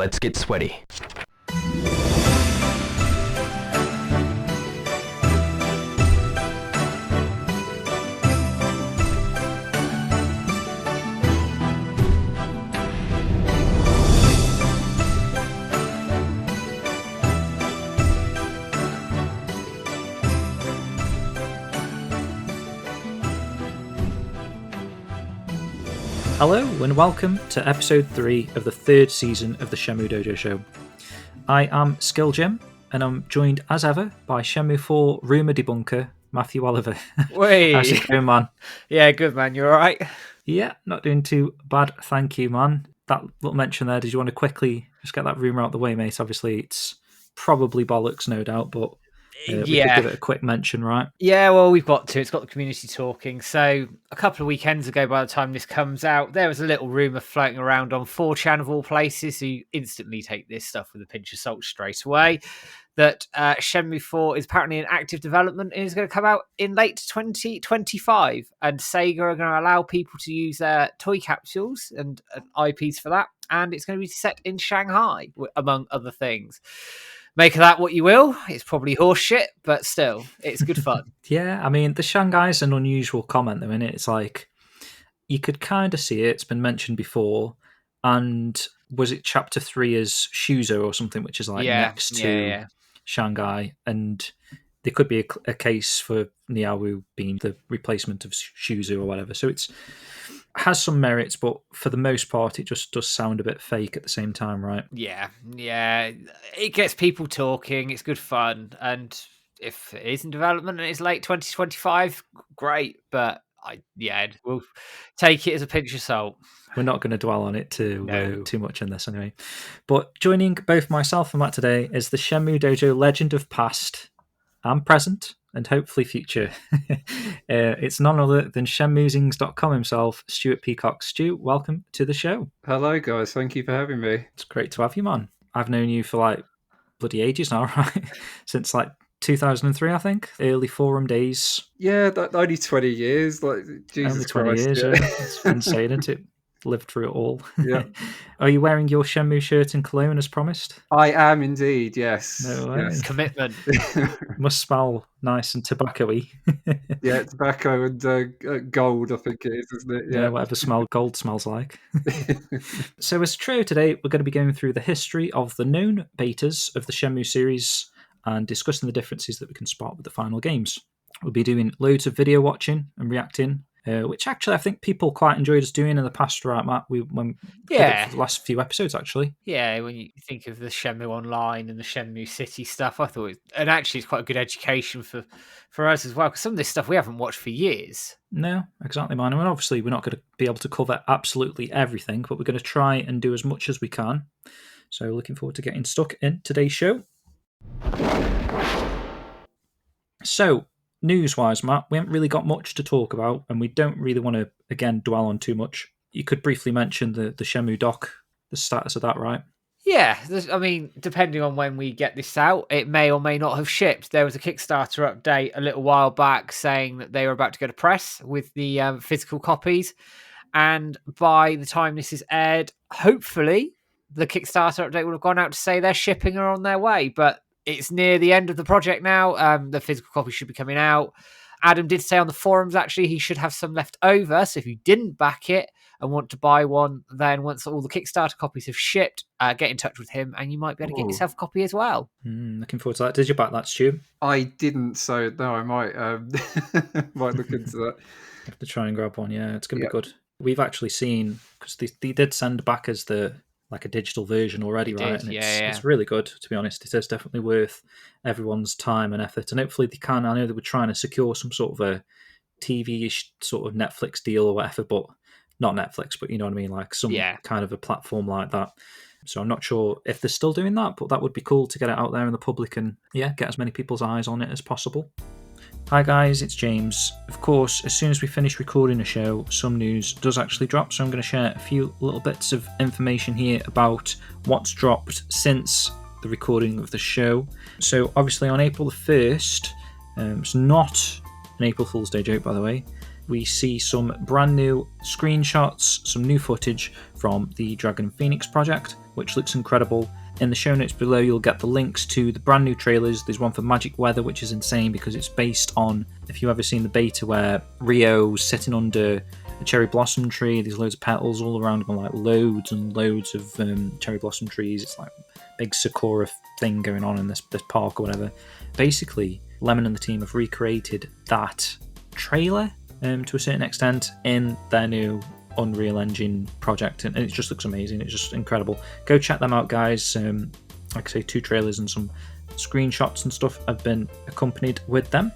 Let's get sweaty. Hello and welcome to episode 3 of the third season of the Shenmue Dojo Show. I am Skill Jim and I'm joined as ever by Shenmue 4 rumour debunker Matthew Oliver. Wait. How's it going, man? Yeah, good, man. You alright? Yeah, not doing too bad, thank you, man. That little mention there, did you want to quickly just get that rumour out the way, mate? Obviously it's probably bollocks, no doubt, but we could give it a quick mention, right? Yeah, well, we've got to. It's got the community talking. So a couple of weekends ago, by the time this comes out, there was a little rumour floating around on 4chan of all places, so you instantly take this stuff with a pinch of salt straight away, that Shenmue 4 is apparently in active development and is going to come out in late 2025. And SEGA are going to allow people to use their toy capsules and IPs for that. And it's going to be set in Shanghai, among other things. Make of that what you will. It's probably horseshit, but still, it's good fun. Yeah, I mean, the Shanghai's an unusual comment, though, isn't it? It's like, you could kind of see it. It's been mentioned before. And was it Chapter 3 as Shuzo or something, which is like next to Shanghai? And there could be a case for MIAO being the replacement of Shuzo or whatever. So it has some merits, but for the most part, it just does sound a bit fake at the same time, right? Yeah. It gets people talking. It's good fun. And if it is in development and it's late 2025, great. But we'll take it as a pinch of salt. We're not going to dwell on it too much in this anyway. But joining both myself and Matt today is the Shenmue Dojo legend of past and present, and hopefully future. It's none other than Shenmusings.com himself, Stuart Peacock. Stu, welcome to the show. Hello, guys. Thank you for having me. It's great to have you, man. I've known you for like bloody ages now, right? Since like 2003, I think. Early forum days. Yeah, only 20 years. Like, Jesus only 20 Christ. Years, yeah. It's insane, isn't it? Lived through it all. Yeah. Are you wearing your Shenmue shirt and cologne as promised? I am indeed, yes. No way. Yes. Commitment. Must smell nice and tobacco-y. Yeah, tobacco and gold, I think it is, isn't it? Yeah, whatever gold smells like. So as trio today, we're going to be going through the history of the known betas of the Shenmue series and discussing the differences that we can spot with the final games. We'll be doing loads of video watching and reacting, which actually I think people quite enjoyed us doing in the past, right, Matt? For the last few episodes, actually. Yeah, when you think of the Shenmue Online and the Shenmue City stuff, I thought, and actually it's quite a good education for us as well, because some of this stuff we haven't watched for years. No, exactly, man. I mean, obviously we're not going to be able to cover absolutely everything, but we're going to try and do as much as we can. So looking forward to getting stuck in today's show. So, news-wise, Matt, we haven't really got much to talk about, and we don't really want to, again, dwell on too much. You could briefly mention the Shenmue doc, the status of that, right? Yeah, I mean, depending on when we get this out, it may or may not have shipped. There was a Kickstarter update a little while back saying that they were about to go to press with the physical copies, and by the time this is aired, hopefully, the Kickstarter update will have gone out to say their shipping are on their way, but it's near the end of the project now. The physical copy should be coming out. Adam did say on the forums, actually, he should have some left over. So if you didn't back it and want to buy one, then once all the Kickstarter copies have shipped, get in touch with him and you might be able to get yourself a copy as well. Looking forward to that. Did you back that, Stu? I didn't, so no, I might might look into that. Have to try and grab one, yeah. It's going to be good. We've actually seen, because they did send back as like a digital version already, right? And it's really good, to be honest. It is definitely worth everyone's time and effort. And hopefully they can. I know they were trying to secure some sort of a TV-ish sort of Netflix deal or whatever, but not Netflix, but you know what I mean? Like some kind of a platform like that. So I'm not sure if they're still doing that, but that would be cool to get it out there in the public and get as many people's eyes on it as possible. Hi guys, it's James. Of course, as soon as we finish recording a show, some news does actually drop, so I'm going to share a few little bits of information here about what's dropped since the recording of the show. So obviously on April the 1st, it's not an April Fool's Day joke, by the way, we see some brand new screenshots, some new footage from the Dragon and Phoenix project, which looks incredible. In the show notes below, you'll get the links to the brand new trailers. There's one for Magic Weather, which is insane because it's based on, if you've ever seen the beta where Rio's sitting under a cherry blossom tree, there's loads of petals all around him, like loads and loads of cherry blossom trees. It's like a big Sakura thing going on in this park or whatever. Basically, Lemon and the team have recreated that trailer to a certain extent in their new Unreal Engine project, and it just looks amazing. It's just incredible. Go check them out, guys. Like I say, 2 trailers and some screenshots and stuff have been accompanied with them.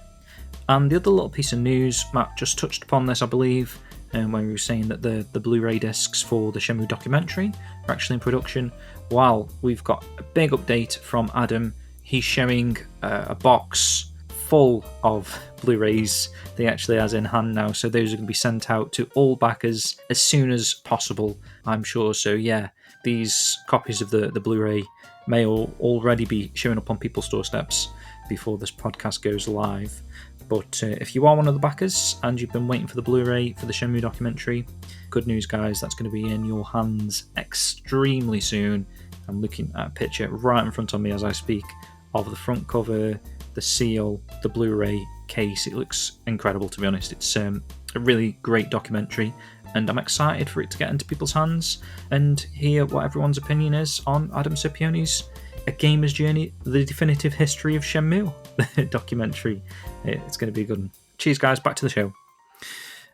And the other little piece of news, Matt just touched upon this, I believe, when we were saying that the Blu-ray discs for the Shenmue documentary are actually in production. Well, we've got a big update from Adam. He's showing a box full of Blu-rays that he actually has in hand now, so those are going to be sent out to all backers as soon as possible, I'm sure. So yeah, these copies of the Blu-ray may already be showing up on people's doorsteps before this podcast goes live. But if you are one of the backers and you've been waiting for the Blu-ray for the Shenmue documentary, good news, guys, that's going to be in your hands extremely soon. I'm looking at a picture right in front of me as I speak of the front cover, the seal, the Blu-ray case. It looks incredible, to be honest. It's a really great documentary, and I'm excited for it to get into people's hands and hear what everyone's opinion is on Adam Scipioni's A Gamer's Journey, The Definitive History of Shenmue documentary. It's going to be a good one. Cheers, guys. Back to the show.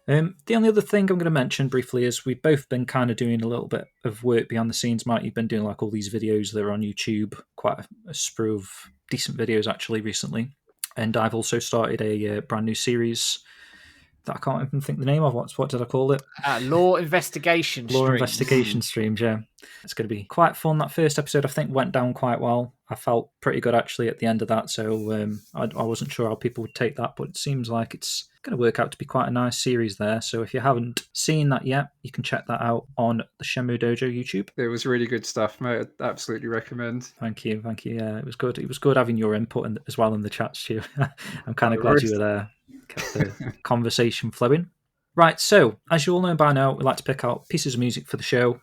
The only other thing I'm going to mention briefly is we've both been kind of doing a little bit of work behind the scenes. Mike, you've been doing like all these videos that are on YouTube, quite a sprue of decent videos actually recently. And I've also started a brand new series that I can't even think the name of. What did I call it? Law Investigation Streams. Law Investigation Streams, yeah. It's going to be quite fun. That first episode, I think, went down quite well. I felt pretty good, actually, at the end of that. So I wasn't sure how people would take that, but it seems like it's going to work out to be quite a nice series there. So if you haven't seen that yet, you can check that out on the Shenmue Dojo YouTube. It was really good stuff, mate. I'd absolutely recommend. Thank you. Yeah, it was good. It was good having your input as well in the chat, Stu. I'm kind of glad you were there. Kept the conversation flowing. Right, so as you all know by now, we like to pick out pieces of music for the show,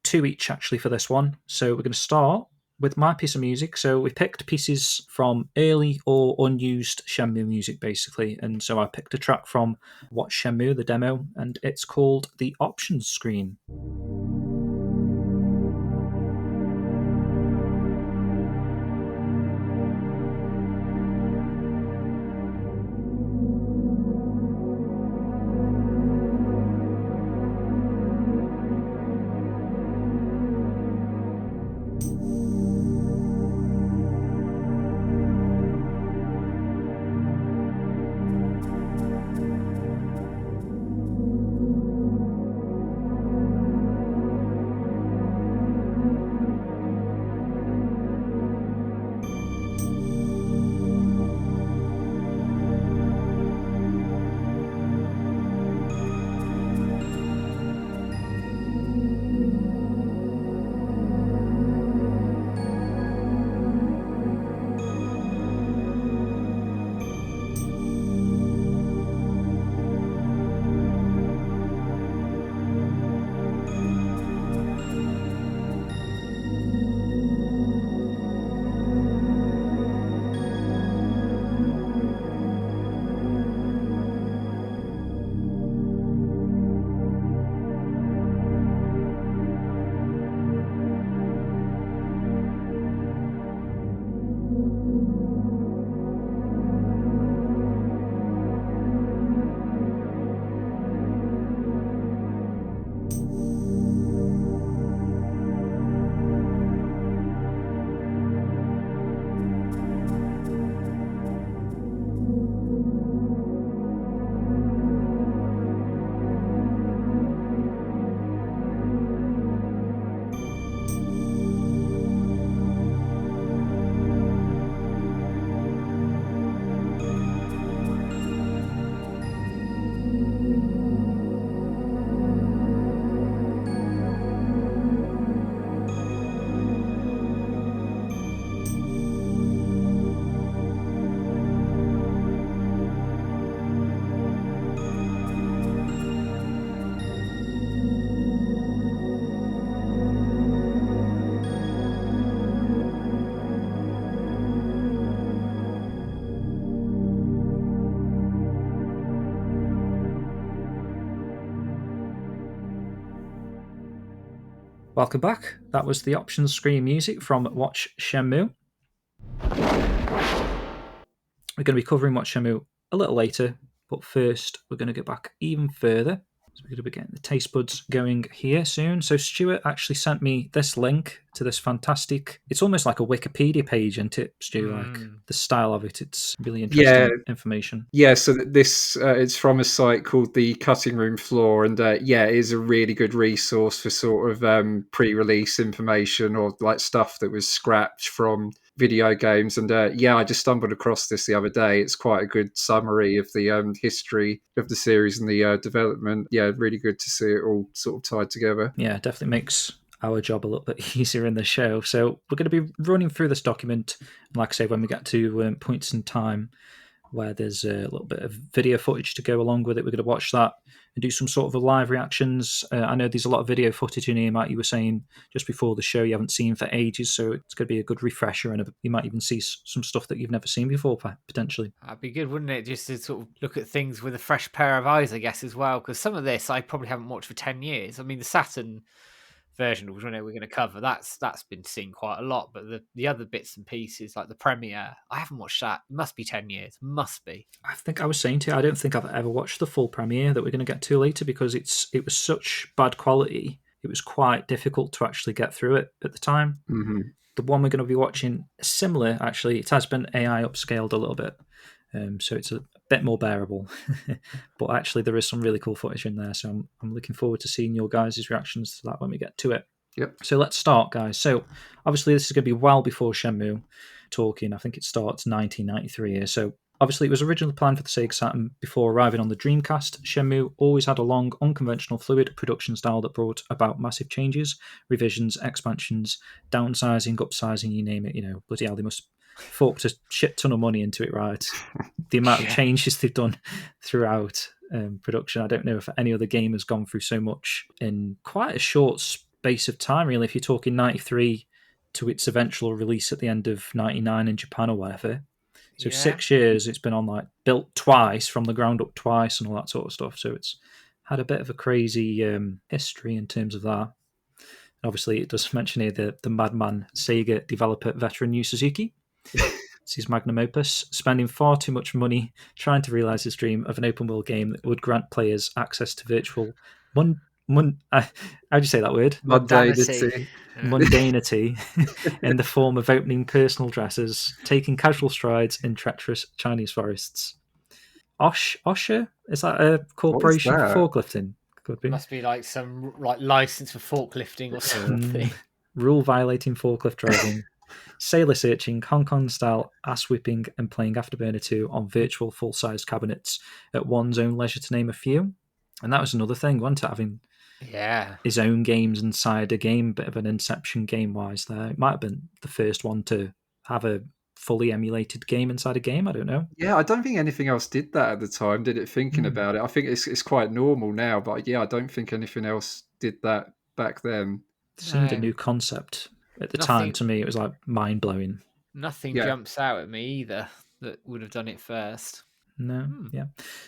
2 each actually for this one. So we're going to start with my piece of music. So we picked pieces from early or unused Shenmue music, basically. And so I picked a track from Watch Shenmue, the demo, and it's called The Options Screen. Welcome back. That was the options screen music from Watch Shenmue. We're going to be covering Watch Shenmue a little later, but first we're going to go back even further. So we're going to be getting the taste buds going here soon. So Stuart actually sent me this link to this fantastic, it's almost like a Wikipedia page, isn't it, Stu? Like the style of it, it's really interesting information. Yeah, so this it's from a site called the Cutting Room Floor, and it is a really good resource for sort of pre-release information or like stuff that was scratched from video games. And I just stumbled across this the other day. It's quite a good summary of the history of the series and the development. Yeah, really good to see it all sort of tied together. Yeah, definitely makes our job a little bit easier in the show. So we're going to be running through this document. And like I say, when we get to points in time where there's a little bit of video footage to go along with it, we're going to watch that and do some sort of a live reactions. I know there's a lot of video footage in here, Matt, you were saying just before the show you haven't seen for ages, so it's going to be a good refresher, and you might even see some stuff that you've never seen before, potentially. That'd be good, wouldn't it? Just to sort of look at things with a fresh pair of eyes, I guess, as well, because some of this I probably haven't watched for 10 years. I mean, the Saturn version, which I know we're going to cover, that's been seen quite a lot, but the other bits and pieces like the premiere, I haven't watched that. It must be 10 years, must be. I think I was saying to you, I don't think I've ever watched the full premiere that we're going to get to later, because it was such bad quality, it was quite difficult to actually get through it at the time. The one we're going to be watching, similar actually, it has been AI upscaled a little bit, so it's a bit more bearable. But actually there is some really cool footage in there, so I'm looking forward to seeing your guys' reactions to that when we get to it. Yep. So let's start, guys. So obviously this is going to be well before Shenmue talking. I think it starts 1993 here. So obviously it was originally planned for the SEGA Saturn before arriving on the Dreamcast. Shenmue always had a long, unconventional, fluid production style that brought about massive changes, revisions, expansions, downsizing, upsizing, you name it. Bloody hell, they must forked a shit ton of money into it, right? The amount of changes they've done throughout production. I don't know if any other game has gone through so much in quite a short space of time, really. If you're talking 93 to its eventual release at the end of 99 in Japan or whatever. So 6 years it's been on, like, built twice, from the ground up twice and all that sort of stuff. So it's had a bit of a crazy history in terms of that. Obviously, it does mention here the madman Sega developer veteran Yu Suzuki. It's his magnum opus, spending far too much money trying to realise his dream of an open world game that would grant players access to virtual how do you say that word? Mundanity. Mundanity in the form of opening personal dresses, taking casual strides in treacherous Chinese forests. Osher? Is that a corporation for forklifting? Could be. Must be like some license for forklifting or something. Rule violating forklift driving. Sailor searching, Hong Kong style ass whipping, and playing Afterburner 2 on virtual full sized cabinets at one's own leisure, to name a few. And that was another thing, wasn't it? Having his own games inside a game, bit of an Inception game wise there. It might have been the first one to have a fully emulated game inside a game. I don't know. Yeah, I don't think anything else did that at the time, did it? Thinking about it, I think it's quite normal now, but I don't think anything else did that back then. It seemed a new concept at the time. To me, it was like mind blowing. Nothing jumps out at me either that would have done it first. No,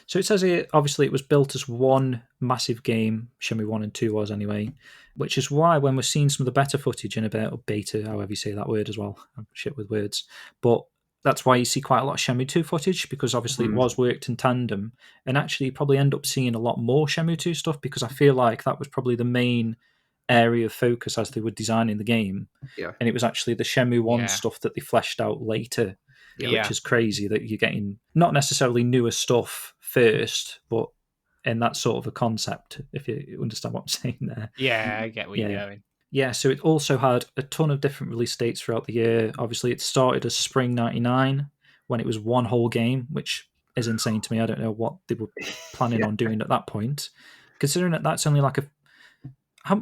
So it says here, obviously, it was built as one massive game. Shenmue 1 and 2 was anyway, which is why when we're seeing some of the better footage in a bit, or beta, however you say that word as well, I'm shit with words, but that's why you see quite a lot of Shenmue 2 footage, because obviously it was worked in tandem, and actually you probably end up seeing a lot more Shenmue 2 stuff, because I feel like that was probably the main area of focus as they were designing the game, and it was actually the Shenmue 1 stuff that they fleshed out later, which is crazy that you're getting not necessarily newer stuff first, but in that sort of a concept, if you understand what I'm saying there. Yeah, I get where you're going. Yeah, so it also had a ton of different release dates throughout the year. Obviously, it started as spring 99, when it was one whole game, which is insane to me. I don't know what they were planning on doing at that point, considering that that's only like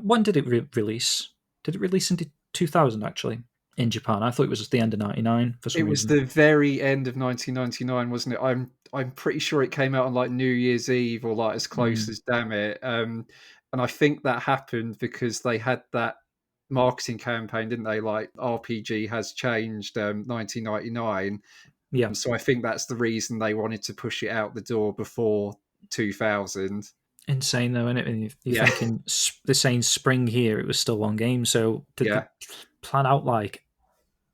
when did it release? Did it release in 2000, actually, in Japan? I thought it was at the end of 99 for some reason. It was the very end of 1999, wasn't it? I'm pretty sure it came out on like New Year's Eve, or like as close as damn it. And I think that happened because they had that marketing campaign, didn't they? Like, RPG has changed 1999. So I think that's the reason they wanted to push it out the door before 2000. Insane though, isn't it? And you're thinking they're saying spring here, it was still one game. So did they plan out like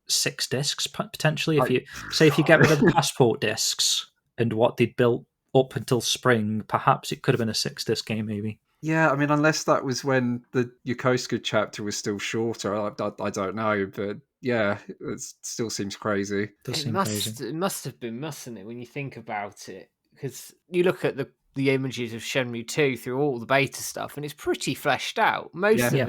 6 discs potentially? If you get rid of the passport discs and what they'd built up until spring, perhaps it could have been a 6-disc game, maybe. Yeah, I mean, unless that was when the Yokosuka chapter was still shorter, I don't know, but yeah, it still seems crazy. It must have been, mustn't it, when you think about it? Because you look at the images of Shenmue 2 through all the beta stuff, and it's pretty fleshed out. Most of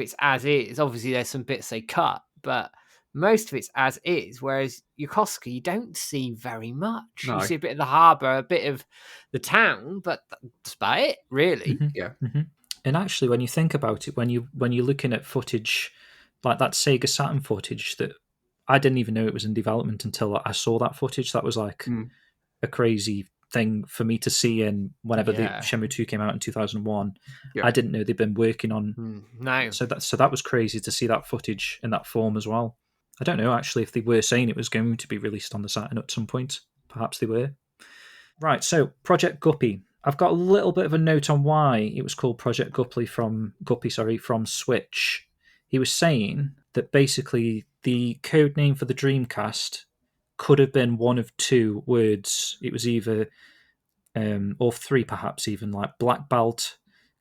it's as is. Obviously, there's some bits they cut, but most of it's as is. Whereas Yokosuka, you don't see very much. No. You see a bit of the harbour, a bit of the town, but that's about it, really. Mm-hmm. Yeah. Mm-hmm. And actually, when you think about it, when you're looking at footage like that Sega Saturn footage, that I didn't even know it was in development until I saw that footage. That was like a crazy thing for me to see. And whenever the Shenmue 2 came out in 2001, I didn't know they'd been working on. No. So that was crazy to see that footage in that form as well. I don't know actually if they were saying it was going to be released on the Saturn at some point. Perhaps they were. Right. So Project Guppy. I've got a little bit of a note on why it was called Project Guppy from Switch. He was saying that basically the code name for the Dreamcast could have been one of 2 words. It was either, or 3 perhaps even, like Black Belt,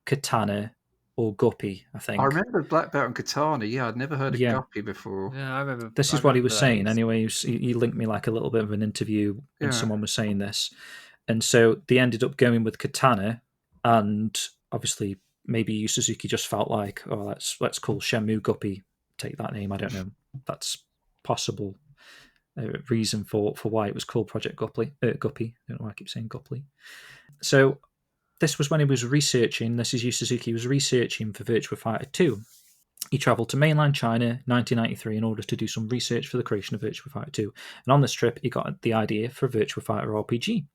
Katana, or Guppy, I think. I remember Black Belt and Katana. Yeah, I'd never heard of Guppy before. Yeah, I remember. This is what he was saying. Anyway, he linked me like a little bit of an interview and someone was saying this. And so they ended up going with Katana, and obviously maybe Yu Suzuki just felt like, oh, let's call Shenmue Guppy. Take that name. I don't know. That's possible reason for why it was called Project Guppy. I don't know why I keep saying Guppy. So this was when he was researching. This is Yu Suzuki. He was researching for Virtua Fighter 2. He travelled to mainland China 1993 in order to do some research for the creation of Virtua Fighter 2. And on this trip, he got the idea for a Virtua Fighter RPG.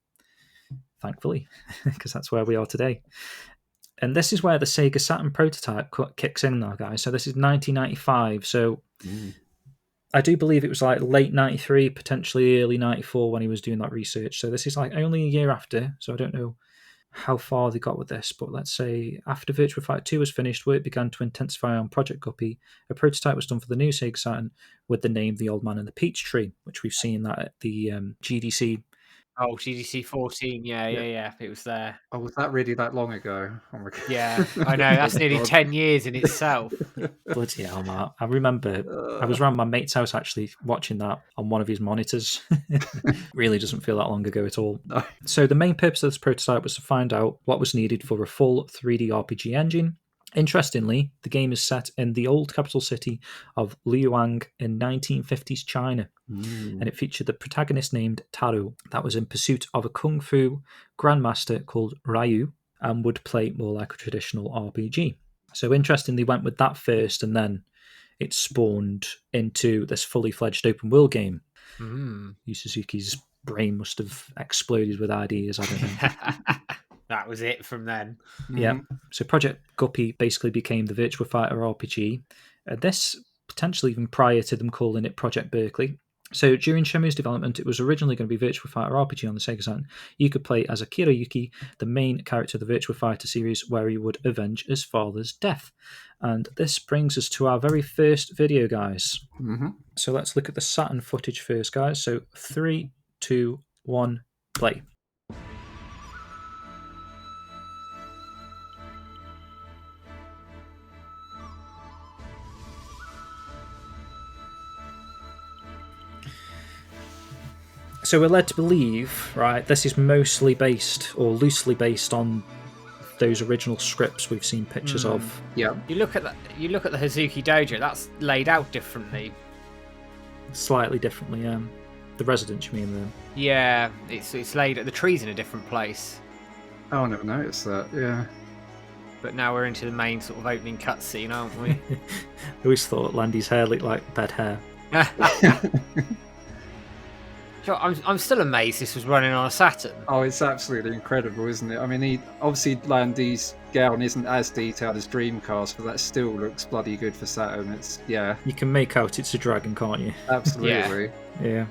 Thankfully, because that's where we are today. And this is where the Sega Saturn prototype kicks in now, guys. So this is 1995. So I do believe it was like late 93, potentially early 94 when he was doing that research. So this is like only a year after. So I don't know how far they got with this, but let's say after Virtua Fighter 2 was finished, work began to intensify on Project Guppy. A prototype was done for the new Sega Saturn with the name The Old Man and the Peach Tree, which we've seen that at the GDC. Oh, GDC 14, yeah, it was there. Oh, was that really that long ago? Oh my God. Yeah, I know, that's nearly 10 years in itself. Bloody hell, Matt. I remember I was around my mate's house actually watching that on one of his monitors. Really doesn't feel that long ago at all. No. So the main purpose of this prototype was to find out what was needed for a full 3D RPG engine. Interestingly, the game is set in the old capital city of Liuang in 1950s China, and it featured the protagonist named Taro that was in pursuit of a kung fu grandmaster called Ryu and would play more like a traditional RPG. So interestingly, went with that first, and then it spawned into this fully fledged open world game. Yu Suzuki's brain must have exploded with ideas, I don't know. That was it from then. Yeah. So Project Guppy basically became the Virtua Fighter RPG. This potentially even prior to them calling it Project BERKLEY. So during Shenmue's development, it was originally going to be Virtua Fighter RPG on the Sega Saturn. You could play as Akira Yuki, the main character of the Virtua Fighter series, where he would avenge his father's death. And this brings us to our very first video, guys. So let's look at the Saturn footage first, guys. So 3, 2, 1, play. So we're led to believe, right, this is mostly based or loosely based on those original scripts we've seen pictures of. Yeah. You look at the Hazuki Dojo, that's laid out differently. Slightly differently, yeah. The residence, you mean? Yeah, it's laid at the trees in a different place. Oh, I never noticed that, yeah. But now we're into the main sort of opening cutscene, aren't we? I always thought Landy's hair looked like bed hair. I'm still amazed this was running on a Saturn. Oh, it's absolutely incredible, isn't it? I mean, obviously Landy's gown isn't as detailed as Dreamcast, but that still looks bloody good for Saturn. You can make out it's a dragon, can't you? Absolutely. Yeah.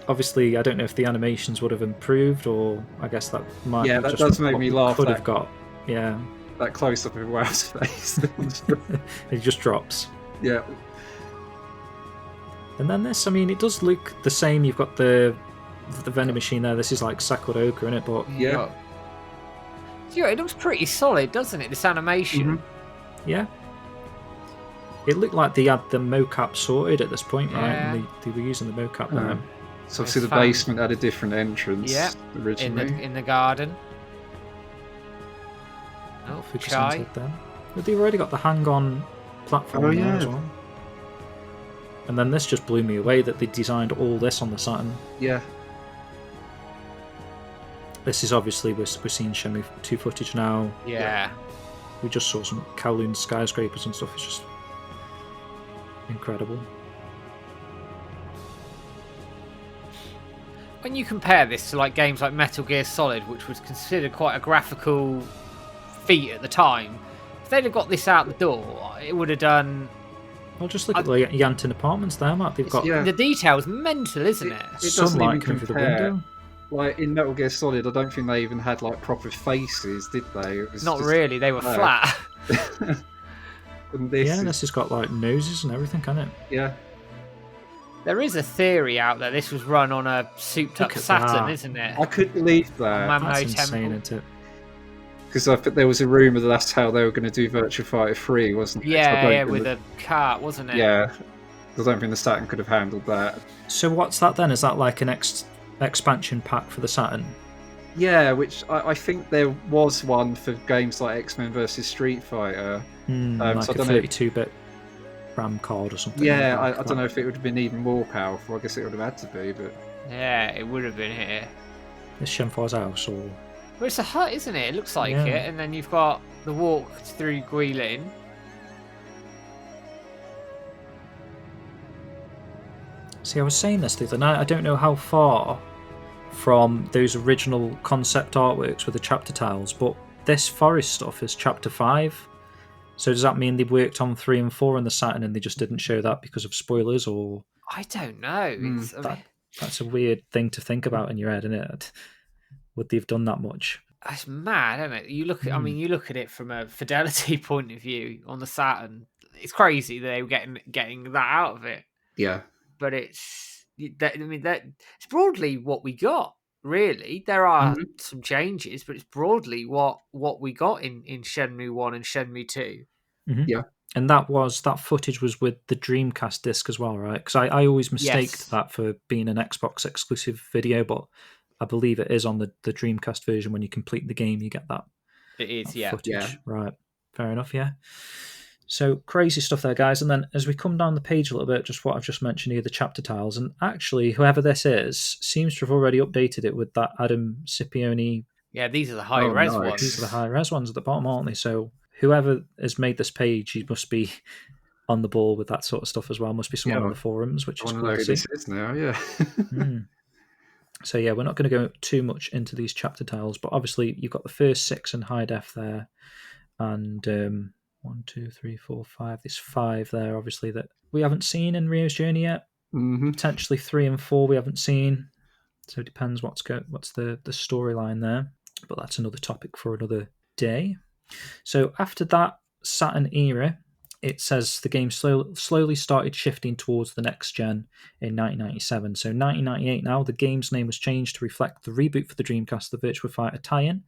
obviously, I don't know if the animations would have improved, or I guess that might be that just does make me laugh. Could have got, yeah, that close up of Wow's face. It just drops. Yeah. And then this, I mean, it does look the same. You've got the vending machine there. This is like Sakuroka, isn't it? But yeah, it looks pretty solid, doesn't it? This animation. Mm-hmm. Yeah. It looked like they had the mocap sorted at this point, right? And they were using the mocap there. So obviously the basement had a different entrance originally. In the garden. Oh, Chai. But they've already got the hang-on platform there as well. And then this just blew me away that they designed all this on the Saturn. Yeah. This is obviously, we're seeing Shenmue 2 footage now. Yeah. We just saw some Kowloon skyscrapers and stuff. It's just incredible. When you compare this to like games like Metal Gear Solid, which was considered quite a graphical feat at the time, if they'd have got this out the door, it would have done... Well, just look at the Yanton apartments there, Matt. They've got the detail's mental, isn't it? It sunlight coming through the window. Like in Metal Gear Solid, I don't think they even had like proper faces, did they? It was not really. They were flat. And this has got like noses and everything, can it? Yeah. There is a theory out there this was run on a souped-up Saturn, isn't it? I couldn't believe that. That's insane, isn't it? Because I think there was a rumour that that's how they were going to do Virtua Fighter 3, wasn't it? Yeah, with a cart, wasn't it? Yeah. I don't think the Saturn could have handled that. So what's that then? Is that like an expansion pack for the Saturn? Yeah, which I think there was one for games like X-Men vs Street Fighter. Like so a 32-bit RAM card or something. Yeah, I don't know if it would have been even more powerful. I guess it would have had to be, but... Yeah, it would have been here. Is Shenfua's house, or... Well, it's a hut, isn't it? It looks like it. And then you've got the walk through Guilin. See, I was saying this the other night. I don't know how far from those original concept artworks with the chapter tiles, but this forest stuff is chapter 5. So does that mean they worked on 3 and 4 in the Saturn and they just didn't show that because of spoilers, or... I don't know. That's a weird thing to think about in your head, isn't it? Would they have done that much? It's mad, isn't it? You look at, I mean, you look at it from a fidelity point of view on the Saturn. It's crazy that they were getting that out of it. Yeah, but it's broadly what we got. Really, there are some changes, but it's broadly what we got in Shenmue 1 and Shenmue 2. Mm-hmm. Yeah, and that footage was with the Dreamcast disc as well, right? Because I always mistaked that for being an Xbox exclusive video, but I believe it is on the Dreamcast version. When you complete the game, you get that. It is, footage. Yeah. Right. Fair enough, yeah. So crazy stuff there, guys. And then as we come down the page a little bit, just what I've just mentioned here, the chapter tiles. And actually, whoever this is seems to have already updated it with that Adam Scipione. Yeah, these are the high-res ones. These are the high-res ones at the bottom, aren't they? So whoever has made this page, he must be on the ball with that sort of stuff as well. Must be someone on the forums, which is cool to see. This is now, yeah. So yeah, we're not going to go too much into these chapter tiles, but obviously you've got the first 6 in high def there, and 1, 2, 3, 4, 5. There's 5 there, obviously, that we haven't seen in Rio's Journey yet. Potentially 3 and 4 we haven't seen. So it depends what's the storyline there. But that's another topic for another day. So after that Saturn era, it says the game slowly started shifting towards the next gen in 1997. So 1998 now, the game's name was changed to reflect the reboot for the Dreamcast. The Virtua Fighter tie-in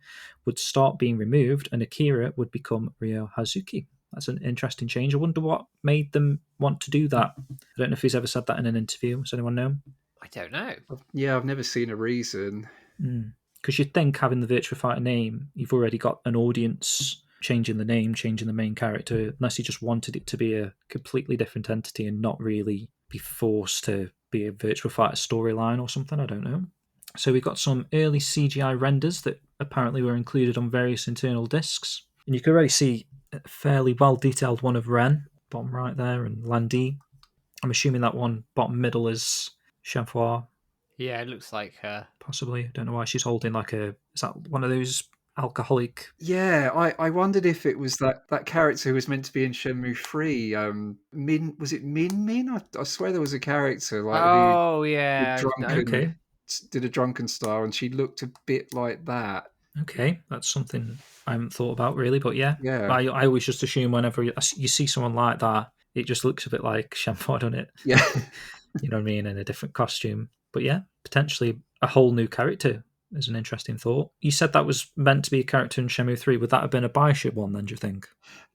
would start being removed and Akira would become Ryo Hazuki. That's an interesting change. I wonder what made them want to do that. I don't know if he's ever said that in an interview. Does anyone know? I don't know. Yeah, I've never seen a reason. Because you'd think having the Virtua Fighter name, you've already got an audience changing the name, changing the main character, unless you just wanted it to be a completely different entity and not really be forced to be a Virtua Fighter storyline or something. I don't know. So we got some early CGI renders that apparently were included on various internal discs. And you can already see a fairly well-detailed one of Ren, bottom right there, and Landi. I'm assuming that one bottom middle is Shenmue. Yeah, it looks like her. Possibly. I don't know why she's holding is that one of those alcoholic. Yeah, I wondered if it was that character who was meant to be in Shenmue 3. Min, was it Min? I swear there was a character Oh, who yeah. did a drunken style, and she looked a bit like that. Okay, that's something I haven't thought about really, but yeah. Yeah. I always just assume whenever you see someone like that, it just looks a bit like Shenmue, doesn't it? Yeah. You know what I mean? In a different costume. But yeah, potentially a whole new character is an interesting thought. You said that was meant to be a character in Shenmue 3. Would that have been a Bishop one then, do you think?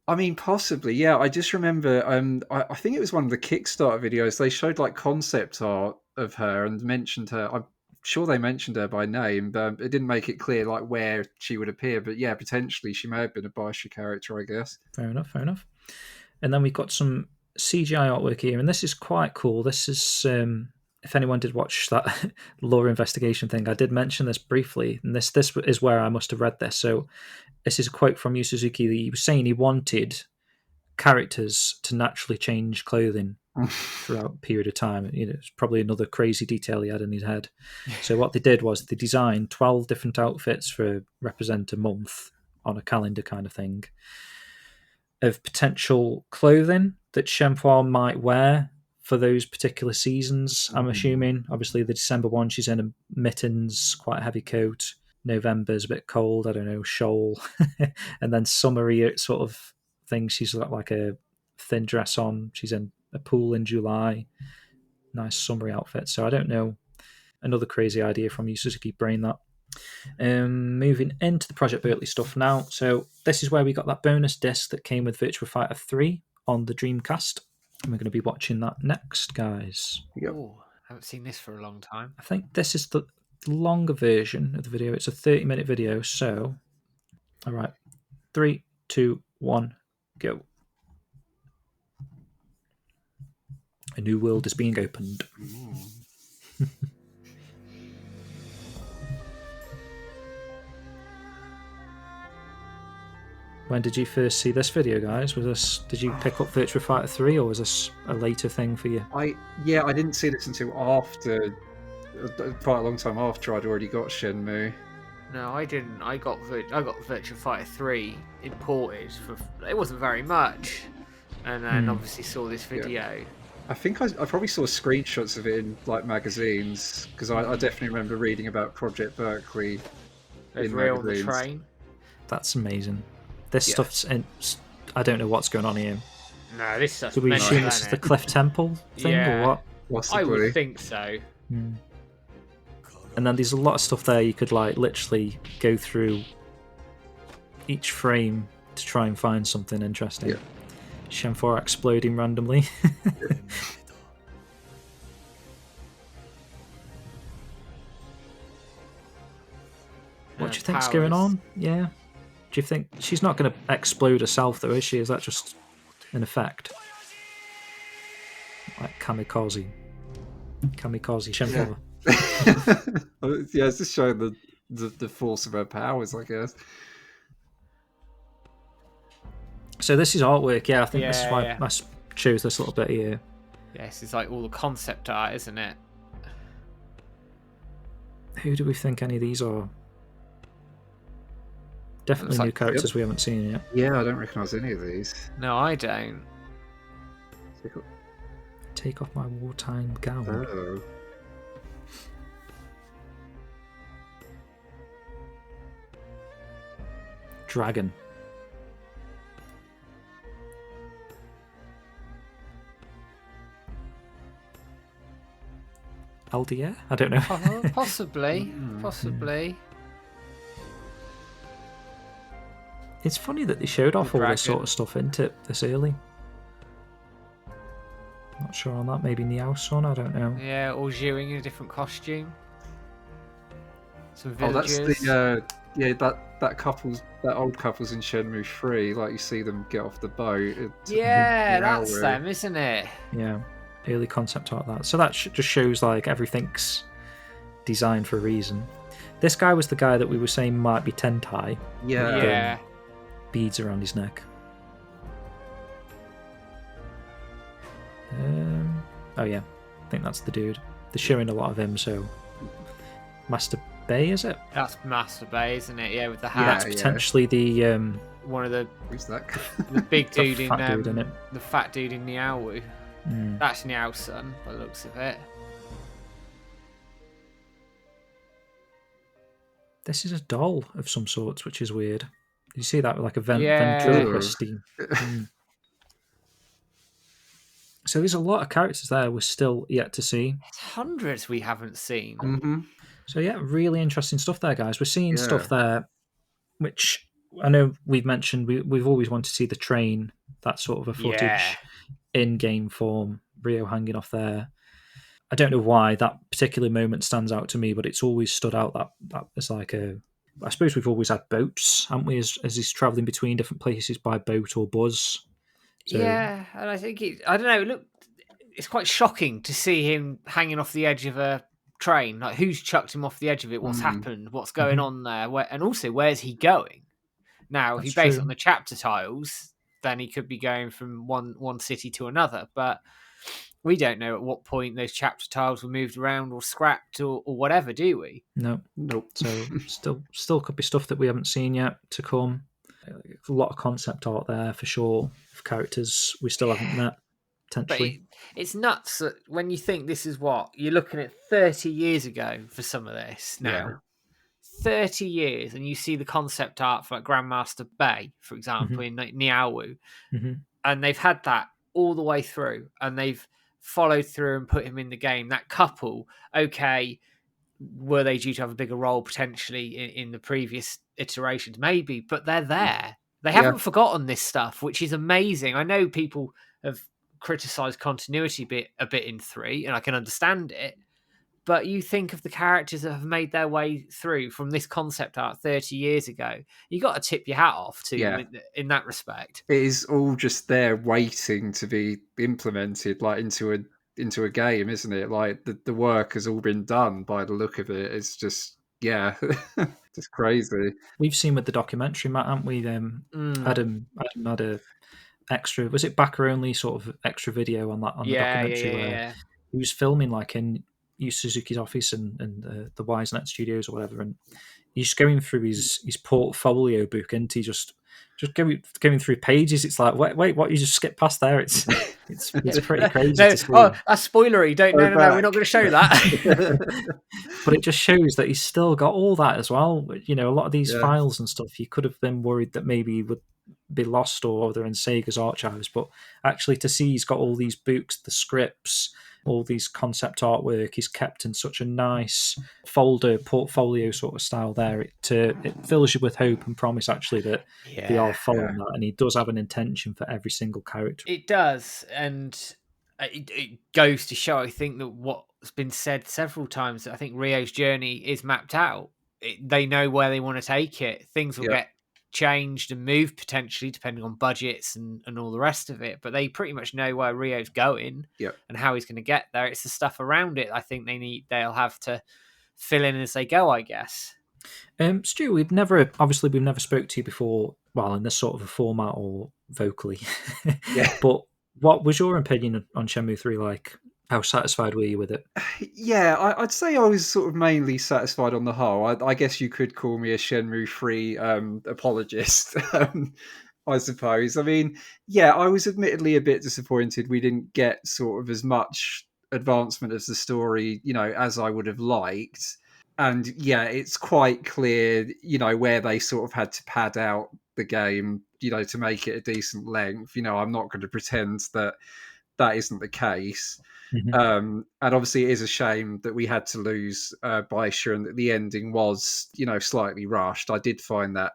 I mean, possibly, yeah. I just remember, I think it was one of the Kickstarter videos. They showed like concept art of her and mentioned her. I'm sure they mentioned her by name, but it didn't make it clear like where she would appear. But yeah, potentially she may have been a Bishop character, I guess. Fair enough. And then we've got some CGI artwork here, and this is quite cool. This is, if anyone did watch that lore investigation thing, I did mention this briefly, and this is where I must have read this. So this is a quote from Yu Suzuki. He was saying he wanted characters to naturally change clothing throughout a period of time. It's probably another crazy detail he had in his head. So what they did was they designed 12 different outfits for represent a month on a calendar kind of thing of potential clothing that Shenmue might wear for those particular seasons, I'm assuming. Obviously, the December one, she's in a mittens, quite a heavy coat. November's a bit cold, I don't know, shawl. And then summery sort of thing, she's got like a thin dress on. She's in a pool in July. Nice summery outfit. So I don't know. Another crazy idea from Yu Suzuki brain that. Moving into the Project BERKLEY stuff now. So this is where we got that bonus disc that came with Virtua Fighter 3 on the Dreamcast. And we're going to be watching that next, guys. Yep. Ooh, haven't seen this for a long time. I think this is the longer version of the video. It's a 30-minute video. So, all right, 3, 2, 1, go. A new world is being opened. When did you first see this video, guys? Did you pick up Virtua Fighter 3, or was this a later thing for you? I didn't see this until after, quite a long time after I'd already got Shenmue. No, I didn't. I got Virtua Fighter 3 imported for, it wasn't very much, and then obviously saw this video. Yeah. I think I probably saw screenshots of it in like magazines, because I definitely remember reading about Project BERKLEY in magazines. The train. That's amazing. This stuff's I don't know what's going on here. No, this stuff's. Do we assume this is the Cliff Temple thing, or what? I would think so. And then there's a lot of stuff there. You could like literally go through each frame to try and find something interesting. Yeah. Shenmue exploding randomly. What do you think's going on? Yeah. Do you think she's not going to explode herself, though, is she? Is that just an effect? Like kamikaze Shenmue. Yeah, it's just showing the force of her powers, I guess. So this is artwork, yeah. I think this is why I chose this little bit here. Yes, it's like all the concept art, isn't it? Who do we think any of these are? Definitely new characters we haven't seen yet. Yeah, I don't recognise any of these. No, I don't. Take off my wartime gown. Oh. Dragon. LDR? I don't know. Possibly. It's funny that they showed off all this sort of stuff, isn't it, this early? Not sure on that. Maybe MIAO, I don't know. Yeah, or Zhuing in a different costume. Some villagers. Oh, that's the that old couple's in Shenmue 3. Like you see them get off the boat. Yeah, that's them, isn't it? Yeah, early concept art that. So that just shows like everything's designed for a reason. This guy was the guy that we were saying might be Tentai. Yeah. Beads around his neck. Oh yeah, I think that's the dude. They're showing a lot of him, so Master Bay, is it? That's Master Bay, isn't it? Yeah, with the hat. That's potentially the one of the who's that? The big dude in it. The fat dude in MIAO. That's MIAO's son, by the looks of it. This is a doll of some sorts, which is weird. You see that with like a ventriloquist steam. So there's a lot of characters there we're still yet to see. It's hundreds we haven't seen. Mm-hmm. So yeah, really interesting stuff there, guys. We're seeing stuff there, which I know we've mentioned. We've always wanted to see the train, that sort of a footage in game form, Rio hanging off there. I don't know why that particular moment stands out to me, but it's always stood out that as like a... I suppose we've always had boats, haven't we, as he's travelling between different places by boat or bus. So... Yeah, and I think I don't know, look, it's quite shocking to see him hanging off the edge of a train. Like, who's chucked him off the edge of it? What's happened? What's going on there? And also, where's he going? Now, if you base it on the chapter tiles, then he could be going from one city to another, but we don't know at what point those chapter tiles were moved around or scrapped or whatever, do we? No. Nope. So still could be stuff that we haven't seen yet to come. A lot of concept art there for sure, of characters we still haven't met, potentially. But it's nuts that when you think this is what, you're looking at 30 years ago for some of this now. Yeah. 30 years, and you see the concept art for like Grandmaster Bay, for example, in MIAO, and they've had that all the way through, and they've followed through and put him in the game. That couple, okay, were they due to have a bigger role potentially in the previous iterations? Maybe, but they're there. They haven't forgotten this stuff, which is amazing. I know people have criticised continuity a bit in 3, and I can understand it, but you think of the characters that have made their way through from this concept art 30 years ago, you got to tip your hat off to them in that respect. It is all just there waiting to be implemented, like into a game, isn't it? Like the work has all been done by the look of it. It's just just crazy. We've seen with the documentary, Matt, haven't we? Adam had a extra, was it backer only sort of extra video on the documentary where he was filming like in Yu Suzuki's office and the WiseNet studios or whatever, and he's going through his portfolio book, and he just going through pages. It's like, wait, what? You just skip past there. It's pretty crazy. No, to see. Oh, that's spoilery. No, we're not going to show that. But it just shows that he's still got all that as well. You know, a lot of these files and stuff, you could have been worried that maybe would be lost or they're in Sega's archives, but actually to see he's got all these books, the scripts, all these concept artwork is kept in such a nice folder portfolio sort of style there. It fills you with hope and promise actually that they are following that, and he does have an intention for every single character. It does, and it goes to show, I think, that what's been said several times, I think Rio's journey is mapped out. They know where they want to take it. Things will get changed and moved potentially depending on budgets and all the rest of it, but they pretty much know where Rio's going and how he's going to get there. It's the stuff around it I think they'll have to fill in as they go, I guess. Stu, we've never spoke to you before, well, in this sort of a format or vocally. But what was your opinion on Shenmue 3 like? How satisfied were you with it? Yeah, I'd say I was sort of mainly satisfied on the whole. I guess you could call me a Shenmue 3 apologist, I suppose. I mean, I was admittedly a bit disappointed we didn't get sort of as much advancement as the story, as I would have liked. And it's quite clear, where they sort of had to pad out the game, to make it a decent length. I'm not going to pretend that isn't the case. And obviously it is a shame that we had to lose Baisha and that the ending was, slightly rushed. I did find that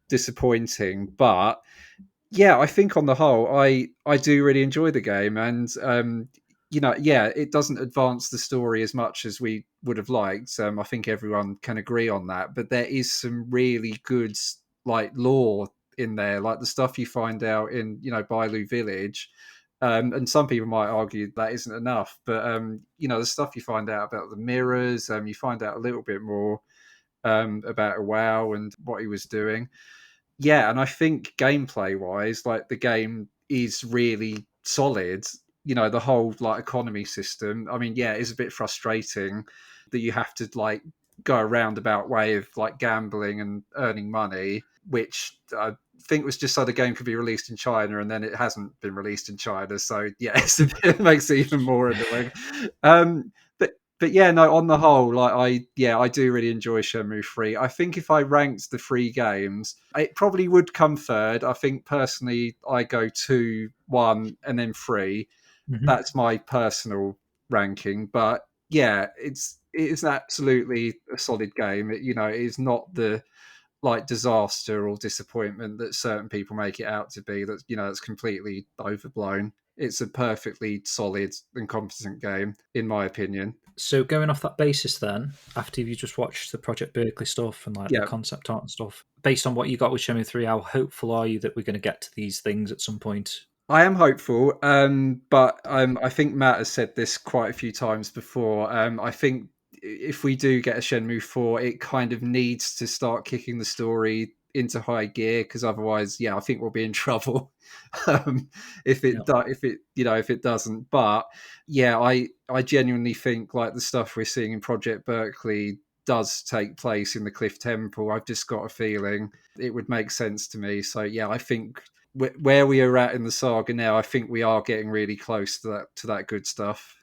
disappointing, but I think on the whole, I do really enjoy the game, and it doesn't advance the story as much as we would have liked. I think everyone can agree on that, but there is some really good like lore in there, like the stuff you find out in Bailu Village. And some people might argue that isn't enough, but the stuff you find out about the mirrors, you find out a little bit more about WoW and what he was doing. And I think gameplay wise, like the game is really solid. The whole like economy system. I mean, it's a bit frustrating that you have to like go a roundabout way of like gambling and earning money, which I think was just so the game could be released in China, and then it hasn't been released in China. So yeah, it makes it even more annoying. But yeah, no, on the whole, like I do really enjoy Shenmue 3. I think if I ranked the 3 games, it probably would come third. I think personally I go 2, 1, and then 3. Mm-hmm. That's my personal ranking. But yeah, it is absolutely a solid game. It is not the like disaster or disappointment that certain people make it out to be. That's it's completely overblown. It's a perfectly solid and competent game, in my opinion. So going off that basis then, after you just watched the Project Berkeley stuff and like the concept art and stuff, based on what you got with Shenmue 3, how hopeful are you that we're going to get to these things at some point? I am hopeful, but I think Matt has said this quite a few times before. I think if we do get a Shenmue 4, it kind of needs to start kicking the story into high gear, because otherwise, I think we'll be in trouble if it doesn't. But I genuinely think like the stuff we're seeing in Project Berkeley does take place in the Cliff Temple. I've just got a feeling it would make sense to me. So I think where we are at in the saga now, I think we are getting really close to that good stuff.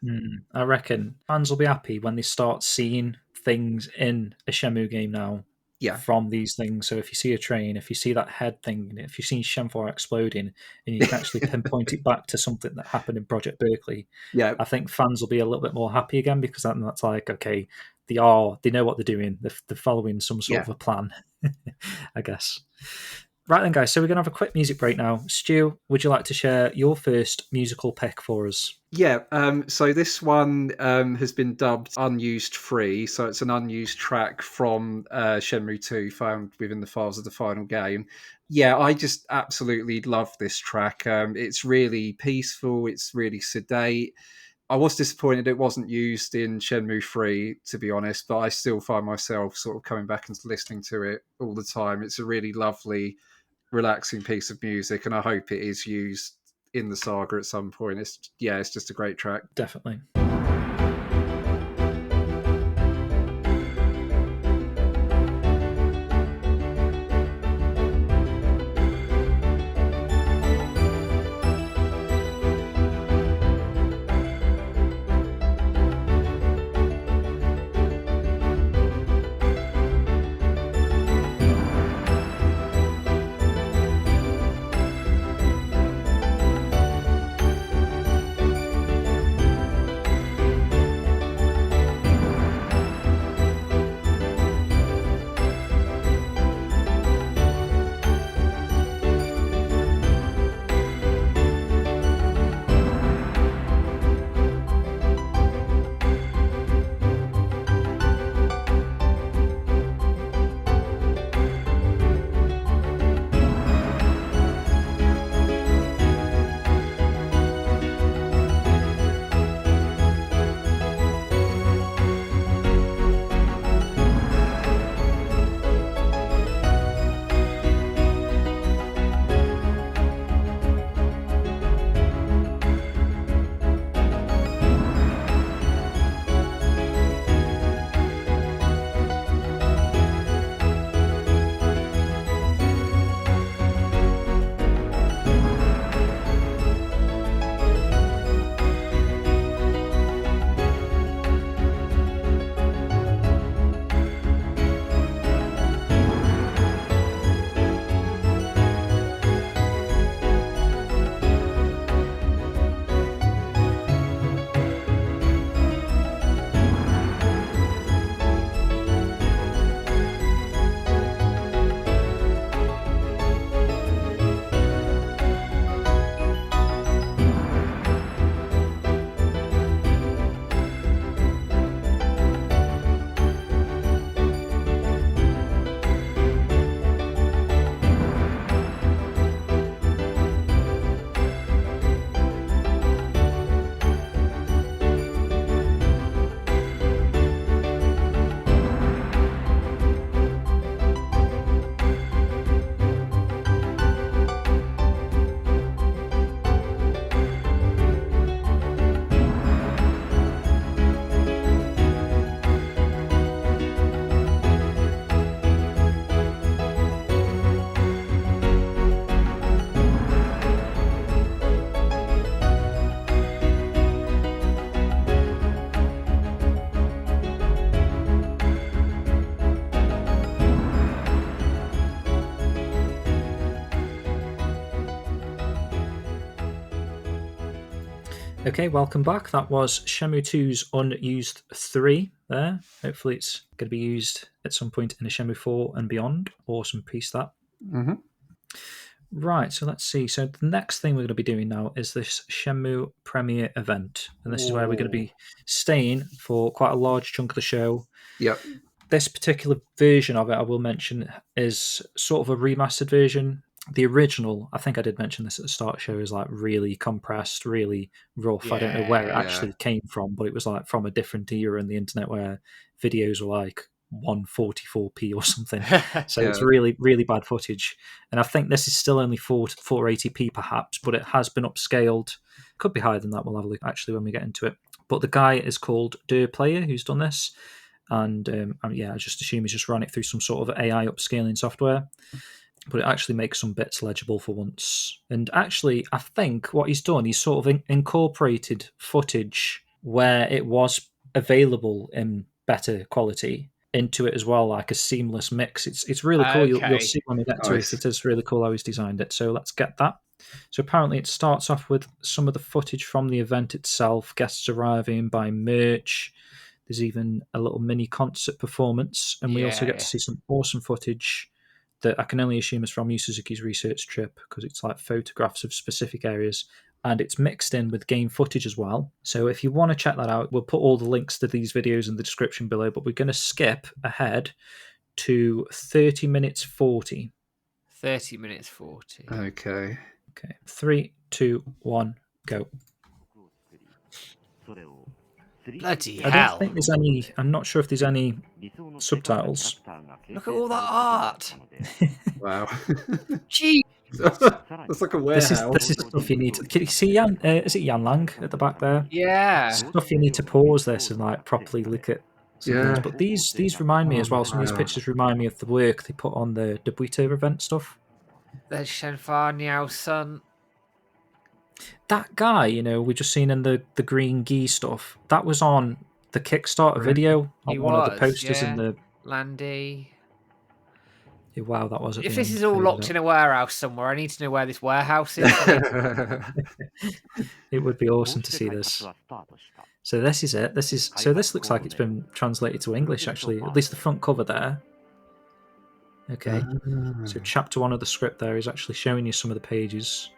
I reckon fans will be happy when they start seeing things in a Shenmue game now. From these things. So if you see a train, if you see that head thing, if you've seen Shenmue exploding, and you can actually pinpoint it back to something that happened in Project Berkeley, I think fans will be a little bit more happy again, because that's like, okay, they know what they're doing. They're following some sort of a plan, I guess. Right then, guys, so we're going to have a quick music break now. Stu, would you like to share your first musical pick for us? So this one has been dubbed Unused Free, so it's an unused track from Shenmue 2 found within the files of the final game. I just absolutely love this track. It's really peaceful, it's really sedate. I was disappointed it wasn't used in Shenmue 3, to be honest, but I still find myself sort of coming back and listening to it all the time. It's a really lovely, relaxing piece of music, and I hope it is used in the saga at some point. It's just a great track. Definitely. Okay, welcome back. That was Shenmue 2's Unused 3 there. Hopefully it's going to be used at some point in a Shenmue 4 and beyond. Awesome piece, that. Mm-hmm. Right, so let's see. So the next thing we're going to be doing now is this Shenmue premiere event. And this is where we're going to be staying for quite a large chunk of the show. Yep. This particular version of it, I will mention, is sort of a remastered version. The original, I think I did mention this at the start show, is like really compressed, really rough. I don't know where it actually came from, but it was like from a different era in the internet where videos were like 144p or something. So it's really, really bad footage. And I think this is still only 480p perhaps, but it has been upscaled. Could be higher than that. We'll have a look actually when we get into it. But the guy is called BERKLEY, who's done this. And I just assume he's just run it through some sort of AI upscaling software. But it actually makes some bits legible for once. And actually, I think what he's done, he's sort of incorporated footage where it was available in better quality into it as well, like a seamless mix. It's really cool. Okay. You'll see when we get to it. It is really cool how he's designed it. So let's get that. So apparently it starts off with some of the footage from the event itself, guests arriving, buying merch. There's even a little mini concert performance. And we also get to see some awesome footage that I can only assume is from Yu Suzuki's research trip, because it's like photographs of specific areas, and it's mixed in with game footage as well. So if you want to check that out, we'll put all the links to these videos in the description below, but we're going to skip ahead to 30 minutes 40. 30 minutes 40. Okay. 3, 2, 1, go. Bloody hell. I don't think there's any, I'm not sure if there's any subtitles. Look at all that art. Wow. Gee. That's like a warehouse. This is stuff you need to... Can you see Yan? Is it Yan Lang at the back there? Yeah. Stuff you need to pause this and like properly look at. Yeah. But these remind me as well. Some of these pictures remind me of the work they put on the Buito event stuff. There's Shenfa Niao's son. That guy, we've just seen in the green gi stuff, that was on the Kickstarter video on one of the posters in the Landy. Yeah, wow, that was. If this is all locked in a warehouse somewhere, I need to know where this warehouse is. It would be awesome to see this. So this is it. This looks like it's been translated to English, actually. At least the front cover there. Okay. So chapter 1 of the script there is actually showing you some of the pages.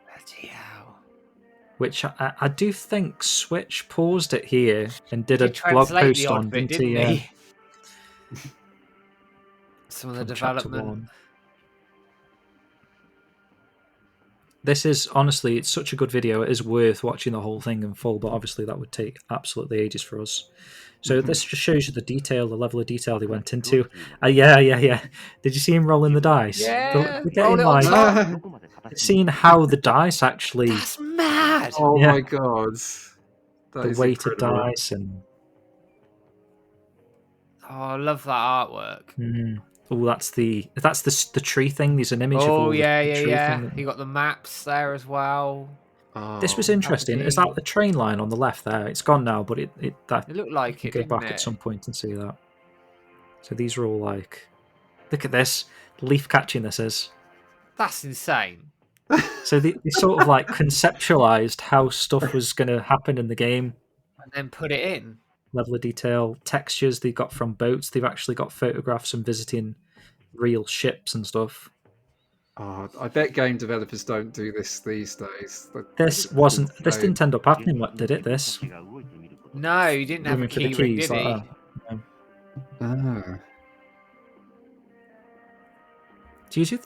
Bloody hell. Which I do think Switch paused it here and did a blog post on, didn't he? Some of the development. This is, honestly, it's such a good video. It is worth watching the whole thing in full, but obviously that would take absolutely ages for us. So this just shows you the level of detail they went into. Yeah. Did you see him rolling the dice? Yeah. Seeing how the dice actually... That's mad! Oh my god. The weighted dice and... Oh, I love that artwork. Oh, that's the tree thing. There's an image of all the tree thing. You got the maps there as well. This was interesting. Is that the train line on the left there? It's gone now, but it looked like it. Go back at some point and see that. So these are all like, look at this leaf catching. This is. That's insane. So they sort of like conceptualized how stuff was going to happen in the game, and then put it in. Level of detail, textures they got from boats. They've actually got photographs and visiting real ships and stuff. Oh, I bet game developers don't do this these days. This didn't end up happening, did it? This? No, you didn't have a key ring, did he?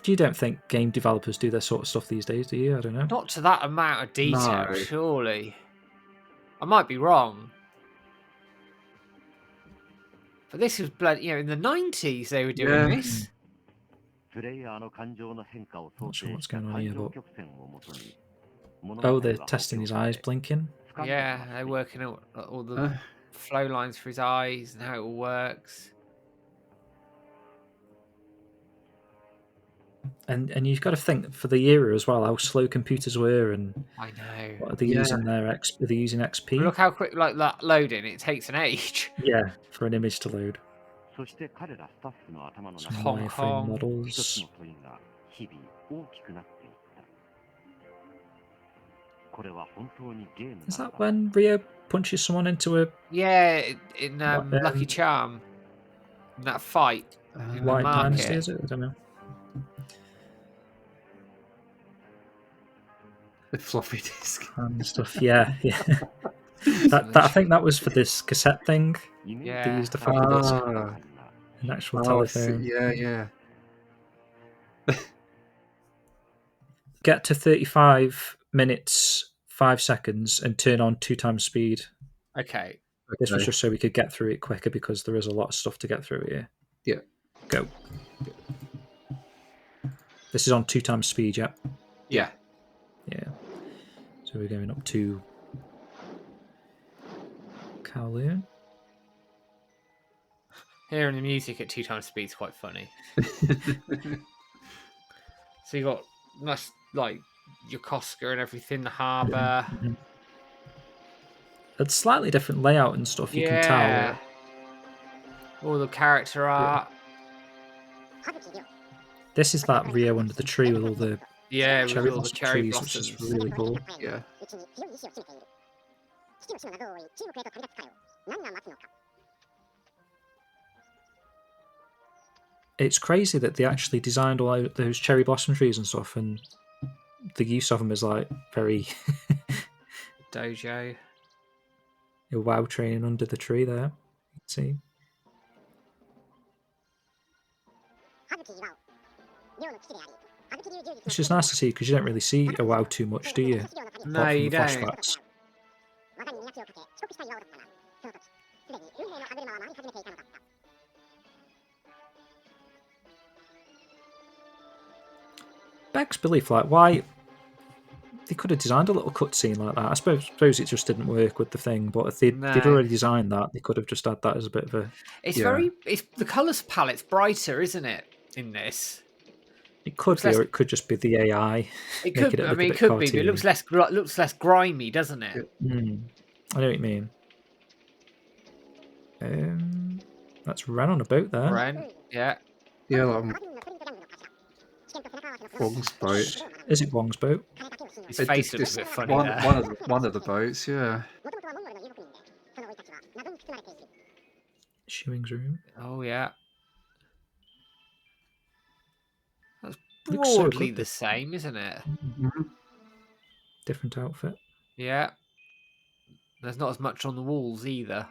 You don't think game developers do this sort of stuff these days, do you? I don't know. Not to that amount of detail, No. Surely. I might be wrong. But this was in the 90s they were doing this. Not sure what's going on here, but... Oh, they're testing his eyes blinking? Yeah, they're working out all the flow lines for his eyes and how it all works. And you've got to think for the era as well how slow computers were, and I know. What are they using there? Are they using XP? Look how quick that loading. It takes an age. Yeah, for an image to load. Some Hong wireframe models. Is that when Ryo punches someone into a... Yeah, in Lucky Charm. In that fight. In White the market. Dynasty, is it? I don't know. The floppy disk. And stuff, yeah. I think that was for this cassette thing. Yeah. They used a floppy disk. An actual telephone. Yeah. Get to 35 minutes, 5 seconds, and turn on 2 times speed. Okay. This was just so we could get through it quicker because there is a lot of stuff to get through here. Yeah. Go. This is on 2 times speed, yeah? Yeah. Yeah. So we're going up to Kowloon. Hearing the music at 2 times speed is quite funny. So you got like Yokosuka and everything, the harbour. Mm-hmm. It's slightly different layout and stuff, you can tell. All the character art. This is that Ryo under the tree with all the cherry blossom cherry trees, blossoms. which is really cool. Yeah. It's crazy that they actually designed all those cherry blossom trees and stuff, and the use of them is like very dojo. A WoW training under the tree there. You can see. It's just nice to see because you don't really see a WoW too much, do you? No, you don't. Flashbacks. Begs belief, like, why they could have designed a little cutscene like that. I suppose it just didn't work with the thing, but if they'd already designed that, they could have just had that as a bit of a... It's the colours palette's brighter, isn't it, in this? It could be, or it could just be the AI. It could be, it could be, but it looks less grimy, doesn't it? I know what you mean. That's Ren on a boat there. Ren, yeah. Yeah, Wong's boat. Is it Wong's boat? His face looks a bit funny one, there. one of the boats, yeah. Shoeing's room. Oh, yeah. That's Looks so broadly good. the same, isn't it? Mm-hmm. Different outfit. Yeah. There's not as much on the walls either.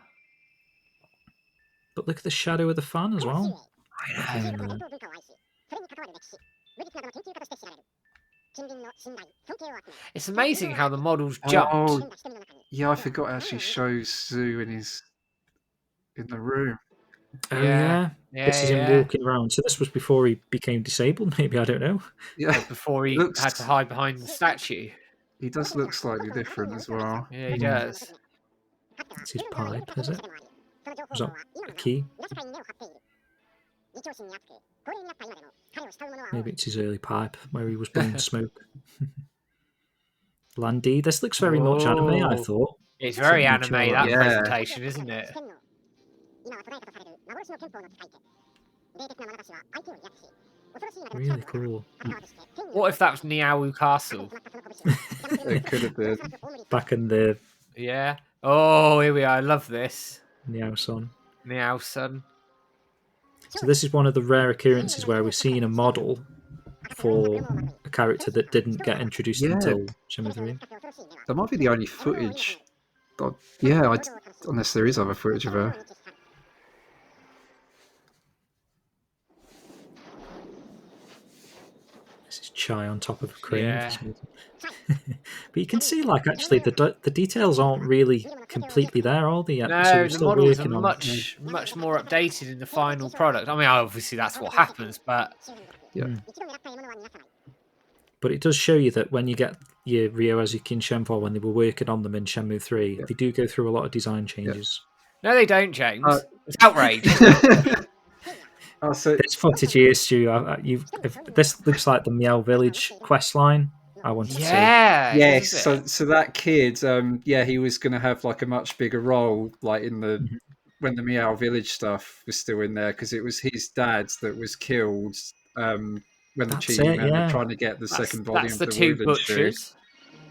But look at the shadow of the fan as well. I know. It's amazing how the models jumped. Oh, yeah, I forgot it actually shows Zu in the room. Oh yeah. This is him walking around. So this was before he became disabled, maybe, I don't know. Yeah. Before he had to hide behind the statue. He does look slightly different as well. Yeah, he does. It's his pipe, is it? Was that a key? Maybe it's his early pipe where he was blowing smoke. Landy, this looks very much anime, I thought. It's very anime, that presentation, isn't it? Really cool. What if that was MIAO Castle? It could have been. Back in the... Yeah. Oh, here we are. I love this. MIAO Sun. MIAO Sun. So this is one of the rare occurrences where we're seeing a model for a character that didn't get introduced until Shenmue 3. That might be the only footage. But yeah, unless there is other footage of her. This is Chai on top of a crane. Yeah. But you can see, like, actually, the details aren't really completely there, are they? No, so the models are much more updated in the final product. I mean, obviously that's what happens, but... Yeah. But it does show you that when you get your Ryo, Azuki, and Shenmue, when they were working on them in Shenmue 3, they do go through a lot of design changes. No, they don't, James. It's outrage. So this footage here, Stu, this looks like the MIAO Village quest line. I wanted to say. Yes. So that kid, he was going to have like a much bigger role, like in the when the MIAO Village stuff was still in there, because it was his dad that was killed when the cheating men were trying to get the second volume of the two Wooden Shoe. butchers.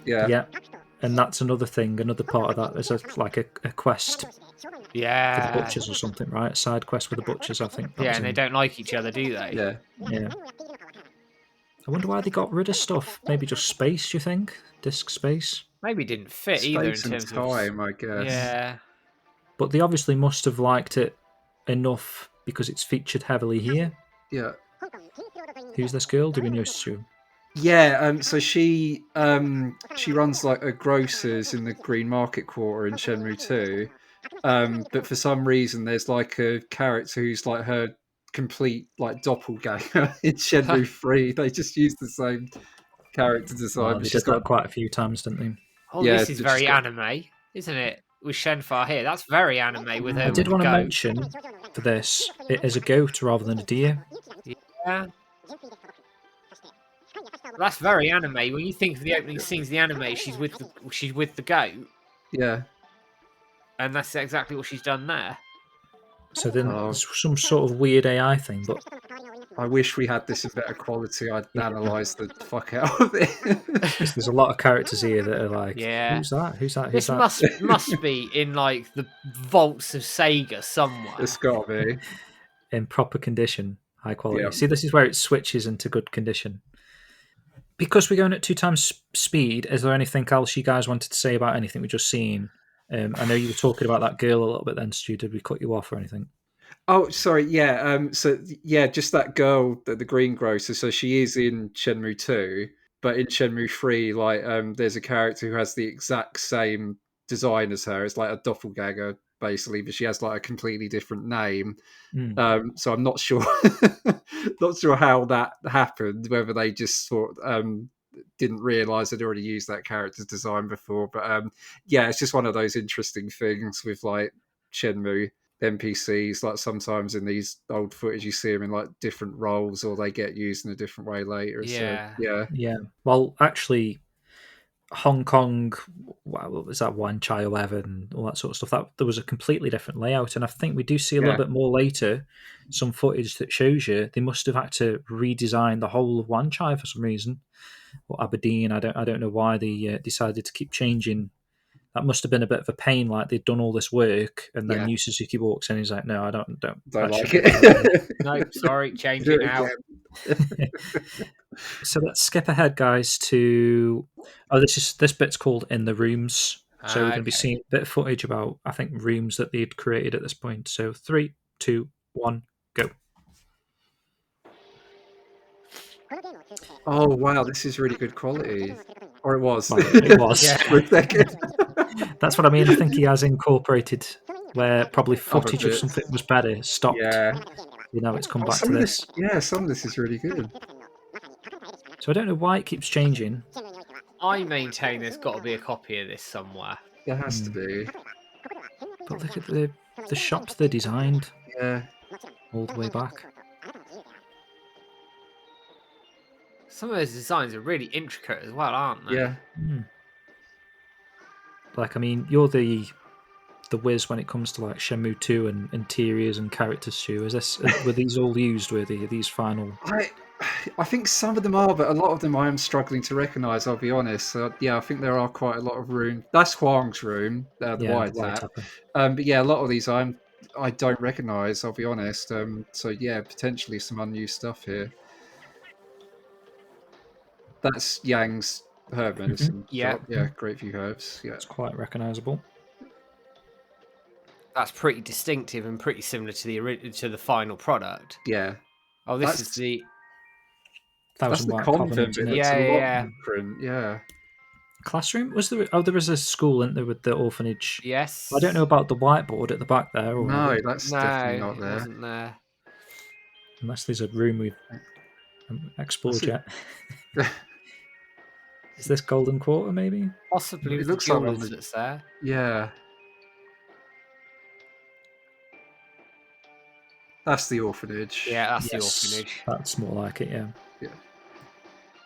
Yeah. And that's another thing, another part of that is like a quest for the butchers or something, right? A side quest with the butchers, I think. Yeah, and they don't like each other, do they? Yeah. Yeah. I wonder why they got rid of stuff. Maybe just space, you think? Disk space? Maybe it didn't fit either in terms of time, I guess. Yeah. But they obviously must have liked it enough because it's featured heavily here. Yeah. Who's this girl? Do we know, Stu? Yeah, so she runs like a grocer's in the Green Market Quarter in Shenmue 2. But for some reason there's like a character who's like her complete like doppelganger in Shenmue 3. They just use the same character design. They did that quite a few times, didn't they? Oh, yeah, this is very anime, isn't it? With Shenfar here. That's very anime with her. I did want to mention for this, it is a goat rather than a deer. Yeah. That's very anime. When you think of the opening scenes of the anime, she's with the goat. Yeah. And that's exactly what she's done there. So then there's some sort of weird AI thing, but I wish we had this in better quality. I'd analyse the fuck out of it. There's a lot of characters here that are like, who's that? Who's that? Who's this must be in like the vaults of Sega somewhere. It's got to be in proper condition, high quality. Yeah. See, this is where it switches into good condition. Because we're going at 2 times speed, is there anything else you guys wanted to say about anything we've just seen? I know you were talking about that girl a little bit then, Stu. Did we cut you off or anything? Oh, sorry. Yeah. Just that girl, the green grocer. So she is in Shenmue 2, but in Shenmue 3, like, there's a character who has the exact same design as her. It's like a doppelganger, basically, but she has like a completely different name. So I'm not sure, not sure how that happened. Whether they just sort didn't realise they'd already used that character's design before. But it's just one of those interesting things with like Shenmue NPCs. Like sometimes in these old footage, you see them in like different roles, or they get used in a different way later. Yeah. So, yeah. Well, actually, Hong Kong, what was that, Wan Chai or whatever, and all that sort of stuff, that there was a completely different layout. And I think we do see a little bit more later some footage that shows you they must have had to redesign the whole of Wan Chai for some reason, or Aberdeen. I don't know why they decided to keep changing. That must have been a bit of a pain. Like they'd done all this work, and then Yu Suzuki walks in. And he's like, "No, I don't like it. No, sorry, change it now." So let's skip ahead, guys. To this bit's called In the Rooms. So we're going to be seeing a bit of footage about, I think, rooms that they'd created at this point. So 3, 2, 1, go. Oh wow, this is really good quality. Or it was. Well, it was. That's what I mean. I think he has incorporated where probably footage of something was better stopped. Yeah. It's come back to this. Some of this is really good. So I don't know why it keeps changing. I maintain there's got to be a copy of this somewhere. There has to be. But look at the shops they designed. Yeah. All the way back. Some of those designs are really intricate as well, aren't they? Yeah. Like, I mean, you're the whiz when it comes to like Shenmue 2 and interiors and characters, Stu. Were these all used? Were these final? I think some of them are, but a lot of them I am struggling to recognise, I'll be honest. I think there are quite a lot of room. That's Huang's room, the white tap. But yeah, a lot of these I don't recognise, I'll be honest. So yeah, potentially some unused stuff here. That's Yang's herb medicine. Yeah. Grapeview herbs. Yeah, it's quite recognisable. That's pretty distinctive and pretty similar to the final product. Yeah. Oh, this is the... That's the convent. Yeah. Classroom? Was there? Oh, there was a school, isn't there, with the orphanage? Yes. I don't know about the whiteboard at the back there. Or no, that's definitely not there. Wasn't there. Unless there's a room we've explored yet. Is this Golden Quarter, maybe? Possibly. It looks like that's there. Yeah. That's the orphanage. Yeah, that's the orphanage. That's more like it, yeah.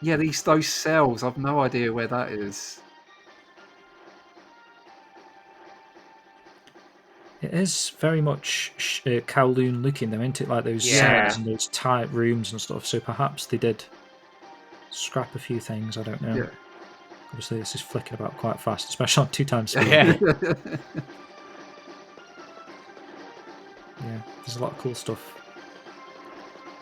Yeah, those cells, I've no idea where that is. It is very much Kowloon looking, though, isn't it? Like those cells and those tight rooms and stuff. So perhaps they did scrap a few things. I don't know. Yeah. Obviously, this is flicking about quite fast, especially on 2x speed. Yeah. Yeah, there's a lot of cool stuff.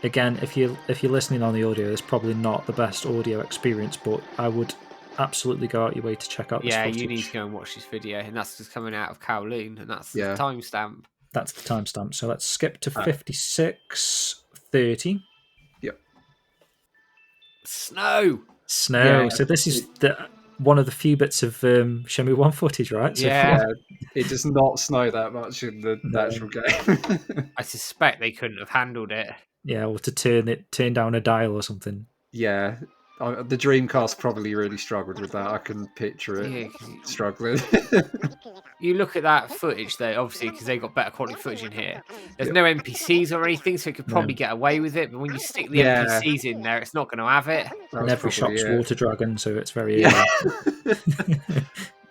Again, if you're listening on the audio, it's probably not the best audio experience, but I would absolutely go out your way to check out this footage. You need to go and watch this video, and that's just coming out of Kowloon, and that's the Yeah. timestamp. That's the timestamp. So let's skip to 56:30. Yep. Snow. Yeah. So this is one of the few bits of Shenmue 1 footage, right? So Yeah. It does not snow that much in the actual game. I suspect they couldn't have handled it. Yeah, or to turn down a dial or something. Yeah. The Dreamcast probably really struggled with that. I can picture it struggling. You look at that footage, though, obviously, because they got better quality footage in here. There's no NPCs or anything, so it could probably get away with it. But when you stick the NPCs in there, it's not going to have it. And every shop's water dragon, so it's very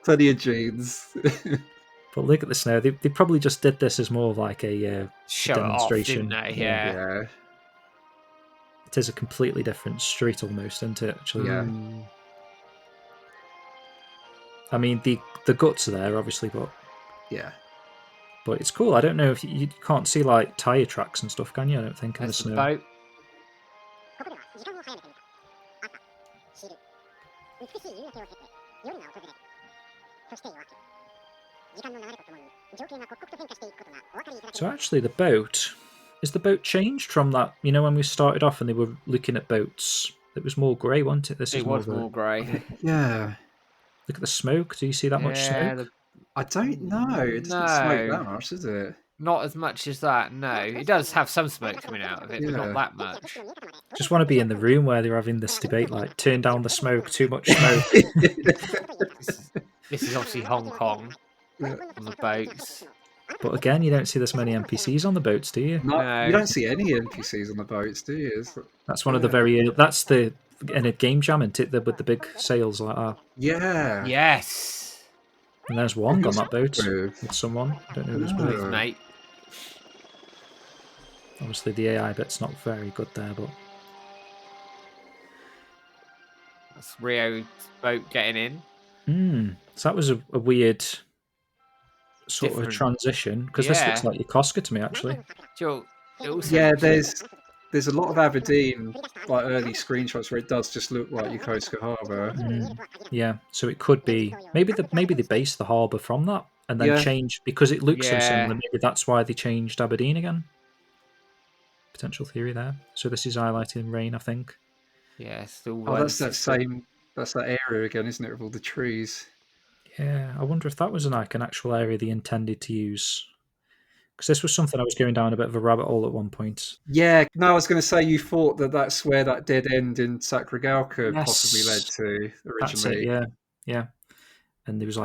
plenty of jeans. But look at the snow. They probably just did this as more of like a demonstration. It off, didn't they? Yeah. It is a completely different street almost, isn't it, actually? Yeah. I mean, the guts are there, obviously, but... Yeah. But it's cool. I don't know if you can't see, like, tyre tracks and stuff, can you? I don't think, in the snow. Boat. So actually, the boat... Is the boat changed from that? You know, when we started off and they were looking at boats, it was more grey, wasn't it? It was more grey. Yeah. Look at the smoke. Do you see that much smoke? I don't know. It doesn't smoke that much, does it? Not as much as that, no. It does have some smoke coming out of it, but not that much. Just want to be in the room where they're having this debate, like, turn down the smoke, too much smoke. This is obviously Hong Kong on the boats. But again, you don't see this many NPCs on the boats, do you? No. You don't see any NPCs on the boats, do you? That's one of the very... That's the... In a game jam, isn't it? With the big sails like that. Yeah. Yes. And there's Wong on that boat with someone. I don't know who's with. Mate. Obviously, the AI bit's not very good there, but... That's Rio's boat getting in. So that was a weird... sort of a transition, because this looks like Yokosuka to me, actually. Yeah, there's a lot of Aberdeen, like early screenshots where it does just look like Yokosuka Harbour. Yeah, so it could be maybe they based the harbour from that and then changed because it looks so similar. Maybe that's why they changed Aberdeen again. Potential theory there. So this is highlighted in rain, I think. Yeah, that's that area again, isn't it, with all the trees? Yeah, I wonder if that was an actual area they intended to use. Because this was something I was going down a bit of a rabbit hole at one point. Yeah, no, I was going to say you thought that's where that dead end in Sakuragaoka possibly led to originally. That's it, yeah. And there was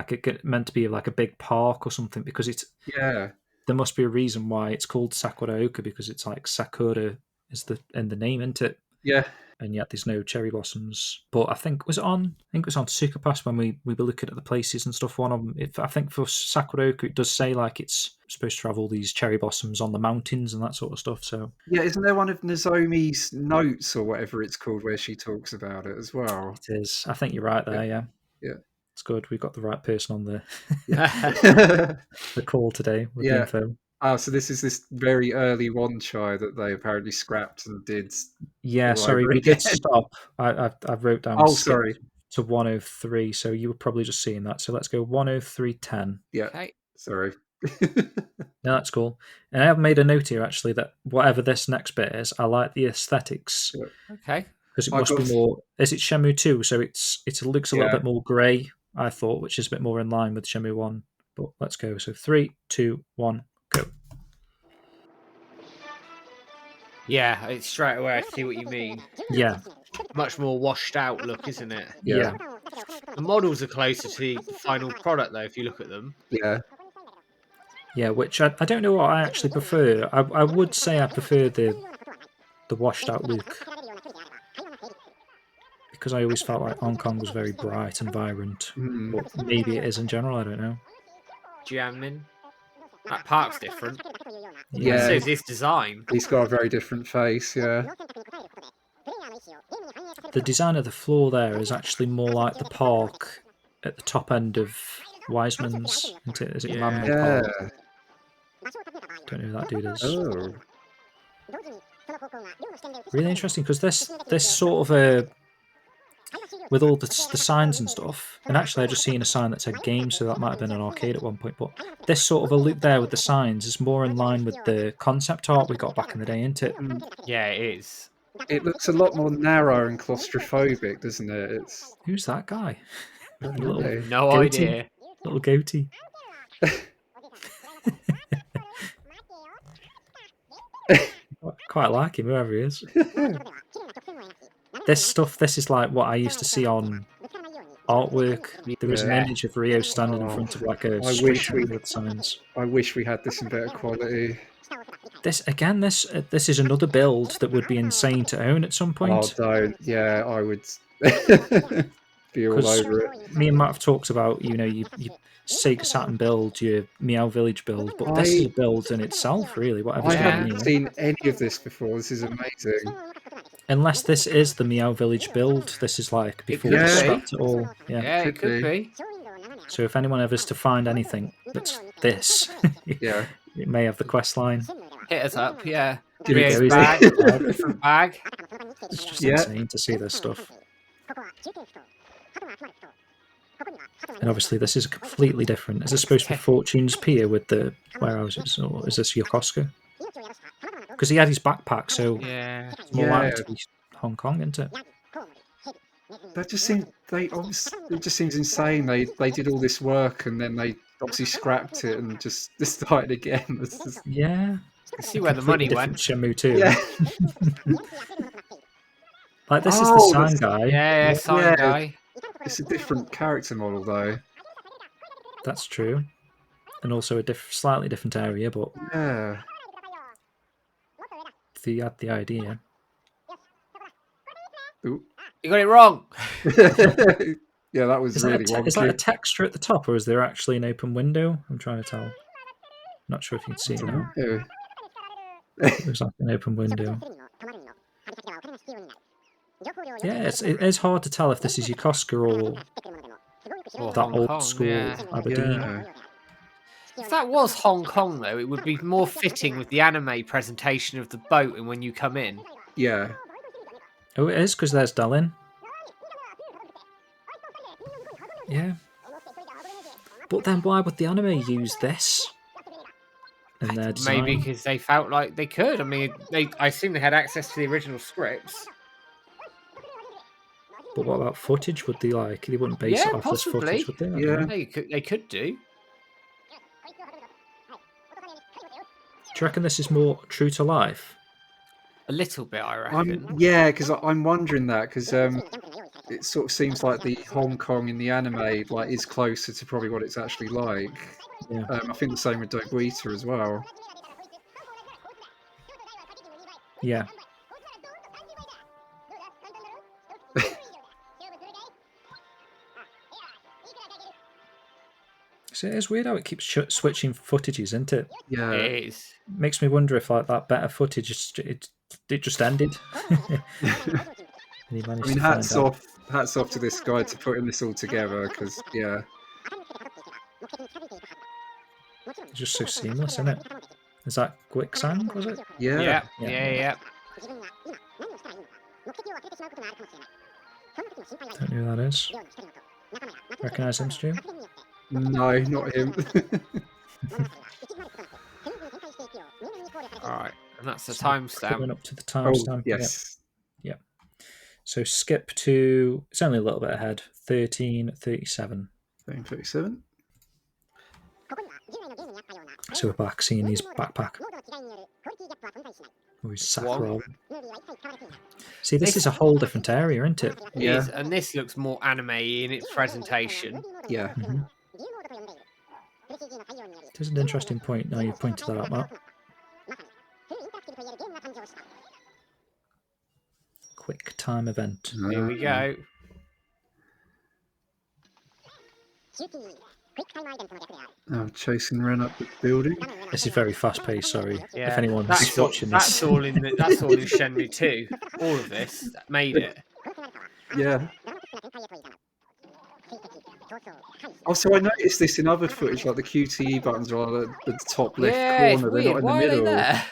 meant to be like a big park or something because it's... Yeah. There must be a reason why it's called Sakuraoka because it's like Sakura is in the name, isn't it? Yeah. And yet there's no cherry blossoms. But I think it was on Superpass when we were looking at the places and stuff. One of them, I think for Sakuraoka, it does say like it's supposed to have all these cherry blossoms on the mountains and that sort of stuff. So yeah, isn't there one of Nozomi's notes or whatever it's called where she talks about it as well? It is. I think you're right there. Yeah. It's good. We've got the right person on the call today with the info. Oh, so this is this very early one chai that they apparently scrapped and did. Yeah, sorry, we did stop. I wrote down. Oh, sorry. To 103. So you were probably just seeing that. So let's go 103.10. Yeah. Okay. Sorry. No, that's cool. And I have made a note here actually that whatever this next bit is, I like the aesthetics. Okay. Because it must be more. Is it Shenmue 2? So it looks a little bit more grey, I thought, which is a bit more in line with Shenmue 1. But let's go. So 3, 2, 1. Go. Yeah, it's straight away. I see what you mean. Yeah. Much more washed out look, isn't it? Yeah. The models are closer to the final product, though, if you look at them. Yeah. Yeah, which I don't know what I actually prefer. I would say I prefer the washed out look. Because I always felt like Hong Kong was very bright and vibrant. But maybe it is in general, I don't know. Jiangmin. That park's different. Yeah. So is his design. He's got a very different face, yeah. the design of the floor there is actually more like the park at the top end of Wiseman's. Is it Landley Park? Don't know who that dude is. Oh. Really interesting, because this sort of with all the signs and stuff, and actually I just seen a sign that said game, so that might have been an arcade at one point, but this sort of a loop there with the signs is more in line with the concept art we got back in the day, isn't it? Yeah, it is. It looks a lot more narrow and claustrophobic, doesn't it? Who's that guy? No idea. Little goatee. Quite like him, whoever he is. This is like what I used to see on artwork. There was an image of Rio standing in front of like a street with signs. I wish we had this in better quality. This is another build that would be insane to own at some point. Oh, don't. Yeah, I would be all over it. Me and Matt have talked about, you SEGA Saturn build, your MIAO Village build, but this is a build in itself, really. I haven't seen any of this before. This is amazing. Unless this is the MIAO Village build, this is like before we scrapped it all. Yeah, it could be. So if anyone ever is to find anything that's this, it may have the quest line. Hit us up, yeah. Different bag. It's just insane to see this stuff. And obviously this is completely different. Is this supposed to be Fortune's Pier with the warehouses, or is this Yokosuka? Because he had his backpack, so it's more likely to be Hong Kong, isn't it? That just seems it just seems insane. They did all this work and then they obviously scrapped it and just started again. Yeah. See where the money went. Shenmue 2. Yeah. Like this is the sign guy. Yeah, sign guy. It's a different character model though. That's true. And also a slightly different area, but yeah. You had the idea. Ooh. You got it wrong. Yeah, that was really wonky. Is that a texture at the top, or is there actually an open window? I'm trying to tell. Not sure if you can see it now. There's like an open window. Yeah, it is hard to tell if this is Yokosuka or that old school Aberdeen. Yeah. If that was Hong Kong, though, it would be more fitting with the anime presentation of the boat and when you come in. Yeah. Oh, it is, because there's Dalin. Yeah. But then why would the anime use this? In their design? Maybe because they felt like they could. I mean, I assume they had access to the original scripts. But what about footage? Would they They wouldn't base it off this footage, would they? Yeah. They could do. Do you reckon this is more true to life? A little bit, I reckon. Because I'm wondering that, because it sort of seems like the Hong Kong in the anime is closer to probably what it's actually like. Yeah. I think the same with Dobuita as well. Yeah. So it is weird how it keeps switching footages, isn't it? Yeah, it is. Makes me wonder if that better footage it just ended. I mean, hats off to this guy to putting this all together, because it's just so seamless, isn't it? Is that Quicksand, was it? Yeah. Don't know who that is. Recognise him, Stu? No, not him. Alright, and that's the timestamp. Coming up to the timestamp. Yes. Yep. So skip to, it's only a little bit ahead, 13:37. 13:37. So we're back seeing his backpack. Or his saffron. See, this is a whole different area, isn't it? Yeah. And this looks more anime in its presentation. Yeah. Mm-hmm. It is an interesting point. Now you've pointed that out, Matt. Quick time event. Here we go. Oh, chasing Ren up the building. This is very fast paced. Sorry, yeah. If anyone's watching this. That's all in Shenmue 2. All of this that made it. Yeah. Also, I noticed this in other footage, like the QTE buttons are on the top left corner. They're not in the Why middle. Are they there?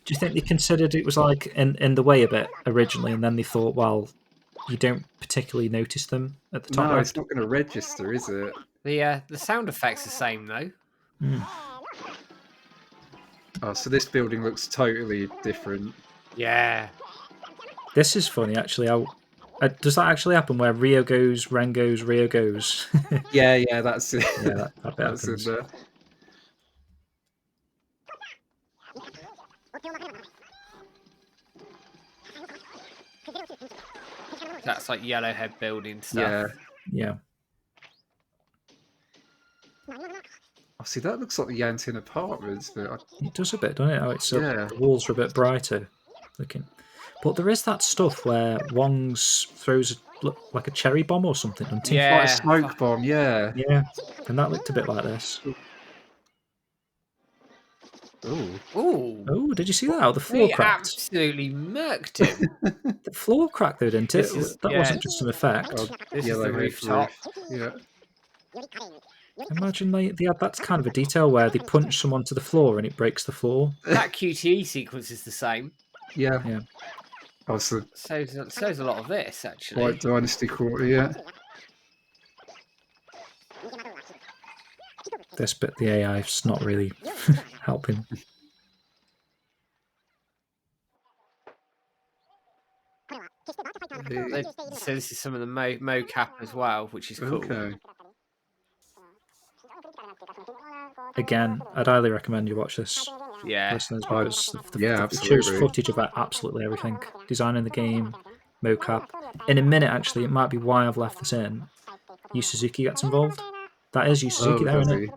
Do you think they considered it was like in the way a bit originally, and then they thought, well, you don't particularly notice them at the top No, left? it's not going to register, is it? The sound effect's the same though. Oh, so this building looks totally different. Yeah. This is funny, actually. Does that actually happen where Rio goes, Ren goes, Rio goes? Yeah, that's it. Yeah, that bit that's happens. in there. That's like Yellowhead building stuff. Yeah. Oh, see, that looks like the Yantin apartments. But It does a bit, doesn't it? Oh, the walls are a bit brighter looking. But there is that stuff where Wong's throws like a cherry bomb or something. Like a smoke bomb, yeah. Yeah, and that looked a bit like this. Ooh, did you see that? The floor cracked. Absolutely murked him. The floor cracked though, didn't it? That wasn't just an effect. This is the rooftop. Yeah. Imagine they had that kind of a detail where they punch someone to the floor and it breaks the floor. That QTE sequence is the same. Yeah. Oh, so shows a lot of this, actually. White Dynasty Quarter, yeah. This bit, the AI's not really helping. So this is some of the mocap as well, which is cool. Okay. Again, I'd highly recommend you watch this. Yeah. Listeners, yeah, it shows footage of absolutely everything. Designing the game, mocap. In a minute, actually, it might be why I've left this in. Yu Suzuki gets involved. That is Yu Suzuki there, isn't it?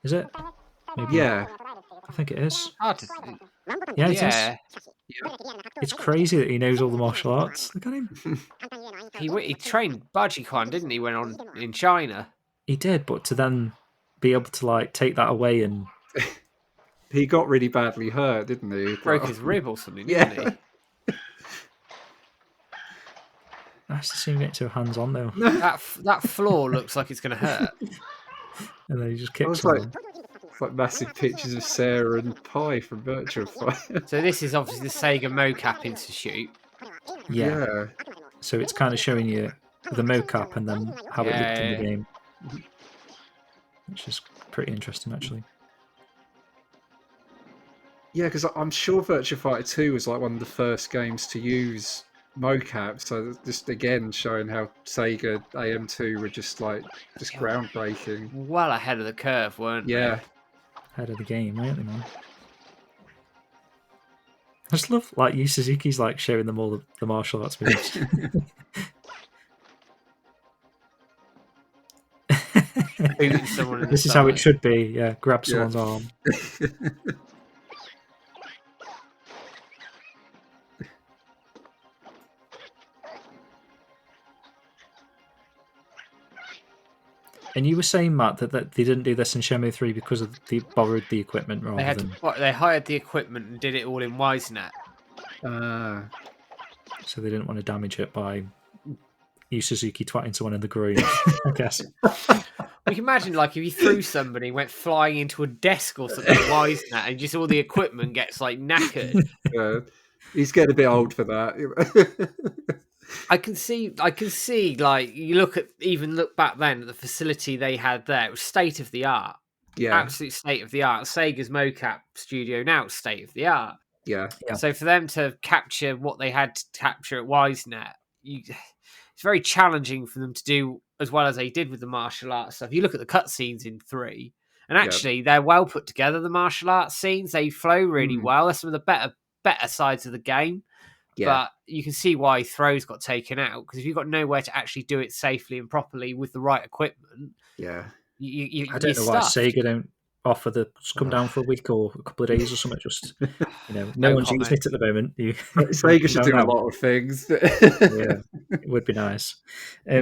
Is it? Maybe yeah. I think it is. Yeah, it is. It's crazy that he knows all the martial arts. Look at him. He trained Baji Kwan, didn't he, when on in China? He did, but to then be able to like take that away and he got really badly hurt, didn't he? Broke his rib or something, didn't he? Nice to see him get to hands on though. That floor looks like it's going to hurt. And then he just kicks like massive pictures of Sarah and Pi from Virtua Fighter. So this is obviously the Sega Mocap Institute. Yeah. So it's kind of showing you the mocap and then how it looked in the game. Which is pretty interesting, actually. Yeah, because I'm sure Virtua Fighter 2 was like one of the first games to use mocap. So just again showing how Sega AM2 were just groundbreaking. Well ahead of the curve, weren't they? Yeah. Ahead of the game, weren't they, man? I just love Yu Suzuki's showing them all the martial arts moves. This is how it should be. Yeah, grab someone's arm. And you were saying, Matt, that they didn't do this in Shenmue 3 because they borrowed the equipment rather than... They hired the equipment and did it all in WiseNet. So they didn't want to damage it by Yu Suzuki twatting someone in the groin, I guess. We can imagine, if you threw somebody, went flying into a desk or something, WiseNet, and just all the equipment gets, knackered. He's getting a bit old for that. I can see, you look back then at the facility they had there, it was state of the art. Yeah. Absolute state of the art. Sega's mocap studio now is state of the art. Yeah. So for them to capture what they had to capture at WiseNet, it's very challenging for them to do as well as they did with the martial arts stuff. You look at the cutscenes in 3, and actually they're well put together, the martial arts scenes. They flow really well. They're some of the better sides of the game. Yeah. But you can see why Throws got taken out, because if you've got nowhere to actually do it safely and properly with the right equipment, I don't know why Sega don't offer come down for a week or a couple of days or something. Just no one's using it at the moment. Sega should do a lot of things. Yeah, it would be nice.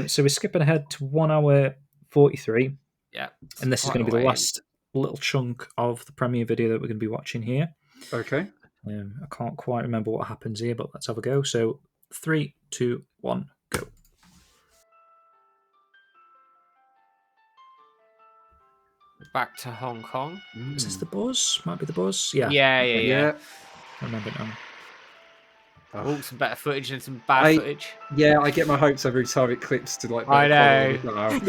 So we're skipping ahead to 1 hour 43. Yeah, and this is going to be the last little chunk of the premiere video that we're going to be watching here. Okay. I can't quite remember what happens here, but let's have a go. So 3, 2, 1, go. Back to Hong Kong. Is this the buzz? Might be the buzz. Yeah. Yeah. I remember now. Oh, some better footage and some bad footage. Yeah, I get my hopes every time it clips to like. I know.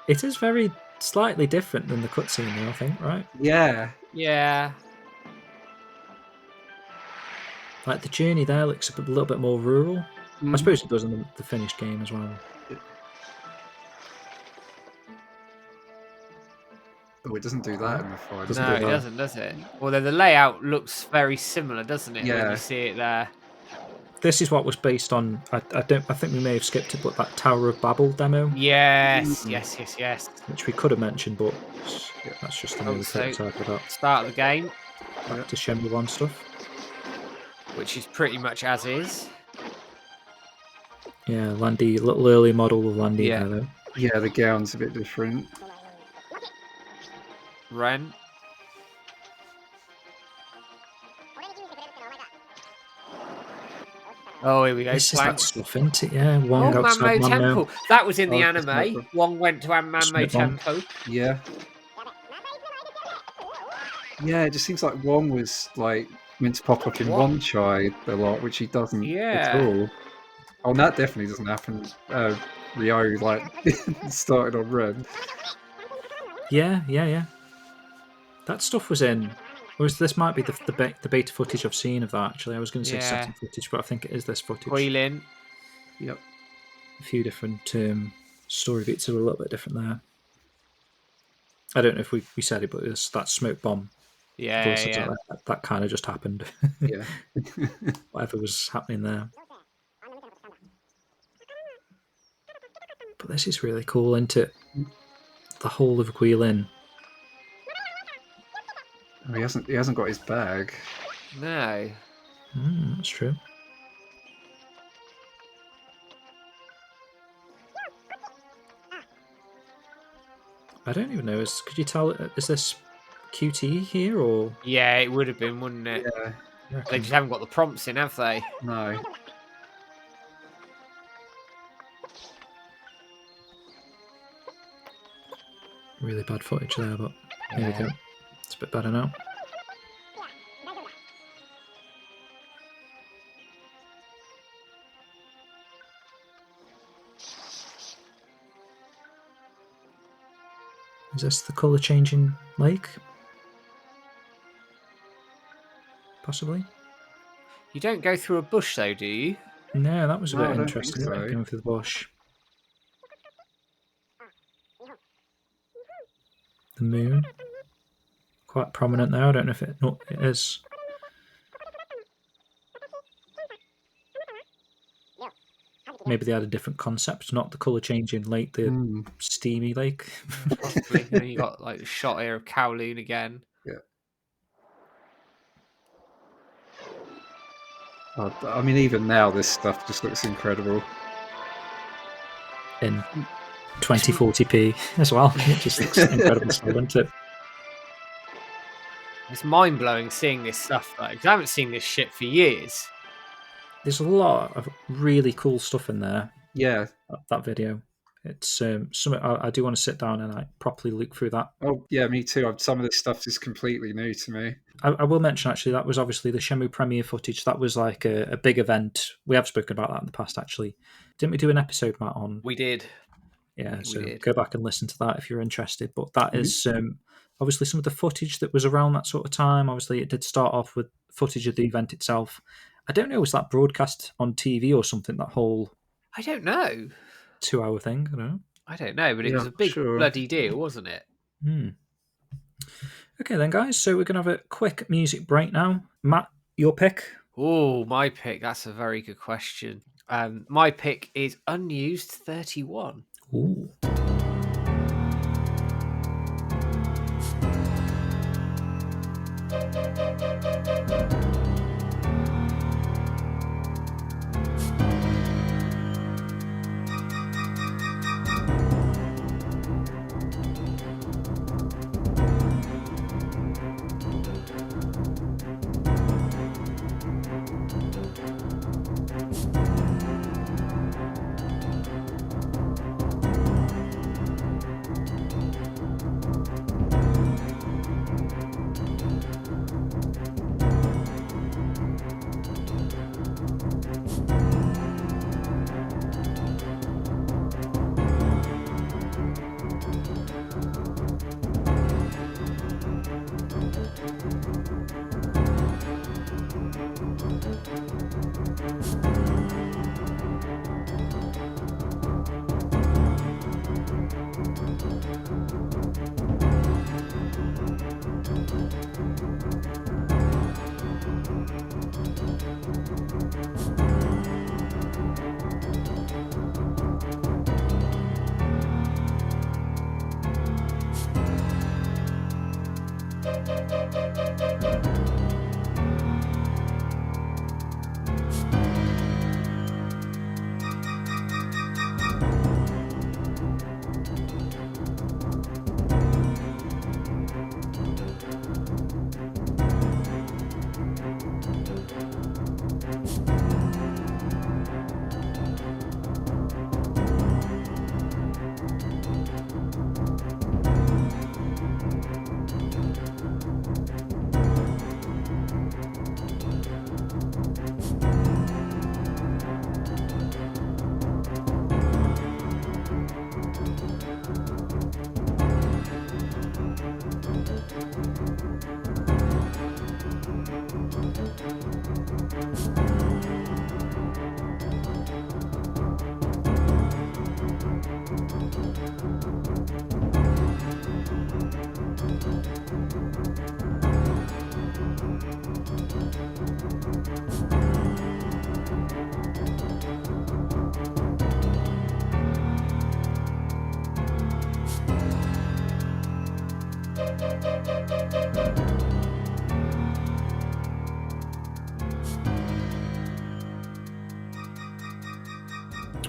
It is very slightly different than the cutscene, though, I think, right? Yeah. Yeah. Like the journey there looks a little bit more rural. I suppose it does in the finished game as well. Oh, it doesn't do that in the final. No, it doesn't, does it? Although the layout looks very similar, doesn't it? Yeah. When you see it there. This is what was based on. I think we may have skipped it, but that Tower of Babel demo. Yes. Which we could have mentioned, but that's just the movie so talk about. Start of the game. Back to Shenmue 1 stuff. Which is pretty much as is. Yeah, Landy, a little early model of Landy there, though. Yeah, the gown's a bit different. Ren. Oh, here we go. This is that stuff, isn't it? Yeah, Wong outside Manmo Temple. That was in the anime. Temple. Wong went to Manmo Temple. Yeah. Yeah, it just seems like Wong was like meant to pop up in One Chai a lot, which he doesn't at all. Oh, and that definitely doesn't happen. Ryo like started on Ren. Yeah. That stuff was in. This might be the beta footage I've seen of that, actually. I was going to say Saturn footage, but I think it is this footage. Guilin. Yep. A few different story beats are a little bit different there. I don't know if we said it, but it's that smoke bomb. Yeah. That kind of just happened. Yeah. Whatever was happening there. But this is really cool, isn't it? The whole of Guilin. Oh, he hasn't got his bag. No. That's true. I don't even know. Could you tell? Is this QTE here or? Yeah, it would have been, wouldn't it? Yeah. They just haven't got the prompts in, have they? No. Really bad footage there, but here we go. It's a bit better now. Is this the colour changing lake? Possibly. You don't go through a bush though, do you? No, that was a bit I don't interesting. think so. Going through the bush. The moon. Quite prominent there. I don't know if it is. Maybe they had a different concept, not the colour changing lake, the steamy lake. Possibly. And you got like the shot here of Kowloon again. Yeah. I mean, even now, this stuff just looks incredible. In 2040p as well. It just looks incredible, doesn't it? It's mind blowing seeing this stuff though, because I haven't seen this shit for years. There's a lot of really cool stuff in there. Yeah, that video. It's something I do want to sit down and properly look through that. Oh yeah, me too. Some of this stuff is completely new to me. I will mention actually that was obviously the Shenmue premiere footage. That was like a big event. We have spoken about that in the past actually. Didn't we do an episode, Matt, on? We did. Yeah, so go back and listen to that if you're interested. But that is obviously some of the footage that was around that sort of time. Obviously, it did start off with footage of the event itself. I don't know, was that broadcast on TV or something, that whole... I don't know. 2-hour thing, I don't know. I don't know, but it was a big bloody deal, wasn't it? Okay then, guys, so we're going to have a quick music break now. Matt, your pick? Oh, my pick, that's a very good question. My pick is Unused 31. Ooh.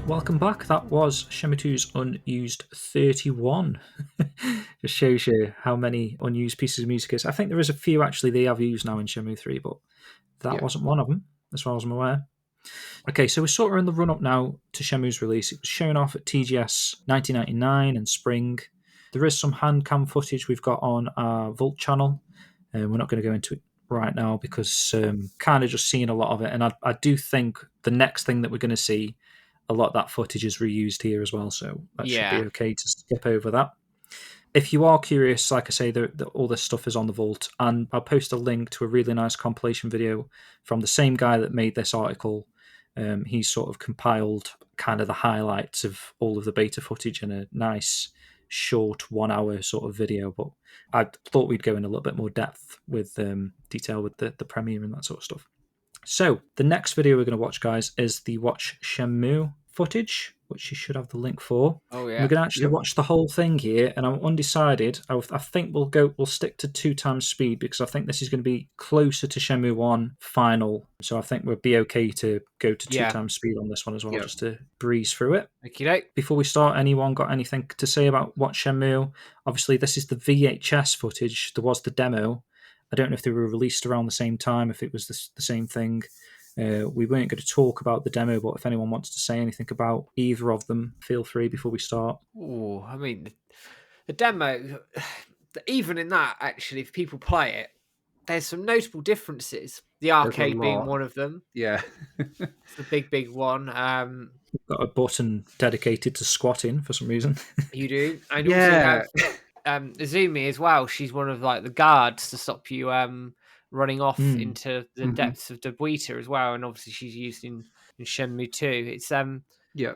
welcome back. That was Shenmue 2's unused 31. Just shows you how many unused pieces of music is. I think there is a few actually they have used now in Shenmue 3, but that wasn't one of them, as far as I'm aware. Okay, so we're sort of in the run-up now to Shenmue's release. It was shown off at TGS 1999 and Spring. There is some hand cam footage we've got on our Vault channel, and we're not going to go into it right now because kind of just seeing a lot of it. And I do think the next thing that we're going to see, a lot of that footage is reused here as well, so that should be okay to skip over that. If you are curious, like I say, all this stuff is on the Vault, and I'll post a link to a really nice compilation video from the same guy that made this article. He's sort of compiled kind of the highlights of all of the beta footage in a nice, short 1 hour sort of video, but I thought we'd go in a little bit more depth with detail with the premiere and that sort of stuff. So the next video we're going to watch, guys, is the Watch Shenmue footage, which you should have the link for. Oh yeah, we're going to actually watch the whole thing here, and I'm undecided. I think we'll stick to 2 times speed because I think this is going to be closer to Shenmue 1 final, so I think we'll be okay to go to 2 times speed on this one as well, just to breeze through it. Okay. Before we start, anyone got anything to say about Watch Shenmue? Obviously, this is the VHS footage. There was the demo. I don't know if they were released around the same time, if it was the same thing. We weren't going to talk about the demo, but if anyone wants to say anything about either of them, feel free before we start. Oh, I mean, the demo, even in that, actually, if people play it, there's some notable differences. The arcade being one of them. Yeah. It's the big one. You've got a button dedicated to squatting for some reason. You do. And also have Izumi as well. She's one of like the guards to stop you running off into the depths of Dobuita as well, and obviously she's used in Shenmue 2. It's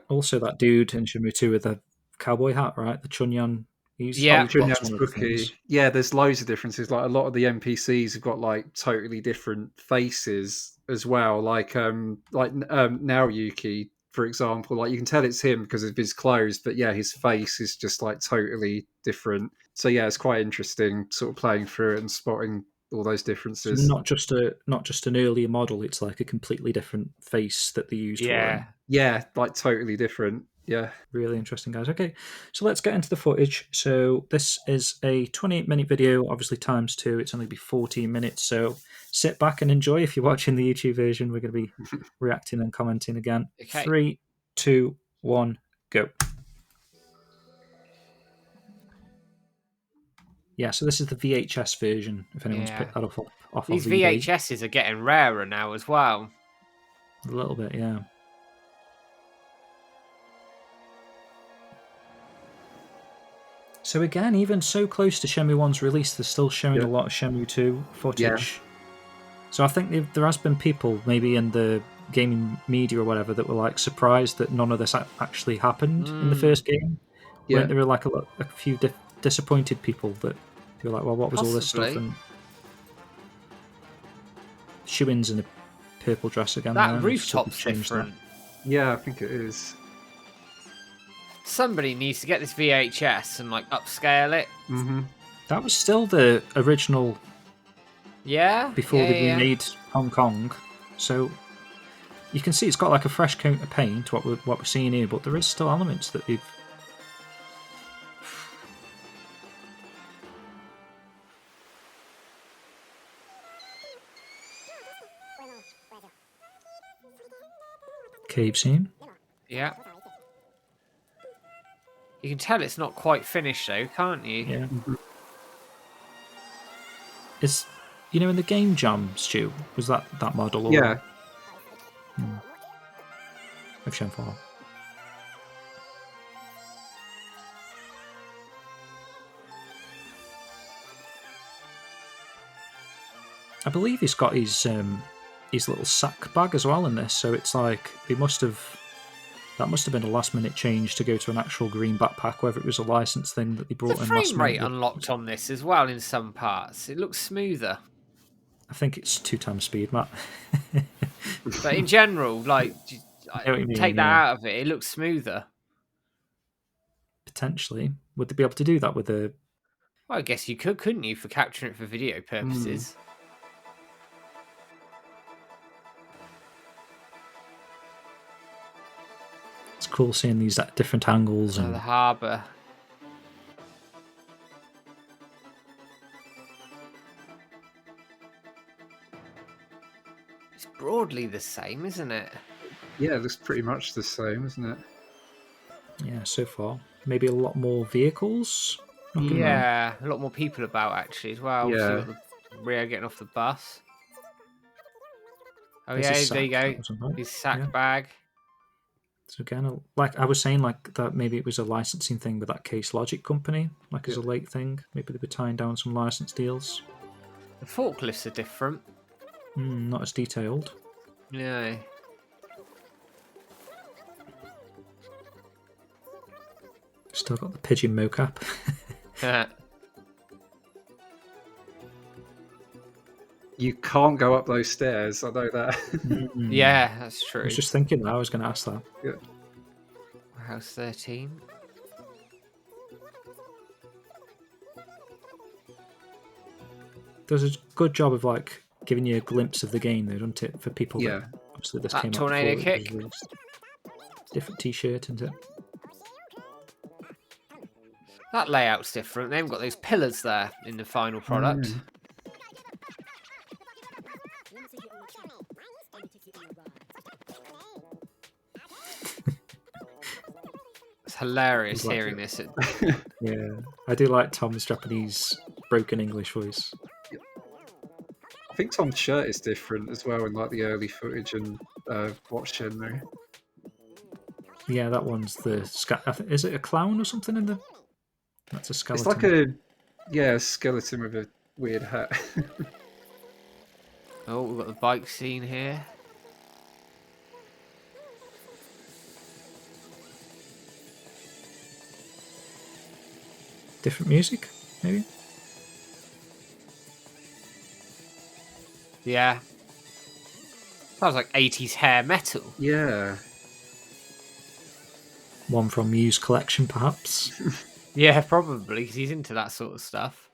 also that dude in Shenmue 2 with the cowboy hat, right? The Chunyan. Chunyan's bookie. Yeah, there's loads of differences. Like a lot of the NPCs have got like totally different faces as well. Like Naoyuki, for example, like you can tell it's him because of his clothes, but yeah, his face is just like totally different. So yeah, it's quite interesting sort of playing through it and spotting all those differences. So not just an earlier model, it's like a completely different face that they used for him. Yeah, like totally different. Yeah. Really interesting, guys. Okay, so let's get into the footage. So this is a 28-minute video, obviously times 2. It's only be 14 minutes, so sit back and enjoy. If you're watching the YouTube version, we're going to be reacting and commenting again. Okay. 3, 2, 1, go. Yeah, so this is the VHS version, if anyone's picked that off These VHSs are getting rarer now as well. A little bit, yeah. So again, even so close to Shenmue 1's release, they're still showing a lot of Shenmue 2 footage. Yeah. So I think there has been people, maybe in the gaming media or whatever, that were like surprised that none of this actually happened in the first game. Yeah. There were like a few disappointed people that were like, well, what was all this stuff? And Shuin's in a purple dress again. That rooftop's different. Yeah, I think it is. Somebody needs to get this VHS and like upscale it. Mm-hmm. That was still the original. Yeah. Before they remade Hong Kong, so you can see it's got like a fresh coat of paint. What we're seeing here, but there is still elements that they've. Cave scene. Yeah. You can tell it's not quite finished though, can't you? Yeah. It's, in the game jam, Stu, was that model? Or... Yeah. Of Shenmue. I believe he's got his little sack bag as well in this, so it's like that must have been a last-minute change to go to an actual green backpack, whether it was a license thing that they brought in last minute. The frame rate unlocked on this as well in some parts. It looks smoother. I think it's 2 times speed, Matt. But in general, like, take that out of it, it looks smoother. Potentially. Would they be able to do that with a... Well, I guess you could, couldn't you, for capturing it for video purposes? It's cool seeing these at different angles. And the harbour. It's broadly the same, isn't it? Yeah, it looks pretty much the same, isn't it? Yeah, so far. Maybe a lot more vehicles. Yeah, a lot more people about actually as well. Yeah. So you've got the Rio getting off the bus. Oh, There's there you go. His sack bag. So again, like I was saying, like that maybe it was a licensing thing with that Case Logic company, like as a late thing. Maybe they were tying down some license deals. The forklifts are different. Not as detailed. Yeah. Still got the pigeon mocap. You can't go up those stairs. I know that. Yeah, that's true. I was just thinking that. I was going to ask that. Yeah. House 13. There's a good job of like giving you a glimpse of the game, though, doesn't it? For people. Yeah. That, obviously, this that came tornado out kick. Different T-shirt, isn't it? That layout's different. They haven't got those pillars there in the final product. It's hilarious hearing this. Yeah, I do like Tom's Japanese broken English voice. I think Tom's shirt is different as well in like the early footage and watch Shenmue. Yeah, that one's the... Is it a clown or something in the... That's a skeleton. It's like a skeleton with a weird hat. Oh, we've got the bike scene here. Different music, maybe? Yeah. Sounds like 80s hair metal. Yeah. One from Muse collection, perhaps? Yeah, probably, because he's into that sort of stuff.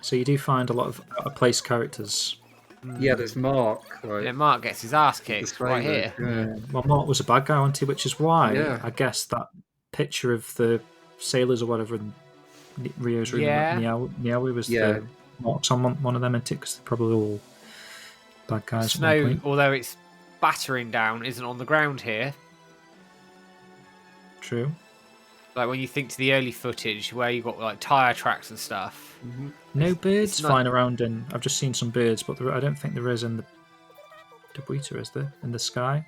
So you do find a lot of out-of-place characters. Yeah, there's Mark. Yeah, Mark gets his ass kicked right here. Yeah. Well, Mark was a bad guy, wasn't he? Which is why I guess that picture of the sailors or whatever in Rio's room, MIAO was the Mark's on one of them, isn't it? Because they're probably all bad guys. Snow, although it's battering down, isn't on the ground here. True. Like when you think to the early footage where you got like tire tracks and stuff. Mm-hmm. No birds flying around, and I've just seen some birds, but I don't think there is in the Beta, is there? In the sky?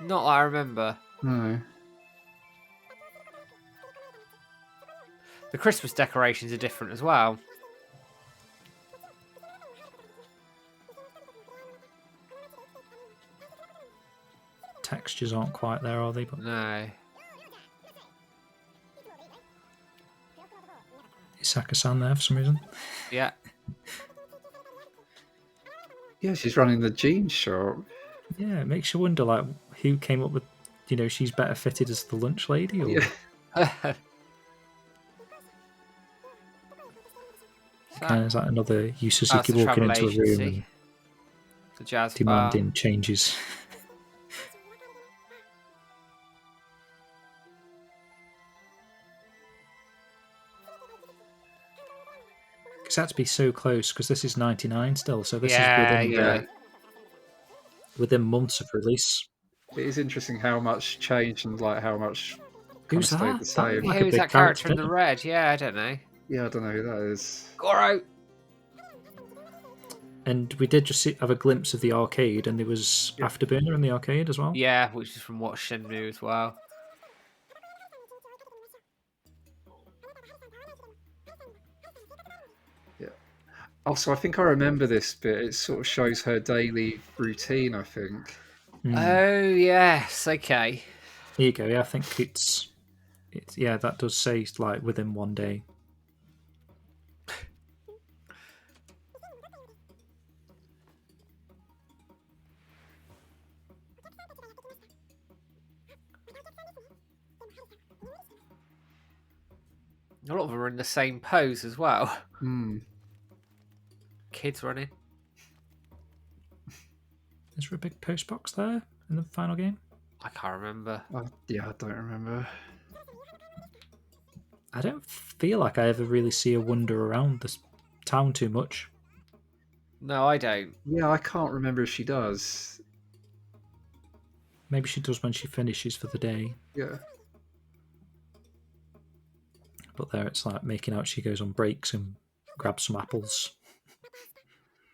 Not that I remember. No. The Christmas decorations are different as well. Textures aren't quite there, are they? But no. Isaka-san there for some reason. Yeah. Yeah, she's running the jeans shop. Yeah, it makes you wonder, like, who came up with, she's better fitted as the lunch lady? Or... Yeah. Is that another Yu Suzuki walking into a room and the jazz demanding changes? Because that to be so close, because this is 99 still, so this is within months of release. It is interesting how much changed and like how much Who's stayed that? the same. Who's that character in the red? Yeah, I don't know. Yeah, I don't know who that is. Goro! And we did just have a glimpse of the arcade, and there was Afterburner in the arcade as well. Yeah, which is from Watch Shenmue as well. Yeah. Also, I think I remember this bit. It sort of shows her daily routine, I think. Oh, yes. Okay. There you go. Yeah, I think it's that does say, like, within one day. A lot of them are in the same pose as well. Mm. Kids running. Is there a big post box there in the final game? I can't remember. Yeah, I don't remember. I don't feel like I ever really see her wander around this town too much. No, I don't. Yeah, I can't remember if she does. Maybe she does when she finishes for the day. Yeah. But there it's like making out she goes on breaks and grabs some apples.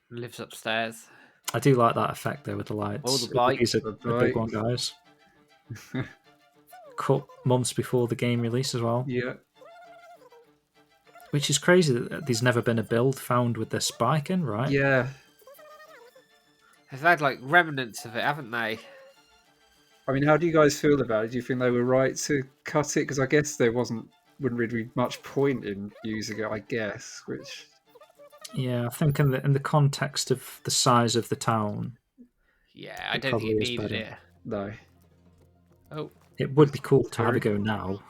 Lives upstairs. I do like that effect there with the lights. Oh, the bike. These are the big one, guys. Cut months before the game release as well. Yeah. Which is crazy that there's never been a build found with this bike in, right? Yeah. They've had like remnants of it, haven't they? I mean, how do you guys feel about it? Do you think they were right to cut it? Because I guess there wouldn't really be much point in using it, I guess. Which. Yeah, I think in the context of the size of the town. Yeah, I don't think it needed it. No. Oh. It would be cool to have a go now.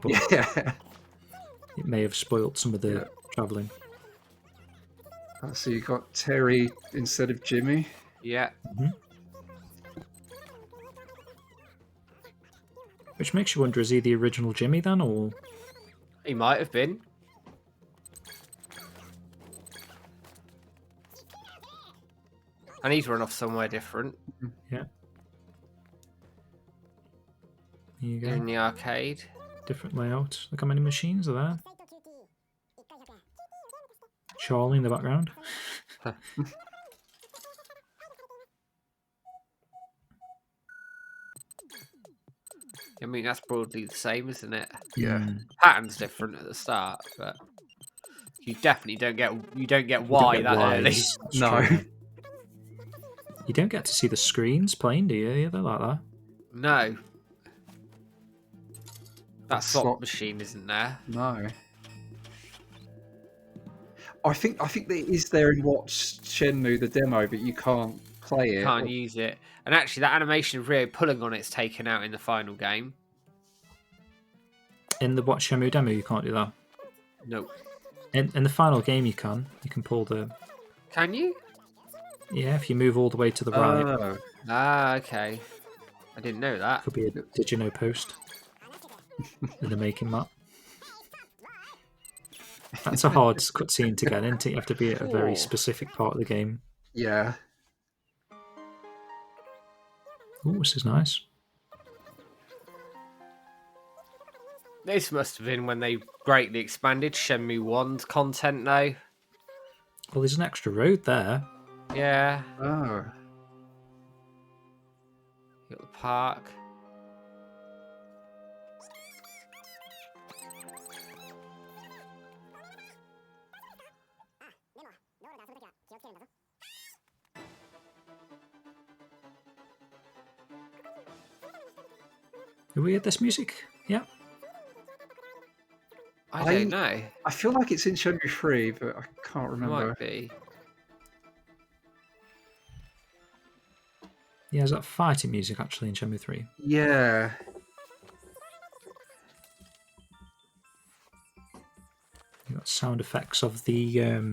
But yeah. It may have spoilt some of the travelling. So you got Terry instead of Jimmy? Yeah. Mm-hmm. Which makes you wonder, is he the original Jimmy then, or...? He might have been. And he's run off somewhere different. Yeah. There you go. In the arcade. Different layout. Look how many machines are there. Charlie in the background. I mean, that's broadly the same, isn't it? Yeah. Pattern's different at the start, but you definitely don't get Y that early. No. True. You don't get to see the screens playing, do you? Either like that. No. That slot machine isn't there. No. I think that it is there in Watch Shenmue the demo, but you can't play it. Can't use it. And actually, that animation of Rio pulling on it's taken out in the final game. In the Watch Shenmue demo, you can't do that. Nope. In the final game, you can. You can pull the. Can you? Yeah, if you move all the way to the right. Ah, okay. I didn't know that. Could be a did you know post in the making map. That's a hard cutscene to get into. You have to be at a very specific part of the game. Yeah. Oh, this is nice. This must have been when they greatly expanded Shenmue 1's content, though. Well, there's an extra road there. Yeah. Oh. You got the park. Have we heard this music? Yeah. I don't know. I feel like it's in Shenmue 3, but I can't remember. Might be. Yeah, there's that fighting music actually in Shenmue 3. Yeah. You got sound effects of the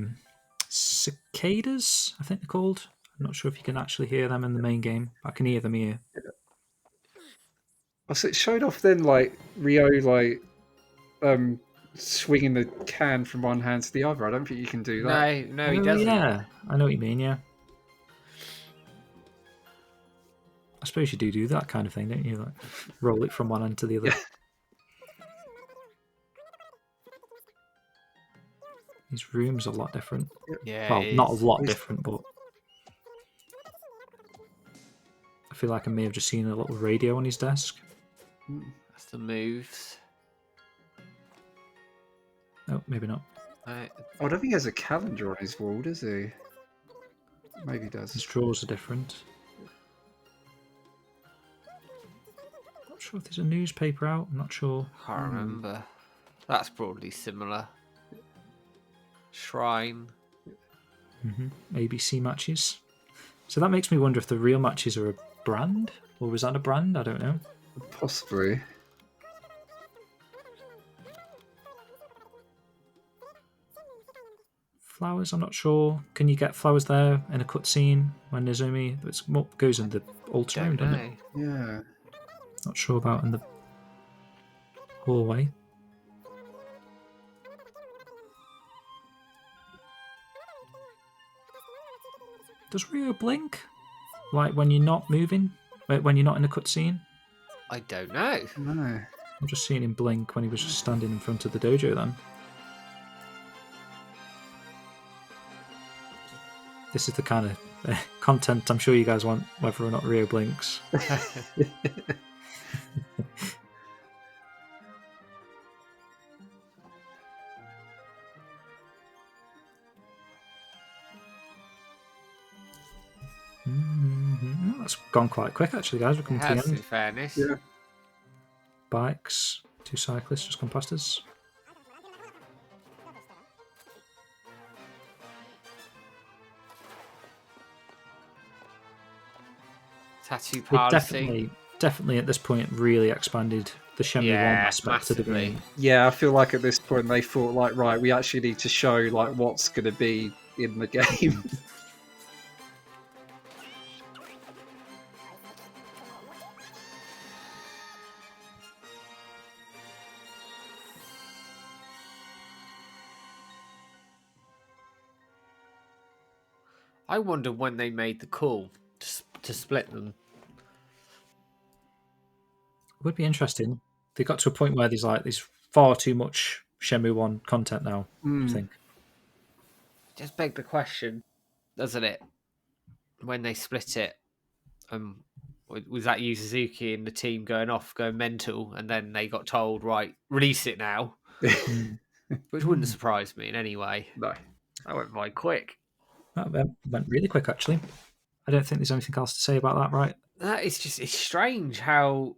cicadas, I think they're called. I'm not sure if you can actually hear them in the main game. I can hear them here. Oh, so it showed off then, like Rio, like swinging the can from one hand to the other. I don't think you can do that. No, he doesn't. Yeah, I know what you mean. Yeah. I suppose you do that kind of thing, don't you? Like roll it from one end to the other. These rooms are a lot different. Yeah. Well, not a lot different, but I feel like I may have just seen a little radio on his desk. That's the moves. No, maybe not. Right. Oh, I don't think he has a calendar on his wall, does he? Maybe he does. His drawers are different. Not sure if there's a newspaper out. I'm not sure. Can't remember. That's broadly similar. Shrine. ABC matches. So that makes me wonder if the real matches are a brand, or was that a brand? I don't know. Possibly. flowers. I'm not sure. Can you get flowers there in a cutscene when Nozomi goes in the altar room, doesn't it? Yeah. Not sure about in the hallway. Does Rio blink? Like when you're not moving? When you're not in a cutscene? I don't know. No. I'm just seeing him blink when he was just standing in front of the dojo then. This is the kind of content I'm sure you guys want, whether or not Rio blinks. That's gone quite quick, actually, guys. We're coming to the end. In fairness. Yeah. Bikes, 2 cyclists just come past us. Tattoo party. Definitely at this point really expanded the Shenmue 1 aspect of the game. Yeah, I feel like at this point they thought, like, right, we actually need to show like what's going to be in the game. I wonder when they made the call to split them. It would be interesting. They got to a point where there's far too much Shenmue 1 content now, I think. Just beg the question, doesn't it? When they split it, was that Yu Suzuki and the team going mental, and then they got told, right, release it now? Which wouldn't surprise me in any way. No. That went by quick. That went really quick, actually. I don't think there's anything else to say about that, right? It's strange how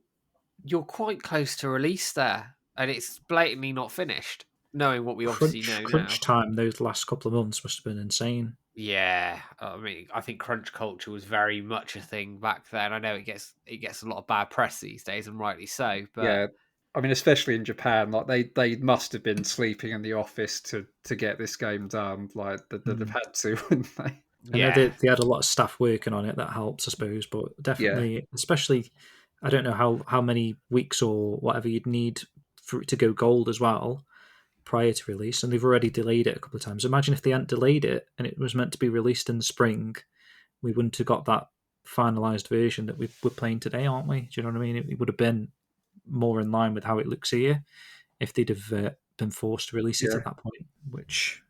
you're quite close to release there, and it's blatantly not finished, knowing what we obviously know now. Crunch time those last couple of months must have been insane. Yeah, I mean, I think crunch culture was very much a thing back then. I know it gets a lot of bad press these days, and rightly so. But yeah, I mean, especially in Japan, like they must have been sleeping in the office to get this game done. Like they'd have had to, wouldn't they? Yeah, they had a lot of staff working on it. That helps, I suppose. But definitely, especially, I don't know how many weeks or whatever you'd need for it to go gold as well prior to release, and they've already delayed it a couple of times. Imagine if they hadn't delayed it and it was meant to be released in the spring, we wouldn't have got that finalized version that we're playing today, aren't we? Do you know what I mean? It would have been more in line with how it looks here if they'd have been forced to release it at that point, which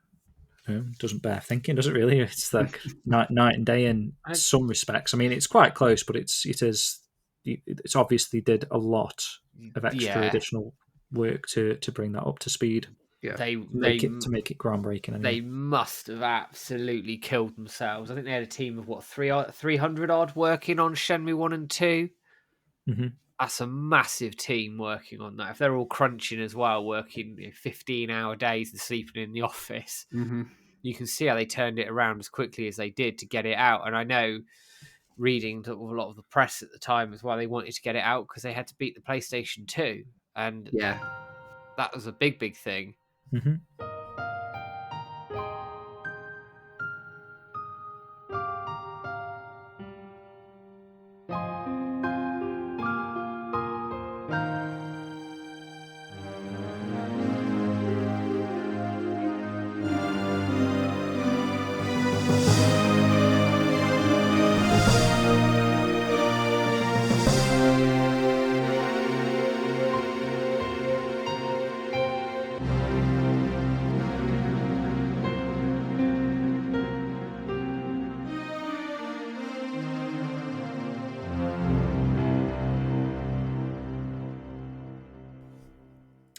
doesn't bear thinking, does it really? It's like night and day in some respects. I mean, it's quite close, but it's obviously did a lot of extra additional work to bring that up to speed. Yeah, to make it groundbreaking. Anyway. They must have absolutely killed themselves. I think they had a team of 300 odd working on Shenmue 1 and 2. Mm-hmm. That's a massive team working on that. If they're all crunching as well, working 15-hour days and sleeping in the office, you can see how they turned it around as quickly as they did to get it out. And I know, reading a lot of the press at the time as well, they wanted to get it out because they had to beat the PlayStation 2. And that was a big thing. Mm-hmm.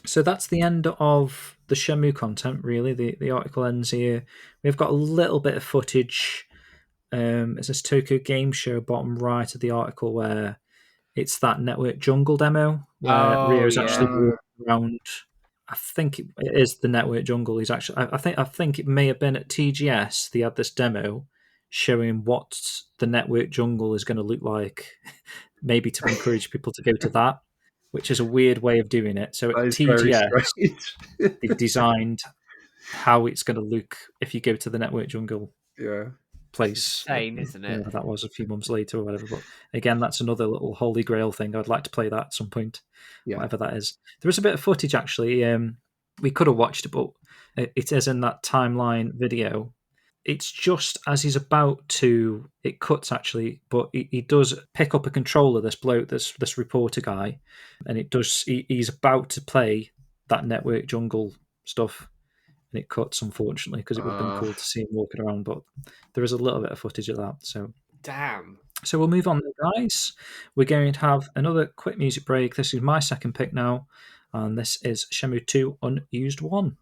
So that's the end of the Shenmue content, really. The article ends here. We've got a little bit of footage. It's this Tokyo Game Show bottom right of the article where it's that Network Jungle demo where Ryo's actually walking around. I think it is the Network Jungle. He's actually. I think it may have been at TGS. They had this demo showing what the Network Jungle is going to look like, maybe to encourage people to go to that. Which is a weird way of doing it. So at TGS, they've designed how it's going to look if you go to the Network Jungle place. Insane, isn't it? That was a few months later or whatever. But again, that's another little holy grail thing. I'd like to play that at some point, whatever that is. There is a bit of footage actually. We could have watched it, but it is in that timeline video. It's just as he's about to, it cuts actually, but he does pick up a controller, this bloke, this reporter guy, and he's about to play that Network Jungle stuff, and it cuts, unfortunately, because it would have been cool to see him walking around, but there is a little bit of footage of that. So damn. So we'll move on, guys. We're going to have another quick music break. This is my second pick now, and this is Shenmue 2 Unused 1.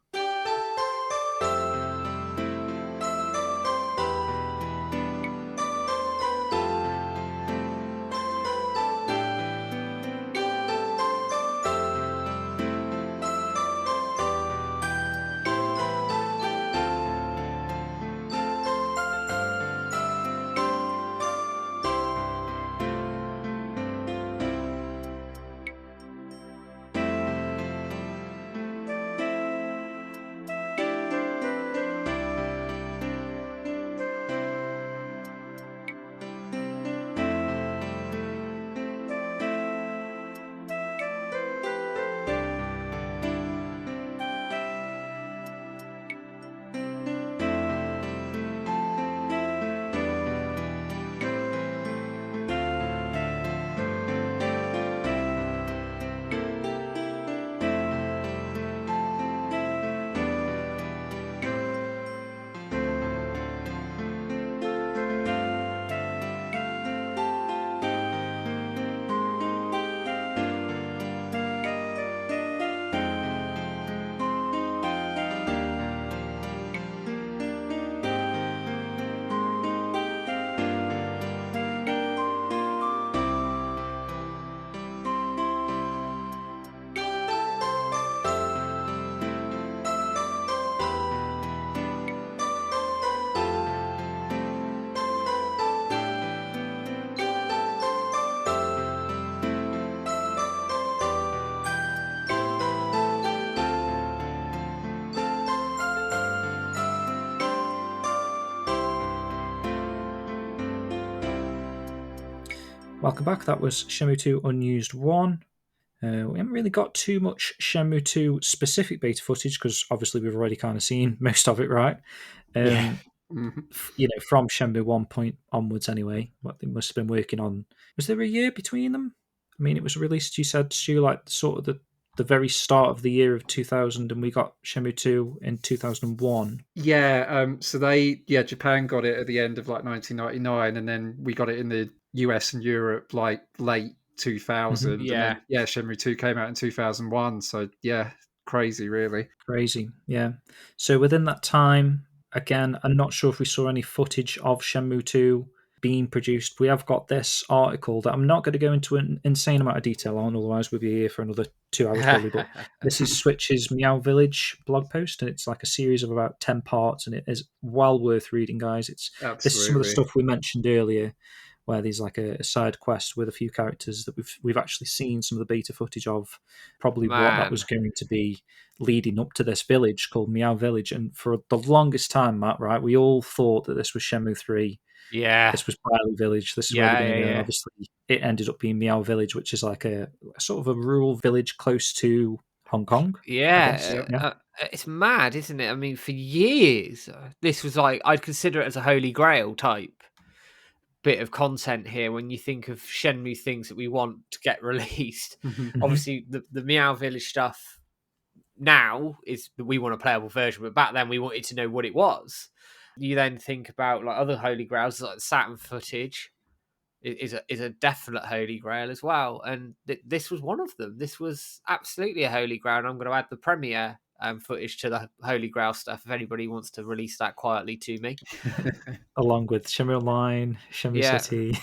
Welcome back. That was Shenmue 2 Unused 1. We haven't really got too much Shenmue 2 specific beta footage because obviously we've already kind of seen most of it, right? Yeah. You know, from Shenmue 1 point onwards anyway, what they must have been working on. Was there a year between them? I mean, it was released, you said, Stu, like sort of the very start of the year of 2000, and we got Shenmue 2 in 2001. Yeah, so Japan got it at the end of like 1999, and then we got it in the US and Europe like late 2000. Mm-hmm. And then Shenmue 2 came out in 2001. So yeah, crazy, really. Crazy, yeah. So within that time, again, I'm not sure if we saw any footage of Shenmue 2 being produced. We have got this article that I'm not going to go into an insane amount of detail on, otherwise we'll be here for another 2 hours probably, but this is Switch's MIAO Village blog post, and it's like a series of about 10 parts, and it is well worth reading, guys. This is some of the stuff we mentioned earlier, where there's like a side quest with a few characters that we've actually seen some of the beta footage of, probably what that was going to be leading up to this village called MIAO Village. And for the longest time, Matt, right, we all thought that this was Shenmue 3. Yeah. This was BERKLEY Village. This is where we're going to go. Obviously, it ended up being MIAO Village, which is like a sort of a rural village close to Hong Kong. Yeah. It's mad, isn't it? I mean, for years, this was like, I'd consider it as a holy grail type bit of content here when you think of Shenmue things that we want to get released. Obviously, the MIAO Village stuff now is that we want a playable version, but back then we wanted to know what it was. You then think about like other holy grails, like the Saturn footage is a definite holy grail as well, and this was one of them. This was absolutely a holy grail, and I'm going to add the premiere footage to the holy grail stuff if anybody wants to release that quietly to me. Along with Shenmue Online, Shenmue City.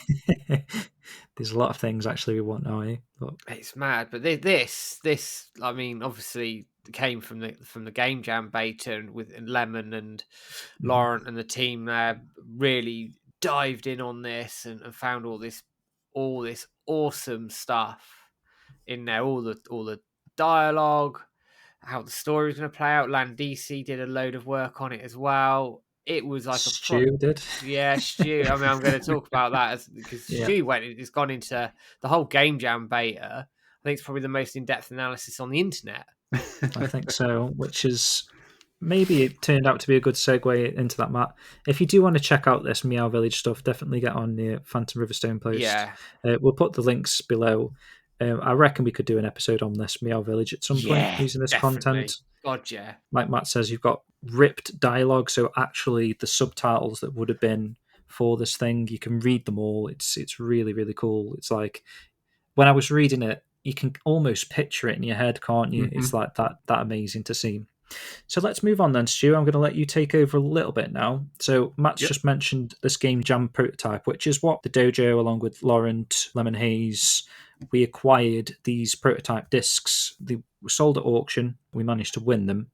There's a lot of things actually we want now, but it's mad. But this, I mean, obviously came from the Game Jam beta with Lemon and Laurent and the team there really dived in on this and found all this awesome stuff in there, all the dialogue, how the story was going to play out. Landisi did a load of work on it as well. It was like Stu did. Yeah, Stu. I mean, I'm going to talk about that because Stu has gone into the whole Game Jam beta. I think it's probably the most in-depth analysis on the internet. I think so, which is maybe it turned out to be a good segue into that, Matt. If you do want to check out this MIAO Village stuff, definitely get on the Phantom Riverstone post. Yeah. We'll put the links below. I reckon we could do an episode on this MIAO Village at some point using this content. God, yeah. Like Matt says, you've got ripped dialogue, so actually the subtitles that would have been for this thing, you can read them all. It's really, really cool. It's like, when I was reading it, you can almost picture it in your head, can't you? It's like that amazing to see. So let's move on then, Stu. I'm going to let you take over a little bit now. So Matt's just mentioned this Game Jam prototype, which is what the dojo, along with Laurent, Lemon Haze, we acquired these prototype discs. They were sold at auction. We managed to win them.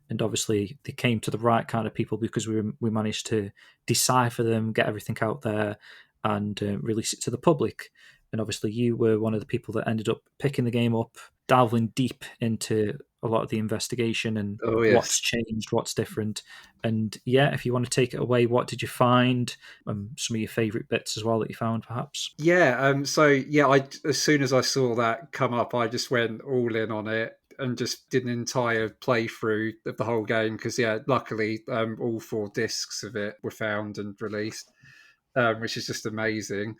And obviously they came to the right kind of people because we managed to decipher them, get everything out there, and release it to the public. And obviously you were one of the people that ended up picking the game up, delving deep into a lot of the investigation and what's changed, what's different. And if you want to take it away, what did you find? Some of your favourite bits as well that you found, perhaps? I as soon as I saw that come up, I just went all in on it and just did an entire playthrough of the whole game because, luckily all 4 discs of it were found and released. Which is just amazing.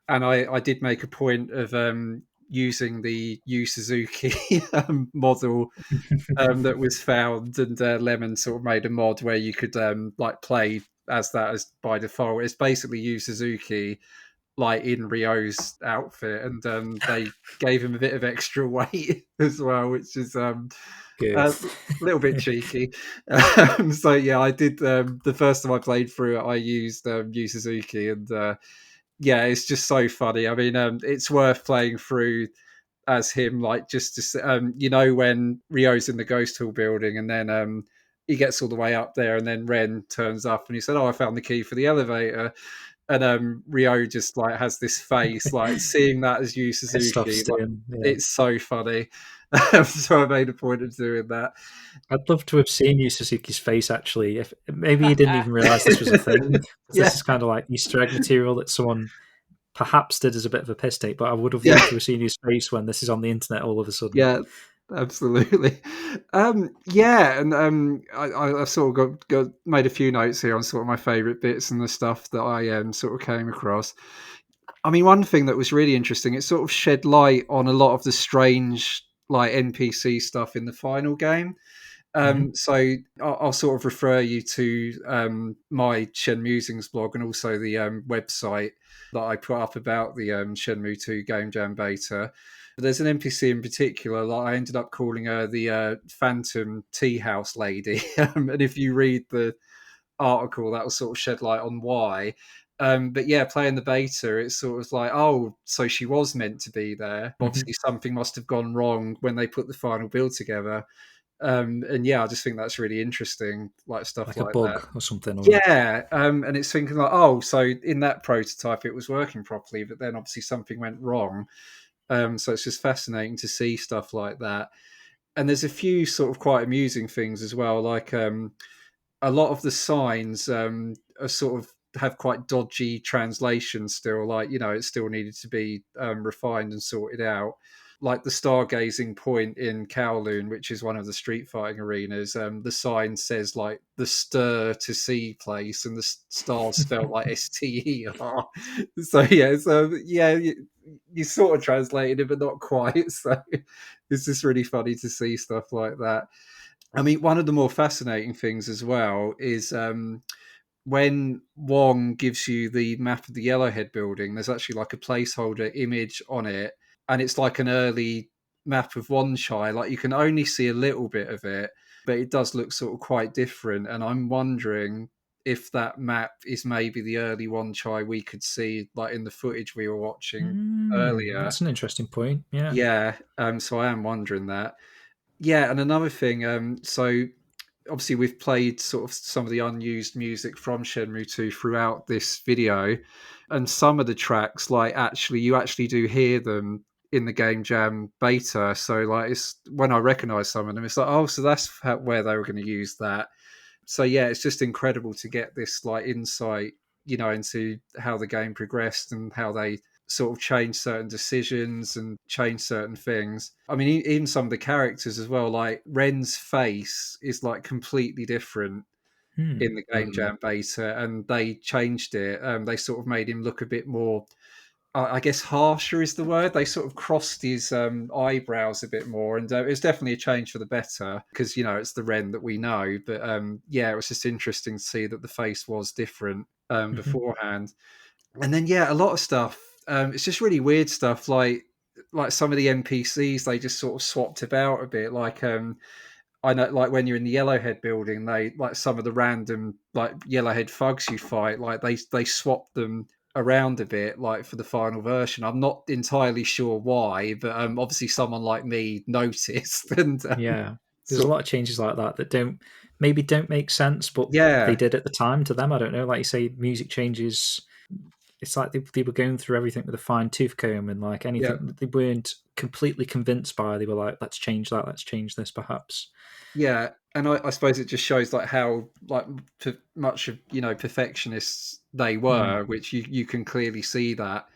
And I did make a point of using the Yu Suzuki model that was found, and Lemon sort of made a mod where you could play as that as by default. It's basically Yu Suzuki like in Ryo's outfit, and they gave him a bit of extra weight as well, which is a little bit cheeky. I did the first time I played through it, I used Yu Suzuki, and it's just so funny. I mean, it's worth playing through as him, like just to when Ryo's in the Ghost Hall building, and then he gets all the way up there, and then Ren turns up and he said, I found the key for the elevator. And Ryo just like has this face, like seeing that as Yu Suzuki. It's so funny. So I made a point of doing that. I'd love to have seen Yu Suzuki's face, actually. If maybe he didn't even realise this was a thing. This is kind of like Easter egg material that someone perhaps did as a bit of a piss take, but I would have loved to have seen his face when this is on the internet all of a sudden. Yeah, absolutely. I sort of got made a few notes here on sort of my favourite bits and the stuff that I sort of came across. I mean, one thing that was really interesting, it sort of shed light on a lot of the strange like NPC stuff in the final game. So I'll sort of refer you to my Shenmusings blog and also the website that I put up about the Shenmue 2 Game Jam Beta. There's an NPC in particular that I ended up calling her the Phantom Tea House Lady. And if you read the article, that will sort of shed light on why. Playing the beta, it's sort of like, so she was meant to be there. Obviously, something must have gone wrong when they put the final build together. I just think that's really interesting, like stuff like a bug that. Or something. And it's thinking like, so in that prototype it was working properly, but then obviously something went wrong. So it's just fascinating to see stuff like that. And there's a few sort of quite amusing things as well, like a lot of the signs are sort of have quite dodgy translations still, like, it still needed to be refined and sorted out. Like the stargazing point in Kowloon, which is one of the street fighting arenas, the sign says like the stir to see place, and the stars spelled like STER. You sort of translated it, but not quite. So it's just really funny to see stuff like that. I mean, one of the more fascinating things as well is when Wong gives you the map of the Yellowhead building, there's actually like a placeholder image on it. And it's like an early map of Wanchai. Like you can only see a little bit of it, but it does look sort of quite different. And I'm wondering if that map is maybe the early Wanchai we could see, like in the footage we were watching earlier. That's an interesting point. Yeah. Yeah. So I am wondering that. Yeah. And another thing, so obviously we've played sort of some of the unused music from Shenmue 2 throughout this video. And some of the tracks, like you actually do hear them in the Game Jam beta. So like, it's when I recognise some of them, it's like, oh, so that's where they were going to use that. So yeah, it's just incredible to get this like insight, into how the game progressed and how they sort of changed certain decisions and changed certain things. I mean, even some of the characters as well, like Ren's face is like completely different in the Game Jam beta, and they changed it. They sort of made him look a bit more, I guess harsher is the word. They sort of crossed his eyebrows a bit more, and it was definitely a change for the better because it's the Ren that we know. But yeah, it was just interesting to see that the face was different beforehand. And then a lot of stuff. It's just really weird stuff, like some of the NPCs they just sort of swapped about a bit. Like I know, like when you're in the Yellowhead building, they like some of the random like Yellowhead thugs you fight, like they swapped them around a bit, like for the final version. I'm not entirely sure why, but obviously someone like me noticed. And there's a lot of changes like that don't make sense, but they did at the time to them. I don't know. Like you say, music changes. It's like they were going through everything with a fine tooth comb, and like anything that they weren't completely convinced by, they were like, let's change that, let's change this, perhaps. Yeah, and I suppose it just shows like how like much of perfectionists they were, which you can clearly see that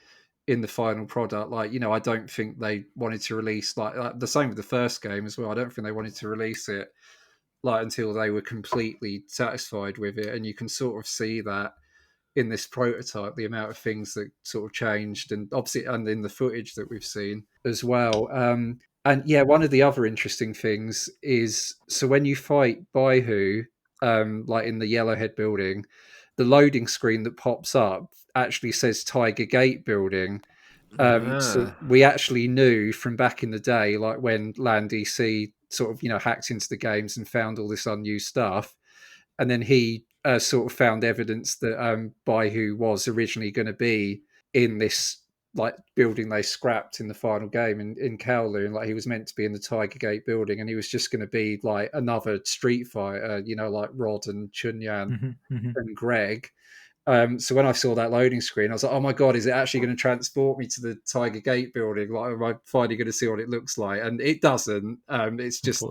in the final product. Like I don't think they wanted to release like the same with the first game as well. I don't think they wanted to release it like until they were completely satisfied with it, and you can sort of see that in this prototype, the amount of things that sort of changed, and obviously, and in the footage that we've seen as well. And yeah, one of the other interesting things is, so when you fight Baihu, like in the Yellowhead building, the loading screen that pops up actually says Tiger Gate building. So we actually knew from back in the day, like when Land DC sort of, hacked into the games and found all this unused stuff. And then he sort of found evidence that Baihu was originally going to be in this like building they scrapped in the final game in Kowloon. Like he was meant to be in the Tiger Gate building, and he was just going to be like another Street Fighter, like Rod and Chunyan and Greg. So when I saw that loading screen, I was like, "Oh my god, is it actually going to transport me to the Tiger Gate building? Like, am I finally going to see what it looks like?" And it doesn't. It's just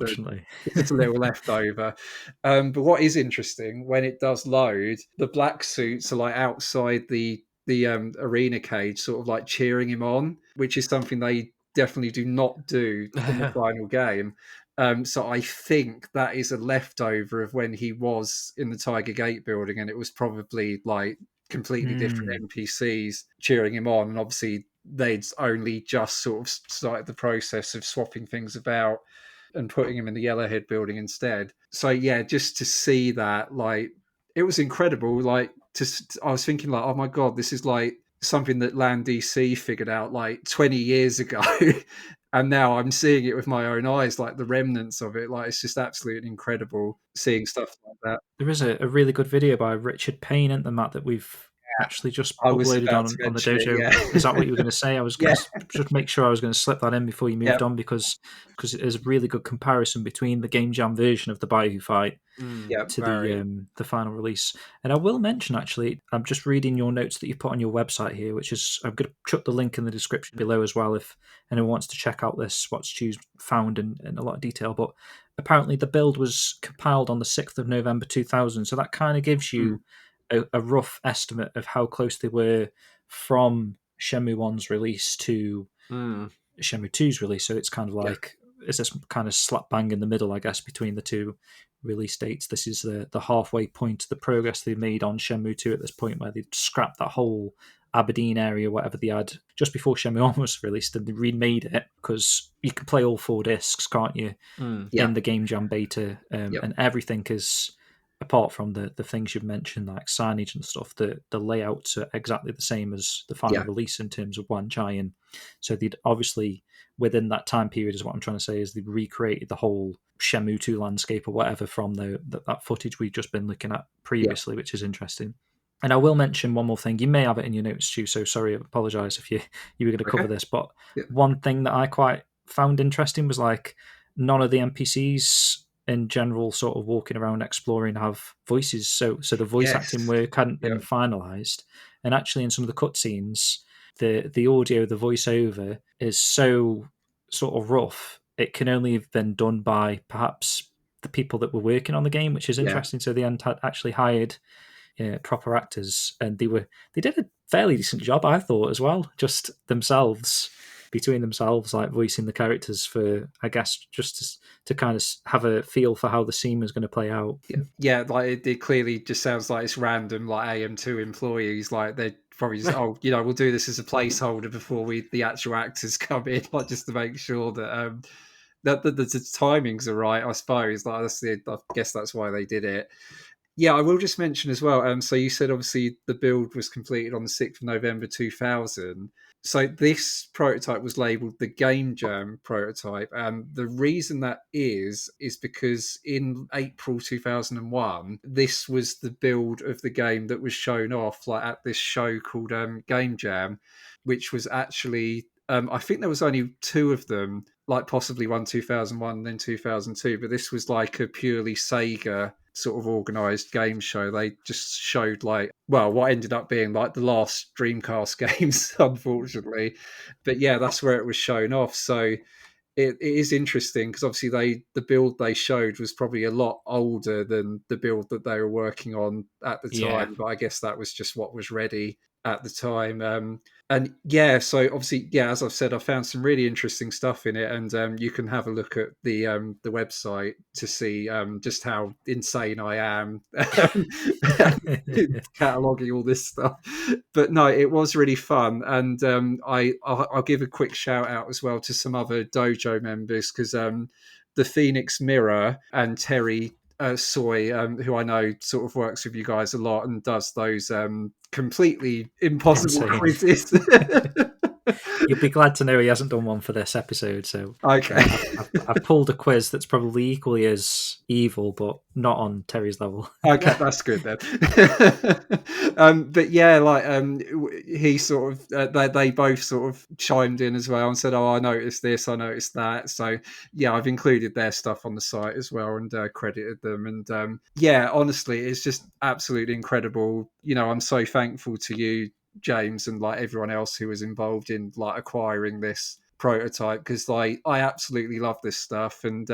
it's a little leftover. But what is interesting, when it does load, the black suits are like outside the arena cage, sort of like cheering him on, which is something they definitely do not do in the final game. So I think that is a leftover of when he was in the Tiger Gate building, and it was probably like completely different NPCs cheering him on. And obviously they'd only just sort of started the process of swapping things about and putting him in the Yellowhead building instead. So yeah, just to see that, like, it was incredible. Like, I was thinking like, oh my god, this is like something that Land DC figured out like 20 years ago. And now I'm seeing it with my own eyes, like the remnants of it. Like, it's just absolutely incredible seeing stuff like that. There is a really good video by Richard Payne, isn't there, Matt, that we've actually just uploaded on the dojo. Is that what you were going to say? I was going to just make sure I was going to slip that in before you moved on, because it is a really good comparison between the Game Jam version of the Baihu fight to the final release. And I will mention, actually, I'm just reading your notes that you put on your website here, which is, I'm going to chuck the link in the description below as well if anyone wants to check out this, what Stu's found in a lot of detail. But apparently the build was compiled on the 6th of November 2000, so that kind of gives you a rough estimate of how close they were from Shenmue 1's release to Shenmue 2's release. So it's kind of like, is this kind of slap bang in the middle, I guess, between the two release dates. This is the halfway point, the progress they've made on Shenmue 2 at this point, where they've scrapped that whole Aberdeen area, whatever they had just before Shenmue 1 was released, and they remade it, because you can play all 4 discs, can't you, in the Game Jam beta, and everything is, apart from the things you've mentioned, like signage and stuff, the layouts are exactly the same as the final release in terms of Wanchai. And so they'd obviously, within that time period, is what I'm trying to say, is they recreated the whole Shenmue 2 landscape or whatever from that footage we've just been looking at previously, which is interesting. And I will mention one more thing. You may have it in your notes, Stu, so sorry, I apologise if you were going to cover this. But one thing that I quite found interesting was, like, none of the NPCs in general, sort of walking around exploring, have voices. So the voice acting work hadn't been finalised. And actually, in some of the cutscenes, the audio, the voiceover is so sort of rough. It can only have been done by perhaps the people that were working on the game, which is interesting. So they had actually hired proper actors, and they did a fairly decent job, I thought, as well. Just between themselves, like voicing the characters for, I guess, just to kind of have a feel for how the scene was going to play out. Yeah, like it clearly just sounds like it's random, like AM2 employees, like they're probably just, we'll do this as a placeholder before the actual actors come in, like just to make sure that that the timings are right, I suppose. Like I guess that's why they did it. Yeah, I will just mention as well. So you said obviously the build was completed on the 6th of November 2000. So this prototype was labelled the Game Jam prototype, and the reason that is because in April 2001, this was the build of the game that was shown off like at this show called Game Jam, which was actually I think there was only 2 of them, like possibly one 2001 and then 2002, but this was like a purely Sega sort of organised game show. They just showed what ended up being like the last Dreamcast games, unfortunately. But yeah, that's where it was shown off. So it is interesting because obviously the build they showed was probably a lot older than the build that they were working on at the time. But I guess that was just what was ready at the time. And yeah, so obviously, as I've said, I found some really interesting stuff in it, and you can have a look at the website to see just how insane I am cataloging all this stuff. But no, it was really fun, and I'll give a quick shout out as well to some other dojo members, because the Phoenix Mirror and Terry Soy, who I know sort of works with you guys a lot and does those completely impossible quizzes. You'll be glad to know he hasn't done one for this episode. So okay, I've pulled a quiz that's probably equally as evil, but not on Terry's level. Okay, that's good then. But yeah, he sort of they both sort of chimed in as well and said, "Oh, I noticed this, I noticed that." So yeah, I've included their stuff on the site as well and credited them. And honestly, it's just absolutely incredible. I'm so thankful to you, James, and like everyone else who was involved in like acquiring this prototype, because I absolutely love this stuff. And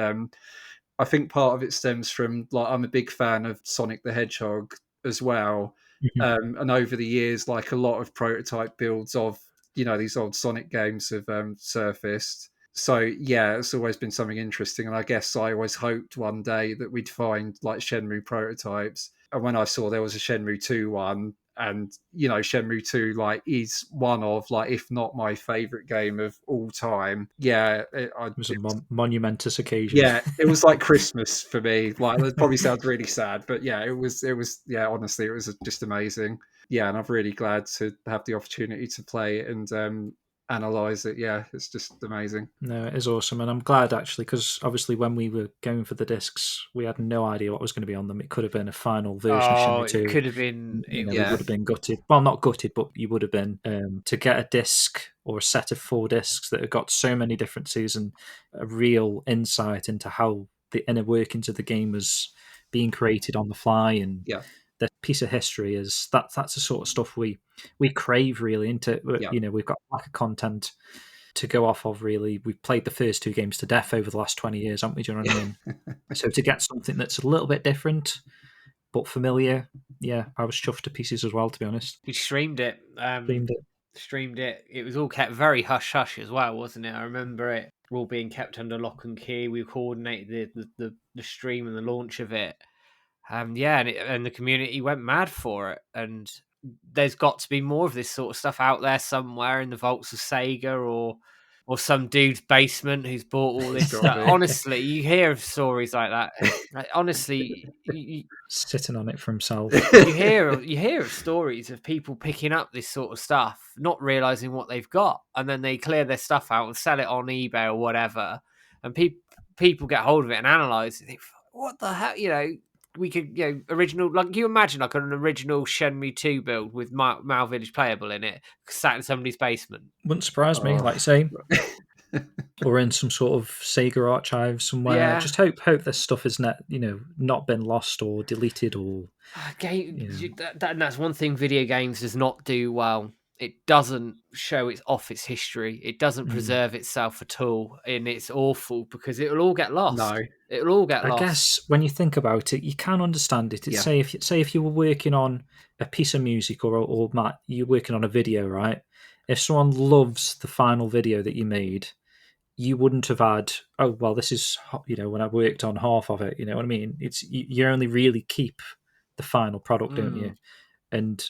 I think part of it stems from like I'm a big fan of Sonic the Hedgehog as well. Mm-hmm. And over the years, like a lot of prototype builds of these old Sonic games have surfaced. So yeah, it's always been something interesting, and I guess I always hoped one day that we'd find like Shenmue prototypes. And when I saw there was a Shenmue 2 one, and Shenmue 2 like is one of like, if not my favorite game of all time. Yeah, it was a monumentous occasion. Yeah, it was like Christmas for me. Like, that probably sounds really sad, but yeah, it was honestly, it was just amazing. Yeah, and I'm really glad to have the opportunity to play it and analyze it. Yeah, it's just amazing. No, it is awesome, and I'm glad actually, because obviously when we were going for the discs, we had no idea what was going to be on them. It could have been a final version of Shenmue 2. It could have been. We would have been gutted. Well, not gutted, but you would have been to get a disc or a set of 4 discs that have got so many differences and a real insight into how the inner workings of the game was being created on the fly, and the piece of history is that's the sort of stuff we crave really into. We've got lack of content to go off of, really. We've played the first 2 games to death over the last 20 years, haven't we? Do you know what I mean? So to get something that's a little bit different but familiar, I was chuffed to pieces as well, to be honest. We streamed it. It was all kept very hush-hush as well, wasn't it? I remember it all being kept under lock and key. We coordinated the stream and the launch of it. And the community went mad for it. And there's got to be more of this sort of stuff out there somewhere in the vaults of Sega or some dude's basement who's bought all this stuff. Honestly, you hear of stories like that. Like, honestly, sitting on it for himself. You hear of stories of people picking up this sort of stuff, not realizing what they've got, and then they clear their stuff out and sell it on eBay or whatever. And people get hold of it and analyze it. Think, what the hell, We could, original, like, you imagine like an original Shenmue 2 build with MIAO Village playable in it, sat in somebody's basement. Wouldn't surprise me, like you say. Or in some sort of Sega archive somewhere. Yeah. Just hope this stuff has not been lost or deleted or. That's one thing video games does not do well. it doesn't show it's off its history. It doesn't preserve itself at all, and it's awful because it'll all get lost. No. It'll all get lost. I guess when you think about it, you can understand it. It's say if you were working on a piece of music or Matt, you're working on a video, right? If someone loves the final video that you made, you wouldn't have had, oh, well, this is, when I worked on half of it, you know what I mean? It's you only really keep the final product, don't you? And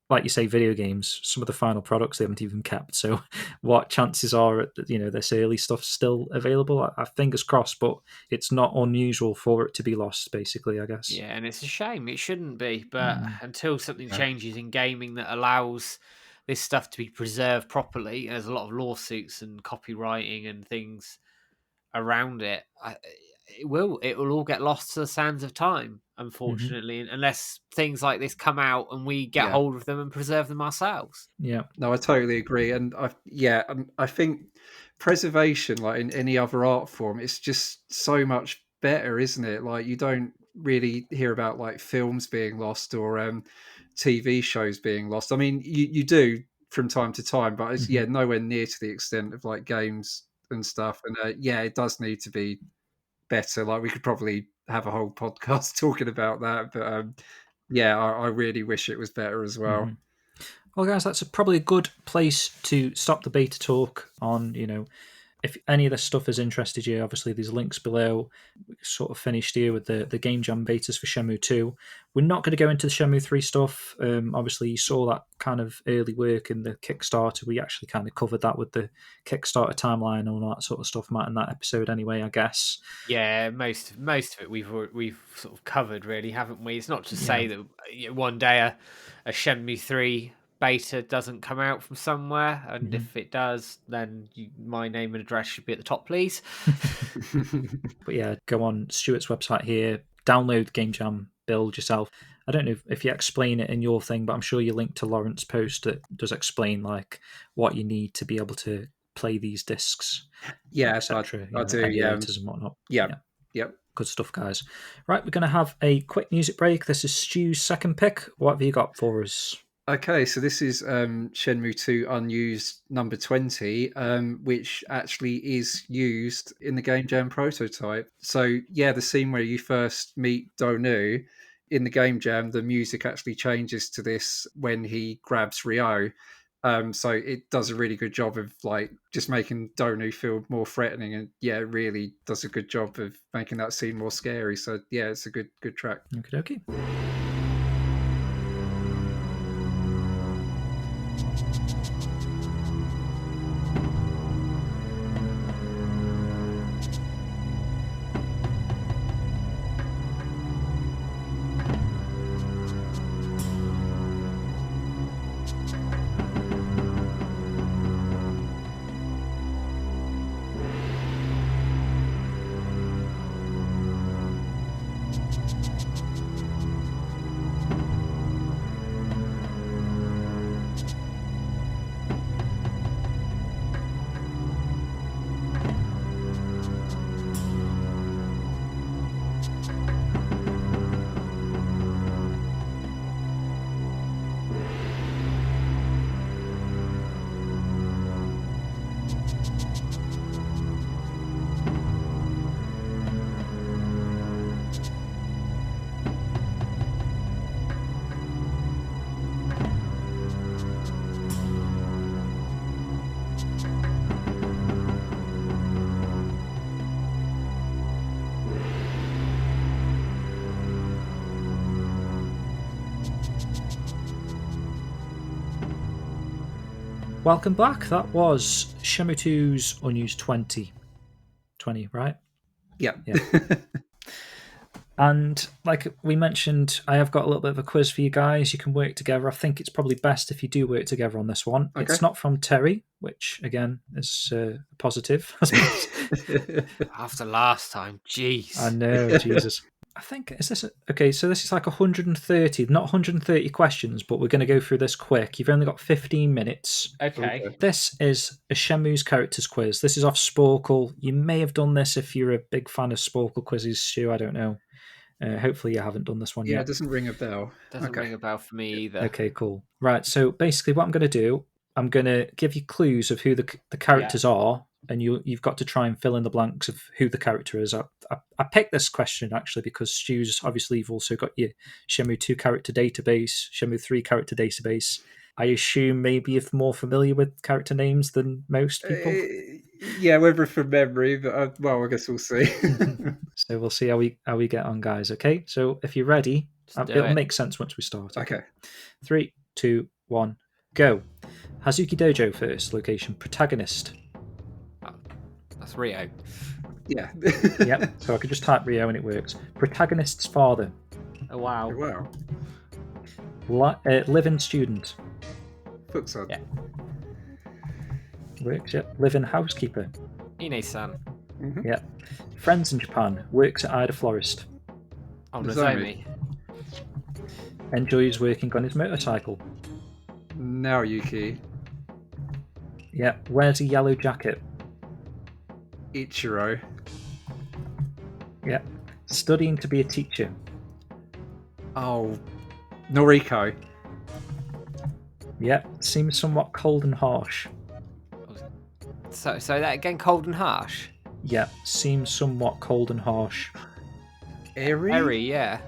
like you say, video games, some of the final products they haven't even kept. So what chances are, this early stuff still available? I fingers crossed, but it's not unusual for it to be lost, basically, I guess. Yeah, and it's a shame. It shouldn't be. But until something changes in gaming that allows this stuff to be preserved properly, there's a lot of lawsuits and copywriting and things around it. It will all get lost to the sands of time, unfortunately, unless things like this come out and we get hold of them and preserve them ourselves. Yeah, no, I totally agree, and I think preservation, like in any other art form, it's just so much better, isn't it? Like you don't really hear about like films being lost or TV shows being lost. I mean, you do from time to time, but it's nowhere near to the extent of like games and stuff. And it does need to be better. Like we could probably have a whole podcast talking about that, but I really wish it was better as well. Well, guys, that's probably a good place to stop the beta talk on, if any of this stuff has interested you. Obviously, there's links below. We sort of finished here with the Game Jam betas for Shenmue 2. We're not going to go into the Shenmue 3 stuff. Obviously, you saw that kind of early work in the Kickstarter. We actually kind of covered that with the Kickstarter timeline and all that sort of stuff, Matt, in that episode anyway, I guess. Yeah, most of it we've sort of covered, really, haven't we? It's not to say that one day a Shenmue 3 beta doesn't come out from somewhere, and if it does, then my name and address should be at the top, please. But yeah, go on Stuart's website here, download Game Jam, build yourself. I don't know if you explain it in your thing, but I'm sure you link to Lawrence's post that does explain like what you need to be able to play these discs. Yeah, etc. I do. Emulators and whatnot. Yep. Good stuff, guys. Right, we're going to have a quick music break. This is Stu's second pick. What have you got for us? Okay, so this is Shenmue 2 Unused number 20, which actually is used in the Game Jam prototype. So, the scene where you first meet Donu, in the Game Jam, the music actually changes to this when he grabs Ryo. So it does a really good job of like just making Donu feel more threatening, and it really does a good job of making that scene more scary. So, it's a good track. Okay. Welcome back. That was Shenmue 2's Unused 20. 20, right? Yeah. And like we mentioned, I have got a little bit of a quiz for you guys. You can work together. I think it's probably best if you do work together on this one. Okay. It's not from Terry, which again is a positive. After last time, jeez. I know, Jesus. I think, is this okay? So this is like 130, not 130 questions, but we're going to go through this quick. You've only got 15 minutes. Okay. This is a Shenmue's Characters quiz. This is off Sporkle. You may have done this if you're a big fan of Sporkle quizzes, Stu. I don't know. Hopefully you haven't done this one yet. Yeah, it doesn't ring a bell. Doesn't ring a bell for me either. Okay, cool. Right, so basically what I'm going to do, I'm going to give you clues of who the characters are, and you've got to try and fill in the blanks of who the character is. I picked this question actually because Stu's, obviously you've also got your Shenmue 2 character database, Shenmue 3 character database. I assume maybe you're more familiar with character names than most people. Yeah, whether from memory, but I guess we'll see. So we'll see how we get on, guys. Okay, so if you're ready, it'll make sense once we start. Okay. 3, 2, 1, go. Hazuki Dojo first, location, protagonist. Oh, that's Rio. Yeah. Yep, so I could just type Rio and it works. Protagonist's father. Oh, wow. Oh, wow. Live-in student. Looks odd. Yeah. Works, yep. Live-in housekeeper. Ine-san. Mm-hmm. Yep. Friends in Japan. Works at Ida Florist. Oh, Nozomi. Enjoys working on his motorcycle. Naoyuki. Yep. Wears a yellow jacket. Ichiro. Yep. Studying to be a teacher. Oh, Noriko. Yep. Seems somewhat cold and harsh. So that again, cold and harsh? Yep. Seems somewhat cold and harsh. Eri, yeah.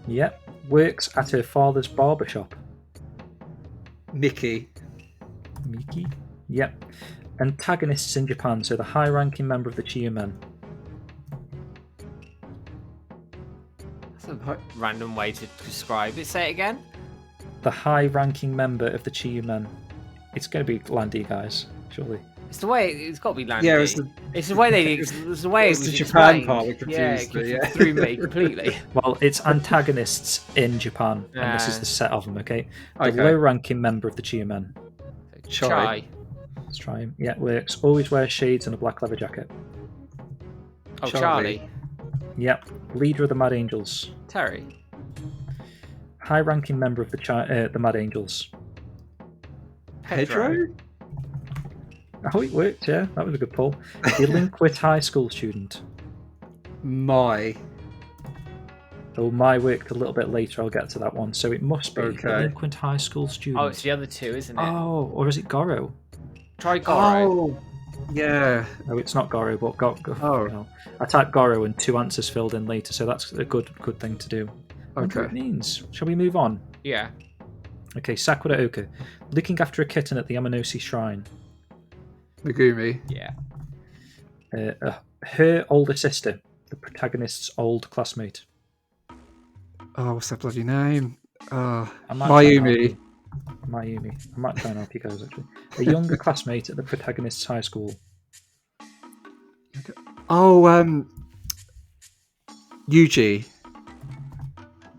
Yep. Works at her father's barbershop. Miki. Yep. Antagonists in Japan, so the high-ranking member of the Chiyu Men. That's a random way to describe it. Say it again. The high-ranking member of the Chiyu Men. It's going to be Landy, guys, surely. It's the way it's got to be Landy. Yeah, it's the way they. It's the way it's it was the Japan explained. part that confused me. Yeah, threw me completely. Well, it's antagonists in Japan, and this is the set of them. Okay, the Okay. low-ranking member of the Chiyu Men. Chai. Let's try him. Yeah, it works. Always wears shades and a black leather jacket. Oh, Charlie. Yep. Leader of the Mad Angels. Terry. High-ranking member of the Mad Angels. Pedro. Oh, it worked, yeah. That was a good pull. Delinquent high school student. Mai. Oh, my worked a little bit later. I'll get to that one. So it must be delinquent high school student. Oh, it's the other two, isn't it? Oh, or is it Goro? Try Goro. Oh, yeah. No, it's not Goro, but Oh. No. I typed Goro and 2 answers filled in later, so that's a good thing to do. I wonder what it means. Shall we move on? Yeah. Okay, Sakura Oka. Looking after a kitten at the Yamanoshi Shrine. Megumi. Yeah. Her older sister, the protagonist's old classmate. Oh, what's that bloody name? Mayumi. I might try and help you guys, actually. A younger classmate at the protagonist's high school. Oh, Yuji.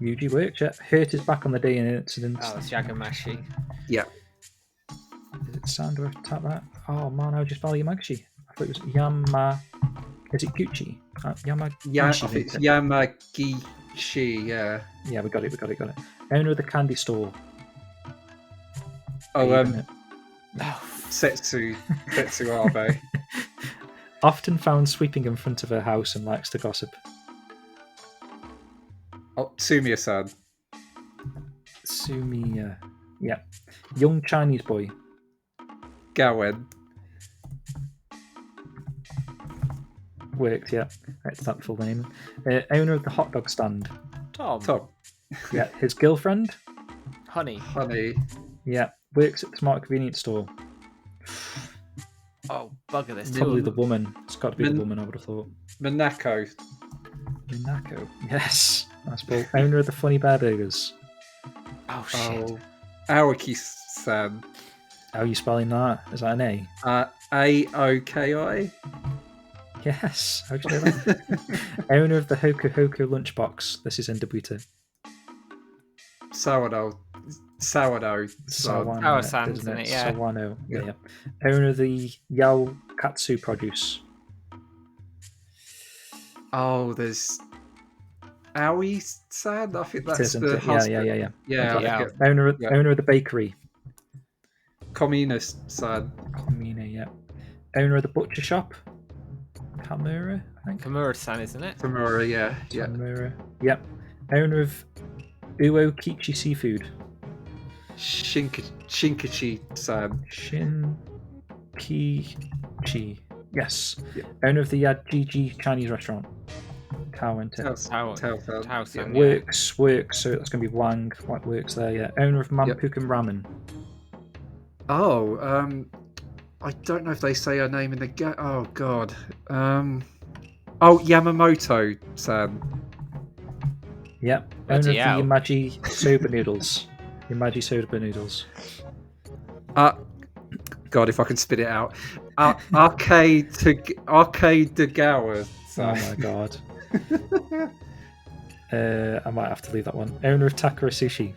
Yuji works, yeah. Hurt his back on the day in an incident. Oh, it's Yagamashi. Yeah. Is it sound or tap that? Oh man, how do you spell Yamaguchi? I thought it was Yama. Is it Gucci? Yamaguchi. It's Yamagishi, yeah. Yeah, we got it. Owner of the candy store. Oh, Setsu Abe. Often found sweeping in front of her house and likes to gossip. Oh, Sumiya-san. Sumiya. Yeah. Young Chinese boy. Gawen. Worked, yeah. That's that full name. Owner of the hot dog stand. Tom. Yeah. His girlfriend. Honey. Yeah. Works at the smart convenience store. Oh, bugger this. Probably the woman. It's got to be the woman, I would have thought. Minako. Yes. Nice ball. Owner of the Funny Bear Burgers. Oh, shit. Oh, Aoki-san. How are you spelling that? Is that an A? Aoki? Yes. How'd you know that? Owner of the Hoku Hoku lunchbox. This is in Debuta. Sawano. Sawano-san, isn't it? Yeah. Sawano. Yeah. Owner of the Yao Katsu produce. Oh, there's Aoi-san. I think that's the husband. Yeah. Owner of the bakery. Komina-san. Yeah. Owner of the butcher shop. Kamura, I think. Kamura-san, isn't it? Kamura, yeah. Kamura. Yep. Owner of Uo Kichi Seafood. Shinkichi-san. Shinkichi. Yes. Yep. Owner of the Yajiji Chinese restaurant. Tao and Tao. Works. So that's going to be Wang. What works there? Yeah. Owner of Mampukum Ramen. Oh, I don't know if they say her name in the oh god. Yamamoto-san. Yep. Owner of the Yamaji Soba Noodles. Yamaji Soba Noodles. God, if I can spit it out. Arcade Degawa. Oh my god. I might have to leave that one. Owner of Takara Sushi.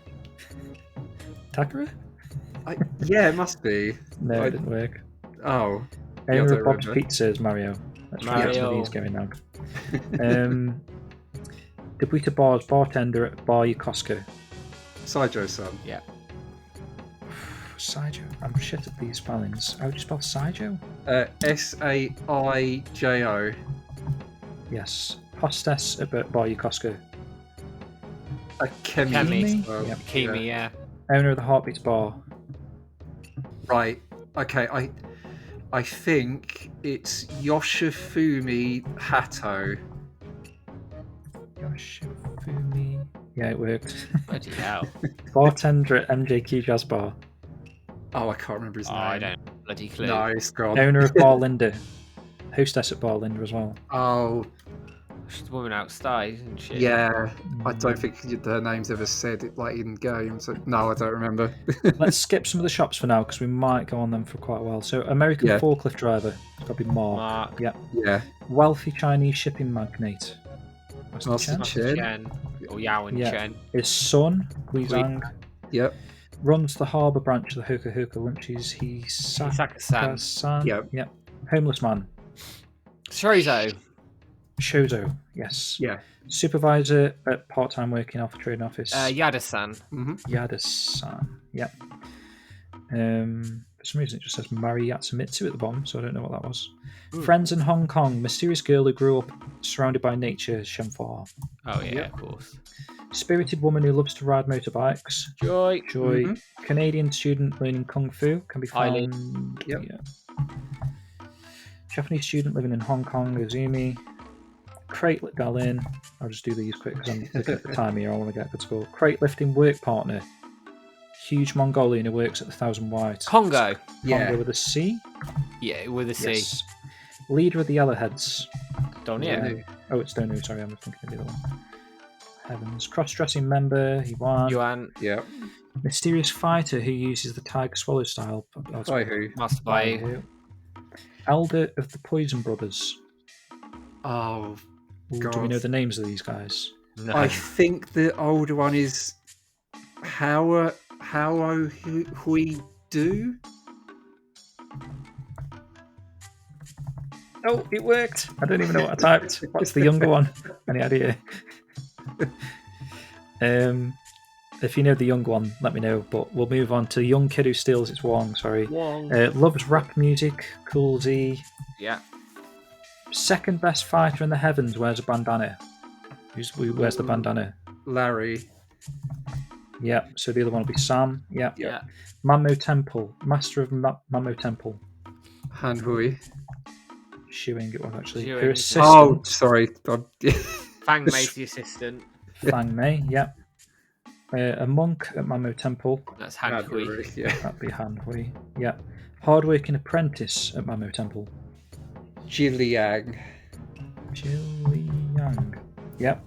Takara? Yeah, it must be. No, it didn't work. Oh. Owner of Bob's Pizza is Mario. Let's try to get some of these going now. Debuta Bars, bartender at Bar Yokosuka. Saijo-san. Yeah. Saijo. I'm shit at these spellings. How do you spell Saijo? Saijo. Yes. Hostess at Bar Yokosuka. Kemi. Kemi, yeah. Owner of the Heartbeats Bar. Right. Okay. I think it's Yoshifumi Hato. Yoshifumi. Yeah, it worked. Bloody hell. Bartender at MJQ Jazz Bar. Oh, I can't remember his name. I don't bloody clue. No, it's gone. Owner of Bar Linda. Hostess at Bar Linda as well. Oh. She's the woman outside, isn't she? Yeah. I don't think her name's ever said it like in game. So no, I don't remember. Let's skip some of the shops for now because we might go on them for quite a while. So, American forklift driver. It's got to be Mark. Yeah. Yeah. Wealthy Chinese shipping magnate. Master Chen. Or Yao and Chen. His son, Guizhang. Yep. Runs the harbour branch of the Hoka Hoka Lunches. Hisaka-san. Yep. Homeless man. Shozo, yes. Yeah. Supervisor at part-time working off trading office. Yada-san. Mm-hmm. Yada-san, yep. For some reason it just says Mari Yatsumitsu at the bottom, so I don't know what that was. Ooh. Friends in Hong Kong. Mysterious girl who grew up surrounded by nature, Shenhua. Oh, yeah, of course. Spirited woman who loves to ride motorbikes. Joy. Mm-hmm. Canadian student learning Kung Fu. Can be found... Yep. Yeah. Japanese student living in Hong Kong, Izumi. Crate Berlin. I'll just do these quick because I'm looking at the time here. I want to get a good score. Crate lifting work partner. Huge Mongolian who works at the Thousand White. Congo. Congo with a C? Yeah, with a C. Yes. Leader of the Yellowheads. Donu. Oh, it's Donu. Sorry, I'm thinking of the other one. Heavens. Cross-dressing member. Yuan. Yeah. Mysterious fighter who uses the Tiger Swallow style. Master Bai. Elder of the Poison Brothers. Oh, God. Do we know the names of these guys? No. I think the older one is How we do. Oh, it worked. I don't even know what I typed. What's the younger one? Any idea? If you know the young one, let me know. But we'll move on to the young kid who steals. It's Wong. Sorry. Wong. Loves rap music. Cool Z. Yeah. Second best fighter in the heavens wears a bandana. Who wears the bandana? Larry. Yeah. So the other one will be Sam. Yeah. Yeah. Mammo Temple. Master of Mammo Temple. Han Hui. Shoeing it was actually. Shoeing. Her assistant. Oh, sorry. Fang Mei's the assistant. Fang Mei, yeah. A monk at Mammo Temple. That's Han Hui. Yeah. That'd be Han Hui. Yeah. Hardworking apprentice at Mammo Temple. Jiliang. Yep.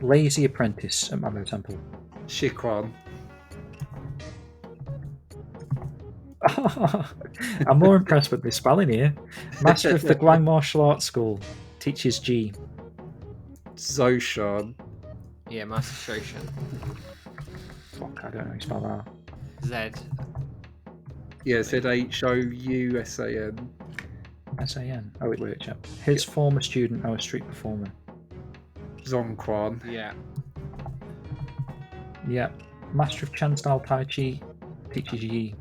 Lazy apprentice at Mammo Temple. Shikwan. I'm more impressed with the spelling here. Master of the Guang Martial Arts School. Teaches G. Zoshan. Yeah, Master Shoshan. Fuck, I don't know how you spell that. Z. Yeah, ZHOUSAN. SAN. Oh, it worked, yep. His former student, our street performer. Zongquan. Yeah. Yep. Master of Chen style Tai Chi. Teaches Yi.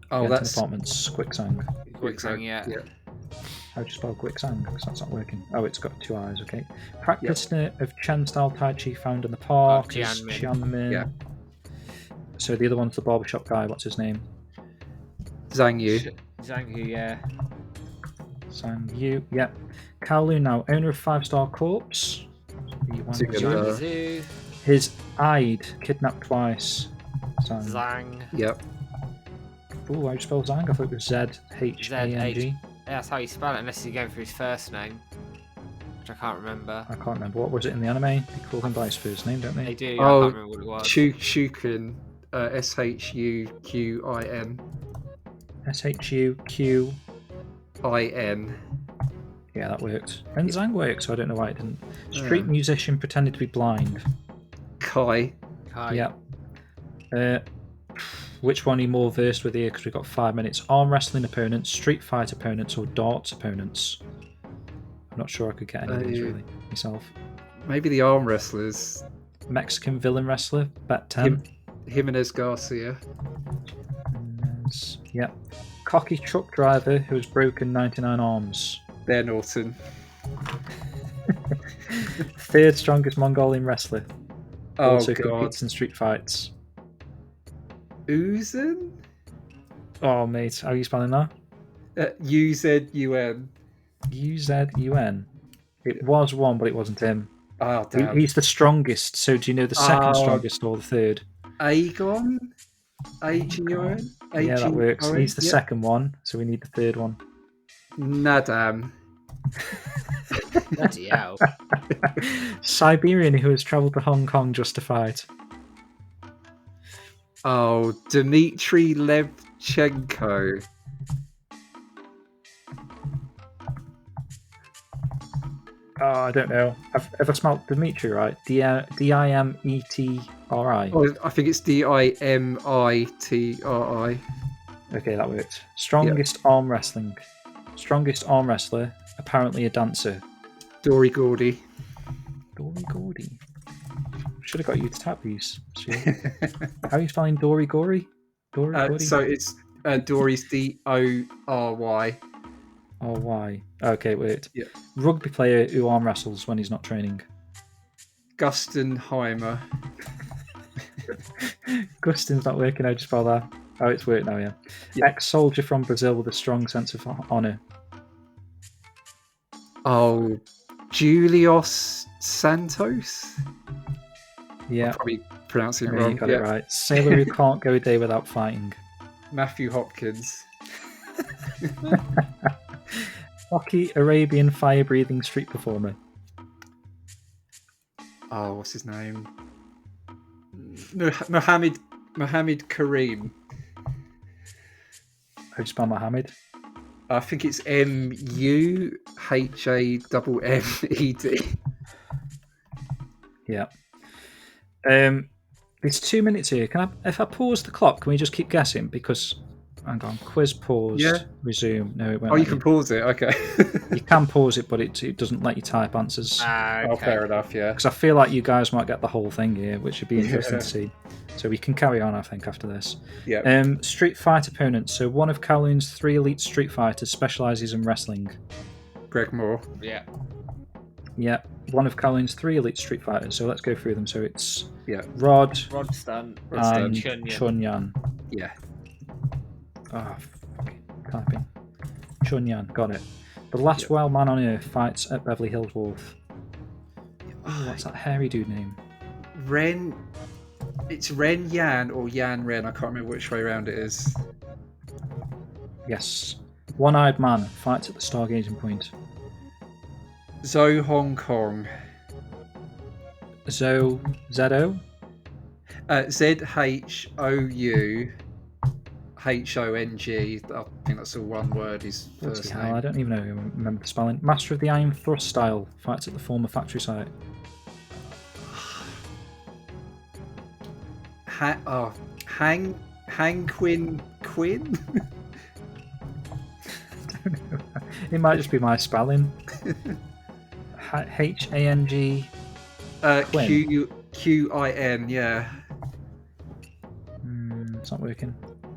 Oh, that's apartments. Quicksang. Quicksang, yeah. How do you spell Quicksang? Because that's not working. Oh, it's got two eyes. Okay. Practitioner of Chen style Tai Chi found in the park. Jianmin. Yeah. So the other one's the barbershop guy. What's his name? Zhang Yu. Yeah. Zhang Yu. Yep. Kowloon now, owner of 5-Star Corpse. His Ide, kidnapped twice. Zhang. Yep. Oh, how do you spell Zhang? I thought it was Z-H-A-N-G. That's how you spell it, unless you're going for his first name, which I can't remember. I can't remember. What was it in the anime? They call him by his first name, don't they? They do. I can't remember what it was. Shuqin. S-H-U-Q-I-N. S-H-U-Q-I-N. Yeah, that worked. And Zhang worked, so I don't know why it didn't. Street musician pretended to be blind. Kai. Yeah. Which one are you more versed with here? Because we've got 5 minutes. Arm wrestling opponents, street fight opponents, or darts opponents? I'm not sure I could get any of these really myself. Maybe the arm wrestlers. Mexican villain wrestler, bet 10. Jimenez Garcia. Yep. Cocky truck driver who has broken 99 arms. They're Norton. Third strongest Mongolian wrestler. Also God. competes in street fights. Uzen? Oh, mate. How are you spelling that? U-Z-U-N. U-Z-U-N. It was one, but it wasn't him. Oh, damn. He's the strongest. So do you know the second strongest or the third? Aegon? A-G-O-N? Yeah, that works. He's the second one, so we need the third one. Nadam. Bloody hell. Siberian who has travelled to Hong Kong just to fight. Oh, Dmitry Levchenko. Oh, I don't know. Have I spelled Dimitri right? D-I-M-E-T-R-I. Oh, I think it's D-I-M-I-T-R-I. Okay, that worked. Strongest arm wrestling. Strongest arm wrestler, apparently a dancer. Dory Gordy. Dory Gordy. Should have got you to tap these. How are you spelling Dory Gory? Dory Gordy? So it's Dory's D-O-R-Y. R-Y. Okay, it worked. Yeah. Rugby player who arm wrestles when he's not training. Gustenheimer. Gustin's not working, how do you spell that? Oh, it's worked now, yeah. Ex-soldier from Brazil with a strong sense of honour. Oh, Julios Santos? Yeah. I'm probably pronouncing it Yeah, wrong. you got it right. Sailor who can't go a day without fighting. Matthew Hopkins. Hockey Arabian fire-breathing street performer. Oh, what's his name? Mohammed Kareem. How do you spell Mohammed? I think it's M-U-H-A-M-M-E-D. Yeah. It's 2 minutes here. If I pause the clock, can we just keep guessing? Because, hang on, quiz pause, resume. No, it won't. Oh, you can pause it. Okay. You can pause it, but it doesn't let you type answers. Okay. Oh, fair enough. Yeah. Because I feel like you guys might get the whole thing here, which would be interesting to see. So we can carry on, I think, after this. Yeah. Street fight opponents. So one of Kowloon's 3 elite street fighters specialises in wrestling. Greg Moore. Yeah. Yeah. One of Kowloon's 3 elite street fighters. So let's go through them. So it's Rod Stunt, and Chunyan. Yeah. Typing. Chunyan, got it. The last wild man on Earth fights at Beverly Hills Wharf. Oh, what's that hairy dude name? Ren. It's Ren Yan or Yan Ren. I can't remember which way around it is. Yes. One-eyed man fights at the stargazing point. Zhou Hong Kong. Zo. Z-O? Z-H-O-U-H-O-N-G. I think that's all one word. His first name. I don't even remember the spelling. Master of the Iron Thrust style fights at the former factory site. Hang Quinn? I don't know. It might just be my spelling. H-A-N-G. Q-I-N, yeah. It's not working.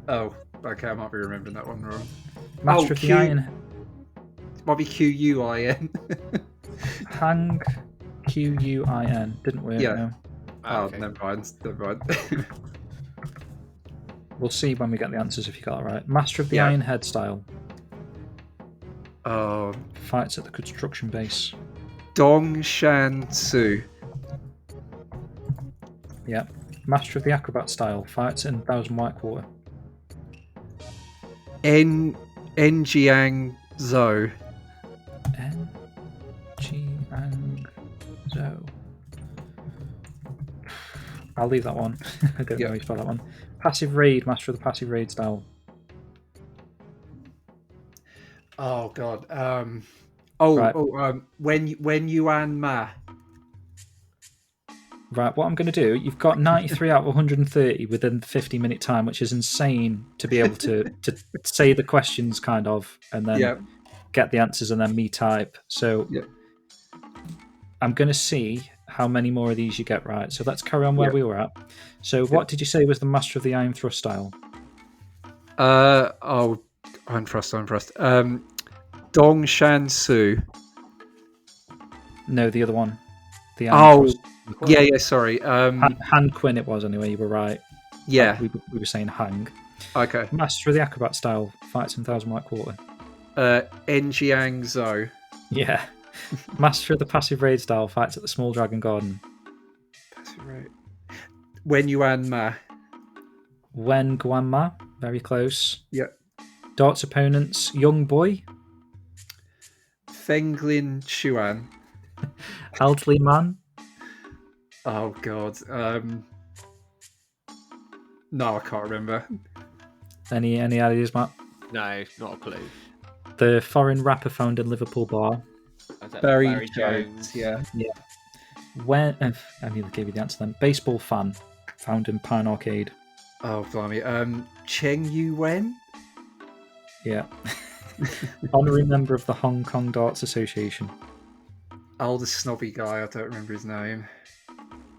Oh, okay, I might be remembering that one wrong. Master of the Iron. It might be Q-U-I-N. Hang Q-U-I-N. Didn't work, no. Oh, okay. Never mind. We'll see when we get the answers if you got it right. Master of the Iron Head style. Oh. Fights at the construction base. Dong Shan Su. Yeah. Master of the Acrobat style. Fights in Thousand White Quarter. Jiang Zhou. Jiang Zhou. I'll leave that one. I don't know how you spell that one. Passive raid. Master of the passive raid style. Oh god. When Yuan Ma. Right, what I'm going to do, you've got 93 out of 130 within the 50-minute time, which is insane to be able to say the questions kind of, and then get the answers and then me type. So I'm going to see how many more of these you get right. So let's carry on where we were at. So what did you say was the Master of the Iron Thrust style? Iron Thrust. Dong Shan Su. No, the other one. The Iron Thrust. Sorry. Han Quinn it was anyway, you were right. Yeah. We were saying Hang. Okay. Master of the Acrobat style, fights in Thousand White Quarter. Jiang Zhou. Yeah. Master of the passive raid style, fights at the Small Dragon Garden. Passive raid. When Yuan Ma. Wen Guanma, very close. Yep. Darts opponents, Young Boy. Fenglin Chuan. Elderly Man. Oh god. No, I can't remember. Any ideas, Matt? No, not a clue. The foreign rapper found in Liverpool bar. Barry Jones. Yeah. When I nearly gave you the answer then. Baseball fan found in Pine Arcade. Oh blimey. Cheng Yu Wen. Yeah. Honorary member of the Hong Kong Darts Association. Oh, the snobby guy. I don't remember his name.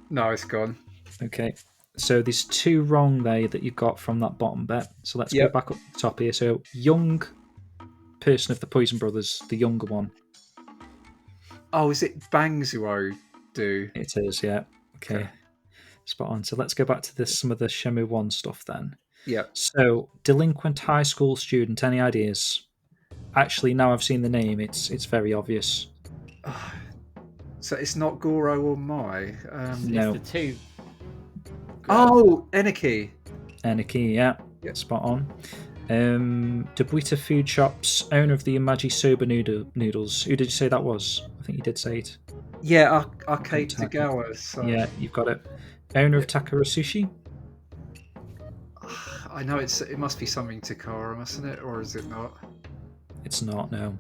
No, it's gone. Okay. So there's two wrong there that you got from that bottom bet. So let's go back up to the top here. So young person of the Poison Brothers, the younger one. Oh, is it Bang Zuo Do? It is, yeah. Okay. Spot on. So let's go back to some of the Shenmue 1 stuff then. Yeah. So delinquent high school student, any ideas? Actually, now I've seen the name, it's very obvious. So it's not Goro or Mai. No. It's the two. Oh, Eniki. Eniki, yeah. Spot on. Debuita Food Shops, owner of the Imagi Soba noodles. Who did you say that was? I think you did say it. Yeah, Arcade Tagawa. So. Yeah, you've got it. Owner of Takara Sushi. I know it must be something Takara, mustn't it? Or is it not? It's not, no.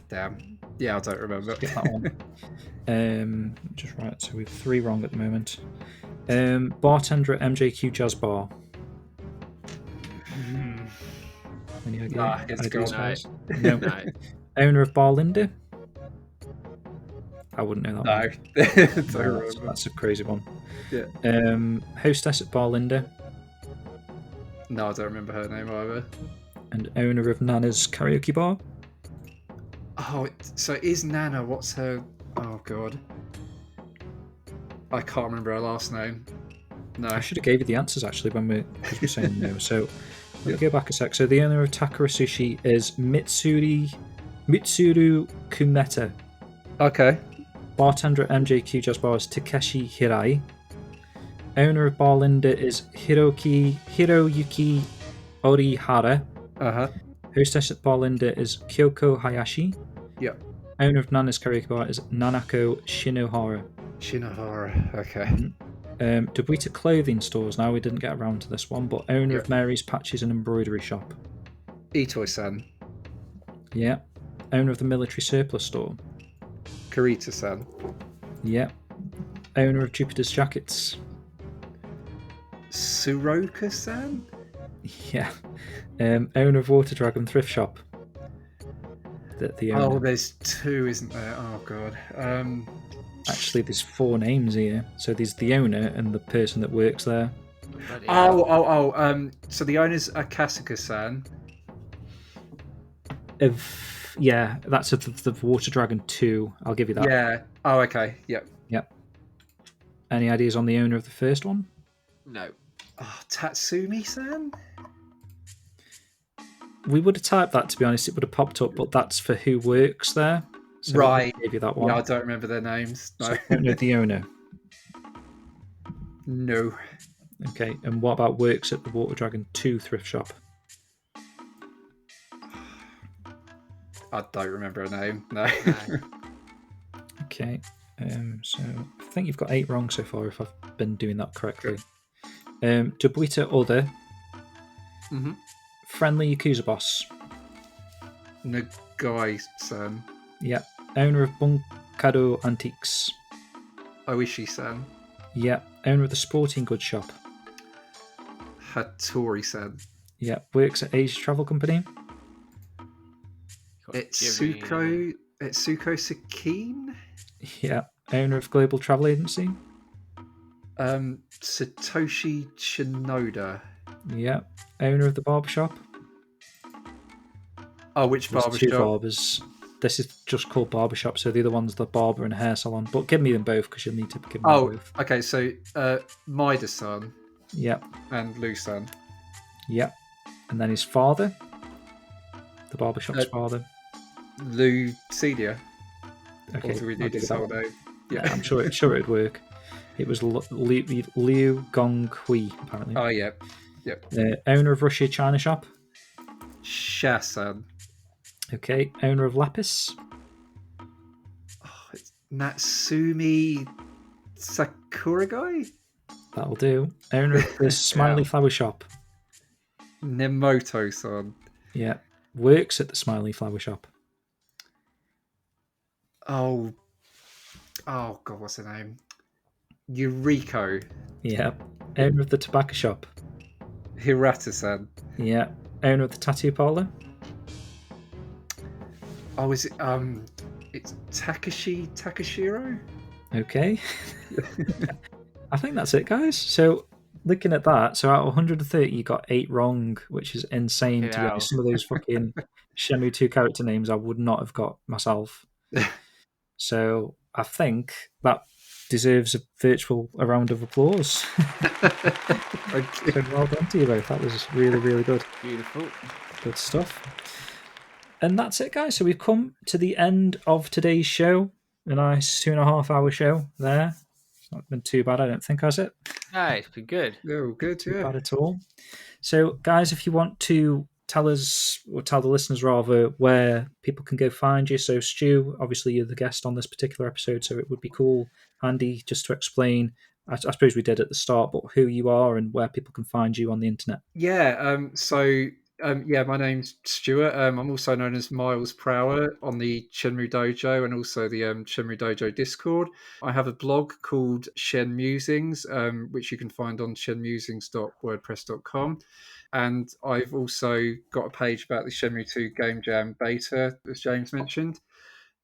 Damn. Yeah, I don't remember. Skip that one. Just right, so we have 3 wrong at the moment. Bartender at MJQ Jazz Bar. Any idea? It's gone. No. Owner of Bar Linda. I wouldn't know that one. No, that's a crazy one. Yeah. Hostess at Bar Linda. No, I don't remember her name either. And owner of Nana's Karaoke Bar. Oh, so is Nana? What's her? Oh god, I can't remember her last name. No, I should have gave you the answers actually when we were saying no. So let me go back a sec. So the owner of Takara Sushi is Mitsuru Kumeta. Okay. Bartender at MJQ Jazz Bar is Takeshi Hirai. Owner of Bar Linda is Hiroyuki Orihara. Hostess at Bar Linda is Kyoko Hayashi. Yeah. Owner of Nana's Karaoke Bar is Nanako Shinohara. Okay. Debuita Clothing Stores. Now we didn't get around to this one, but owner of Mary's Patches and Embroidery Shop. Itoi-san. Yeah. Owner of the Military Surplus Store. Kurita-san. Yeah. Owner of Jupiter's Jackets. Suroka-san? Yeah. Owner of Water Dragon Thrift Shop. The owner. Oh, there's 2, isn't there? Oh god. Actually, there's 4 names here. So there's the owner and the person that works there. So the owner's Akasaka-san. Yeah, that's the Water Dragon 2. I'll give you that. Yeah. Oh, okay. Yep. Any ideas on the owner of the first one? No. Oh, Tatsumi-san? We would have typed that, to be honest. It would have popped up, but that's for who works there. So right. I gave you that one. Yeah, I don't remember their names. No. So I don't know the owner. No. Okay, and what about works at the Water Dragon 2 thrift shop? I don't remember a name. No. Okay, so I think you've got 8 wrong so far, if I've been doing that correctly. Dobuita Oda. Mm-hmm. Friendly Yakuza boss. Nagai-san. Yeah. Owner of Bunkado Antiques. Oishi-san. Yeah. Owner of the Sporting Goods Shop. Hattori-san. Yeah. Works at Asia Travel Company. Etsuko Sakine? Yeah. Owner of Global Travel Agency. Satoshi Shinoda. Yeah. Owner of the barbershop. Oh, which barbershop? 2 barbers. This is just called barbershop, so the other one's the barber and hair salon. But give me them both, because you'll need to give me both. Okay, so Maida-san. Yep. And Lu-san. Yep. And then his father. The barbershop's father. Lou Celia. Okay. Or do we need his whole name? Yeah, I'm sure it'd work. It was Liu Gonghui, apparently. Oh, yeah. Yep. Owner of Russia China Shop. Shasan. Okay. Owner of Lapis. Oh, it's Natsumi Sakuragai? That'll do. Owner of the Smiley Flower Shop. Nemoto-san. Yeah. Works at the Smiley Flower Shop. Oh, God, what's her name? Yuriko. Yeah. Owner of the Tobacco Shop. Hirata-san. Yeah. Owner of the Tattoo Parlor. Oh, is it? It's Takashiro. Okay. I think that's it, guys. So, looking at that, so out of 130, you got 8 wrong, which is insane. To be honest, some of those fucking Shenmue 2 character names I would not have got myself. So, I think that deserves a round of applause. So well done to you both. That was really, really good. Beautiful. Good stuff. And that's it, guys. So we've come to the end of today's show. A nice 2.5 hour show there. It's not been too bad, I don't think, has it? No, it's been good. Oh, good, yeah. Not bad at all. So, guys, if you want to tell us, or tell the listeners rather, where people can go find you. So, Stu, obviously you're the guest on this particular episode, so it would be cool, handy, just to explain, I suppose we did at the start, but who you are and where people can find you on the internet. Yeah, my name's Stuart. I'm also known as Miles Prower on the Shenmue Dojo and also the Shenmue Dojo Discord. I have a blog called Shenmusings, which you can find on shenmusings.wordpress.com. And I've also got a page about the Shenmue 2 Game Jam Beta, as James mentioned,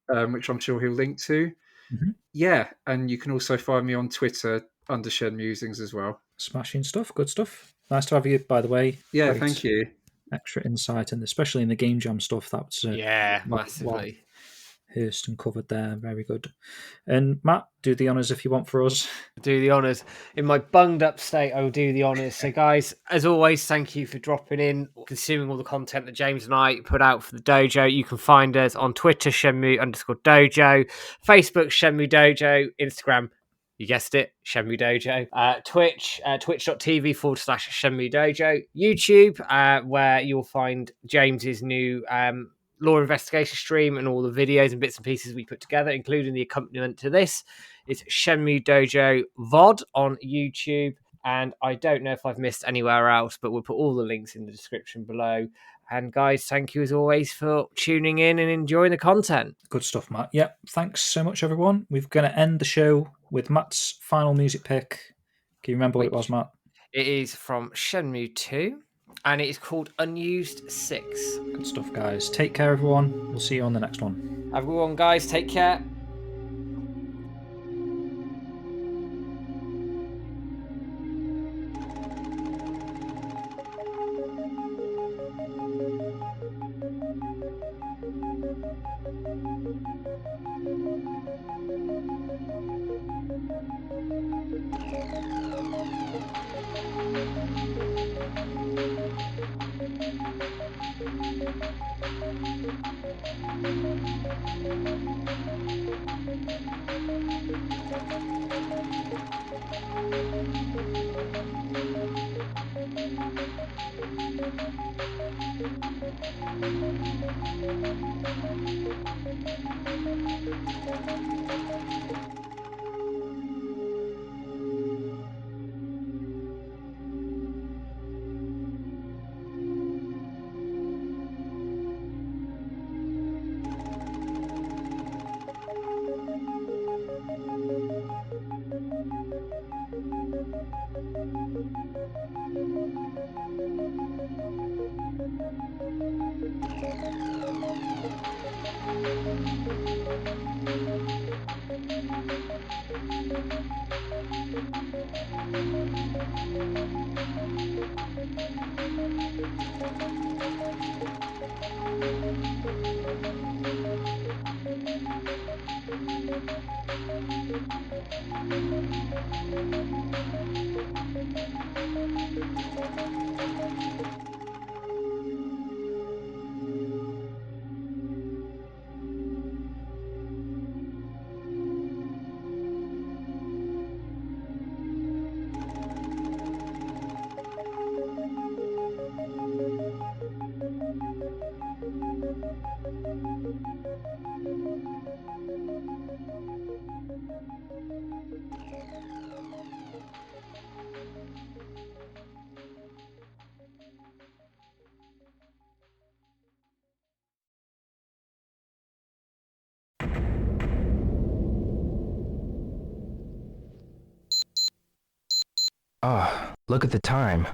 which I'm sure he'll link to. Mm-hmm. Yeah, and you can also find me on Twitter under Shenmusings as well. Smashing stuff, good stuff. Nice to have you, by the way. Yeah, Great. Thank you. Extra insight, and especially in the Game Jam stuff, that's massively. Hearst and covered there, very good. And Matt, do the honours if you want for us. Do the honours. In my bunged up state, I will do the honours. So guys, as always, thank you for dropping in, consuming all the content that James and I put out for the dojo. You can find us on Twitter, Shenmue_Dojo, Facebook, Shenmue Dojo, Instagram, you guessed it, Shenmue Dojo, Twitch, twitch.tv/Shenmue Dojo, YouTube, where you'll find James's new law investigation stream and all the videos and bits and pieces we put together, including the accompaniment to this. It's Shenmue Dojo VOD on YouTube, and I don't know if I've missed anywhere else, but we'll put all the links in the description below. And guys, thank you as always for tuning in and enjoying the content. Good stuff, Matt. Yep, thanks so much, everyone. We're going to end the show with Matt's final music pick. Can you remember what it was, Matt? It is from Shenmue 2. And it is called Unused 6. Good stuff, guys. Take care, everyone. We'll see you on the next one. Everyone, guys, take care. Ah, look at the time.